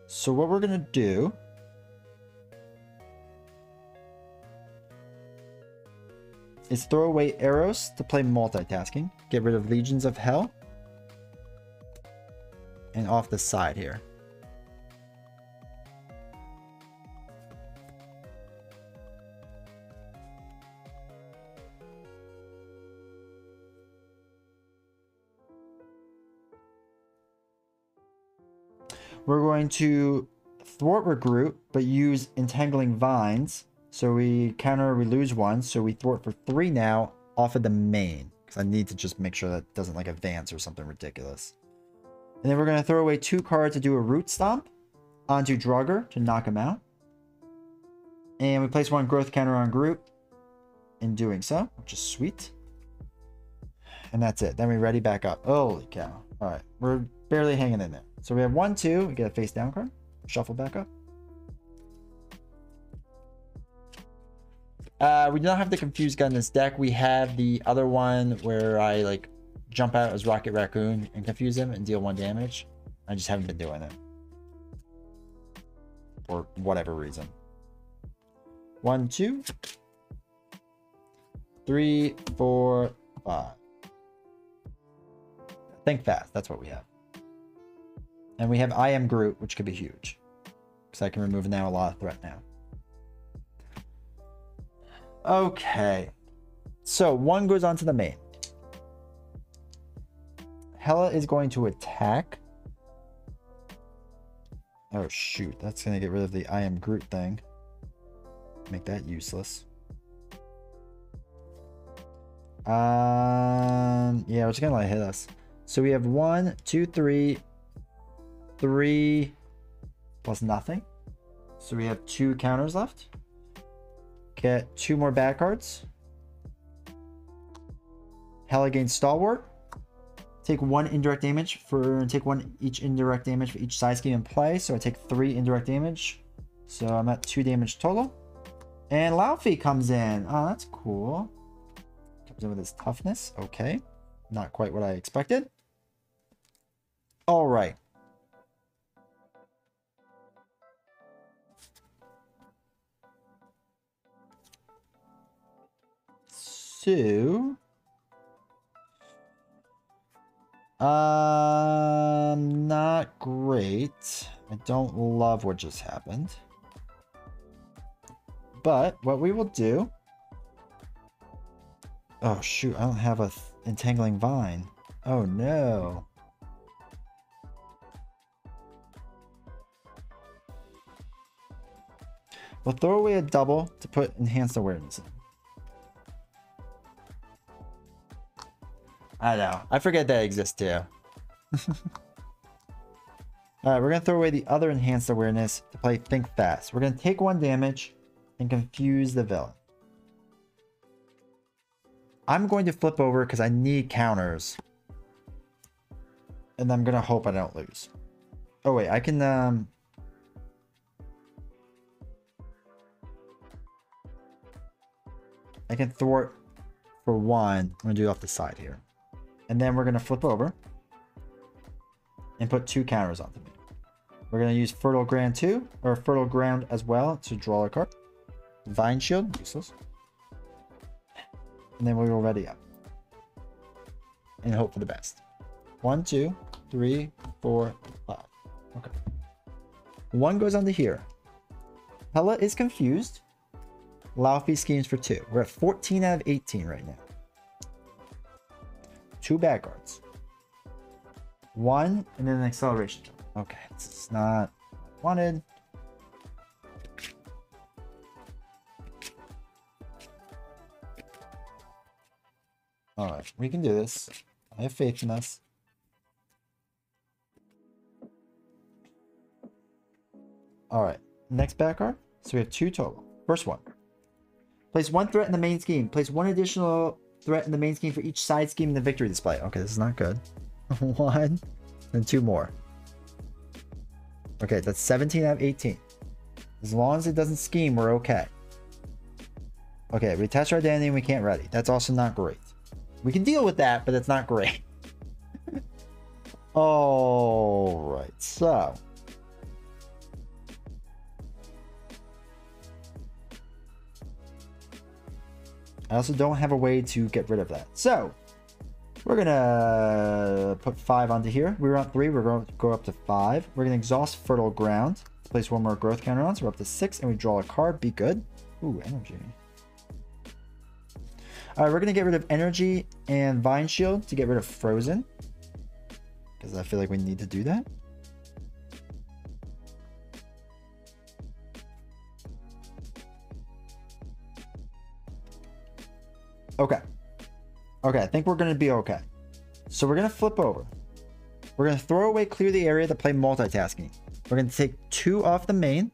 So what we're gonna do is throw away arrows to play multitasking. Get rid of Legions of Hell. And off the side here. We're going to thwart Groot, but use Entangling Vines. So we counter, we lose 1. So we thwart for 3 now off of the main. Because I need to just make sure that doesn't like advance or something ridiculous. And then we're going to throw away 2 cards to do a Root Stomp onto Drugger to knock him out. And we place one growth counter on Groot in doing so, which is sweet. And that's it. Then we ready back up. Holy cow. All right. We're barely hanging in there. So we have 1, 2. We get a face down card. Shuffle back up. We don't have the Confused Gun in this deck. We have the other one where I like jump out as Rocket Raccoon and confuse him and deal 1 damage. I just haven't been doing it. For whatever reason. 1, 2, 3, 4, 5. Think fast. That's what we have. And we have I Am Groot, which could be huge. Because I can remove now a lot of threat now. Okay. So 1 goes on to the main. Hela is going to attack. Oh shoot. That's going to get rid of the I Am Groot thing. Make that useless. Yeah, we're just gonna let it hit us. So we have 1, 2, 3, 3 plus nothing. So we have 2 counters left. Get 2 more bad cards. Hela gains Stalwart. Take 1 indirect damage for take 1 each indirect damage for each side scheme in play. So I take 3 indirect damage. So I'm at 2 damage total. And Laufey comes in. Oh, that's cool. Comes in with his toughness. Okay. Not quite what I expected. All right. So... not great. I don't love what just happened. But what we will do... Oh, shoot. I don't have a entangling vine. Oh, no. We'll throw away a double to put enhanced awareness in. I know. I forget that exists too. Alright, we're going to throw away the other enhanced awareness to play Think Fast. We're going to take 1 damage and confuse the villain. I'm going to flip over because I need counters. And I'm going to hope I don't lose. Oh wait, I can... I can thwart for 1. I'm going to do it off the side here. And then we're going to flip over. And put 2 counters onto me. We're going to use Fertile Ground 2. Or Fertile Ground as well to draw a card. Vine Shield. Useless. And then we will ready up. And hope for the best. 1, 2, 3, 4, 5. Okay. 1 goes onto here. Hela is confused. Laufey schemes for 2. We're at 14 out of 18 right now. 2 bad cards. 1 and then an acceleration jump. Okay, this is not what I wanted. Alright, we can do this. I have faith in us. Alright, next back card. So we have 2 total. First one. Place 1 threat in the main scheme. Place 1 additional threat in the main scheme for each side scheme in the victory display. Okay, this is not good. 1 and 2 more. Okay, that's 17 out of 18. As long as it doesn't scheme, we're okay. Okay, we test our identity and we can't ready. That's also not great. We can deal with that, but it's not great. Alright, so. I also don't have a way to get rid of that. So, we're going to put 5 onto here. We were on 3. We're going to go up to 5. We're going to exhaust Fertile Ground. Place 1 more growth counter on. So we're up to 6. And we draw a card. Be good. Ooh, energy. All right, we're going to get rid of energy and Vine Shield to get rid of Frozen. Because I feel like we need to do that. Okay. Okay, I think we're going to be okay. So we're going to flip over. We're going to throw away Clear the Area to play multitasking. We're going to take 2 off the main.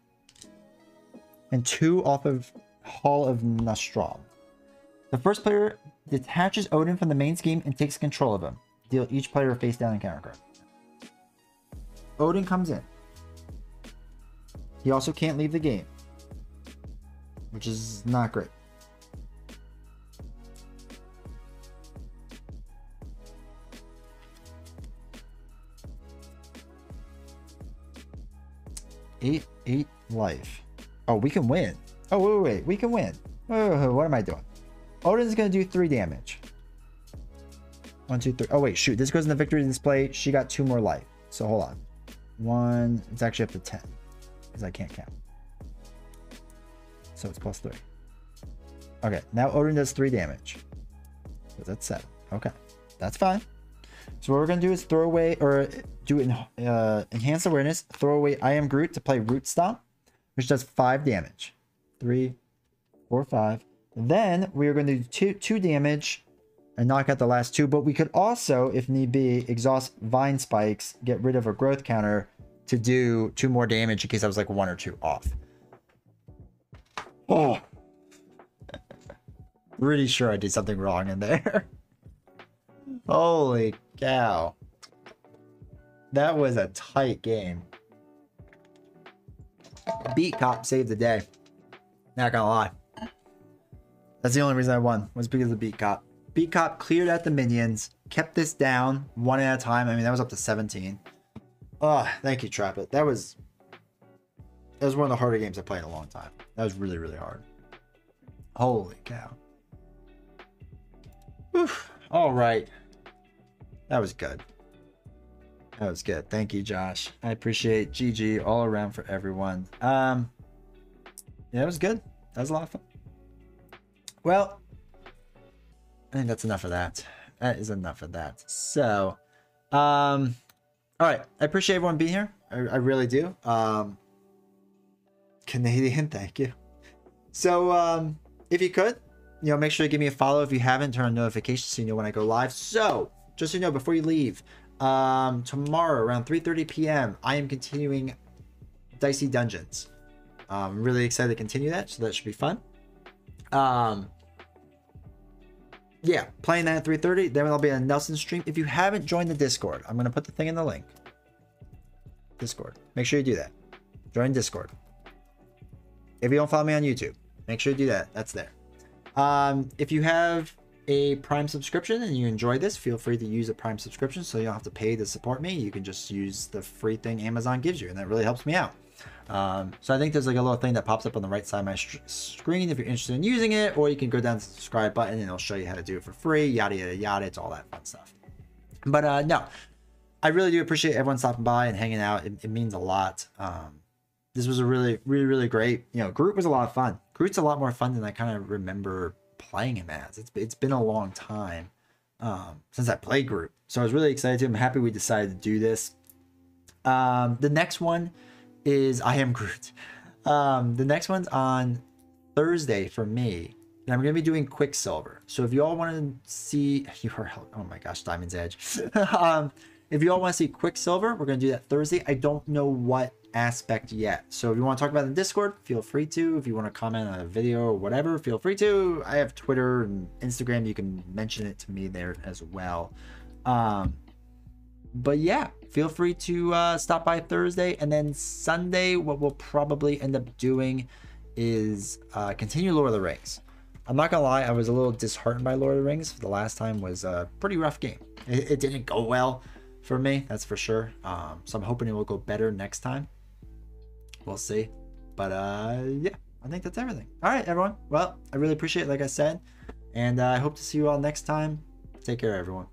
and 2 off of Hall of Nostrum. The first player detaches Odin from the main scheme and takes control of him. Deal each player a face down encounter card. Odin comes in. He also can't leave the game, which is not great. Eight life. Oh, we can win. Oh, wait. We can win. Oh, what am I doing? Odin's going to do 3 damage. 1, 2, 3. Oh, wait, shoot. This goes in the victory display. She got 2 more life. So hold on. 1. It's actually up to 10 because I can't count. So it's plus 3. Okay, now Odin does 3 damage. So that's 7. Okay, that's fine. So what we're going to do is throw away, or do enhanced awareness, throw away I Am Groot to play Root Stomp, which does 5 damage. 3, 4, 5. Then we are going to do 2 damage and knock out the last 2. But we could also, if need be, exhaust Vine Spikes, get rid of a growth counter to do 2 more damage in case I was like 1 or 2 off. Oh. Pretty sure I did something wrong in there. Holy cow. That was a tight game. Beat Cop saved the day. Not gonna lie. That's the only reason I won, was because of Beat Cop. Beat Cop cleared out the minions, kept this down 1 at a time. I mean, that was up to 17. Oh, thank you, Trap-It. That was one of the harder games I played in a long time. That was really, really hard. Holy cow. Whew. All right. That was good. That was good. Thank you, Josh. I appreciate GG all around for everyone. Yeah, it was good. That was a lot of fun. Well, I think that's enough of that. That is enough of that. So, all right. I appreciate everyone being here. I really do. Canadian, thank you. So, if you could, make sure to give me a follow if you haven't. Turn on notifications so you know when I go live. So, just so you know, before you leave, tomorrow around 3:30 p.m. I am continuing Dicey Dungeons. I'm really excited to continue that, so that should be fun. Yeah, playing that at 3:30. Then I'll be on Nelson stream. If you haven't joined the Discord, I'm gonna put the thing in the link. Discord. Make sure you do that. Join Discord. If you don't follow me on YouTube, make sure you do that. That's there. If you have a Prime subscription and you enjoy this, feel free to use a Prime subscription so you don't have to pay to support me. You can just use the free thing Amazon gives you, and that really helps me out. So I think there's like a little thing that pops up on the right side of my screen if you're interested in using it, or you can go down to the subscribe button and it'll show you how to do it for free, yada yada yada. It's all that fun stuff. But no, I really do appreciate everyone stopping by and hanging out. It means a lot. This was a really great, Groot was a lot of fun. Groot's a lot more fun than I kind of remember playing him as. It's been a long time since I played Groot, so I was really excited. I'm happy we decided to do this. The next one is I Am Groot. The next one's on Thursday for me, and I'm gonna be doing Quicksilver. So if you all want to see, oh my gosh, Diamond's Edge. If you all want to see Quicksilver, we're gonna do that Thursday. I don't know what aspect yet, so if you want to talk about it in Discord, feel free to. If you want to comment on a video or whatever, feel free to. I have Twitter and Instagram, you can mention it to me there as well. But yeah, feel free to stop by Thursday, and then Sunday what we'll probably end up doing is continue Lord of the Rings. I'm not gonna lie, I was a little disheartened by Lord of the Rings. The last time was a pretty rough game. It didn't go well for me, that's for sure. So I'm hoping it will go better next time. We'll see. But yeah, I think that's everything. All right, everyone. Well, I really appreciate it, like I said, and I hope to see you all next time. Take care, everyone.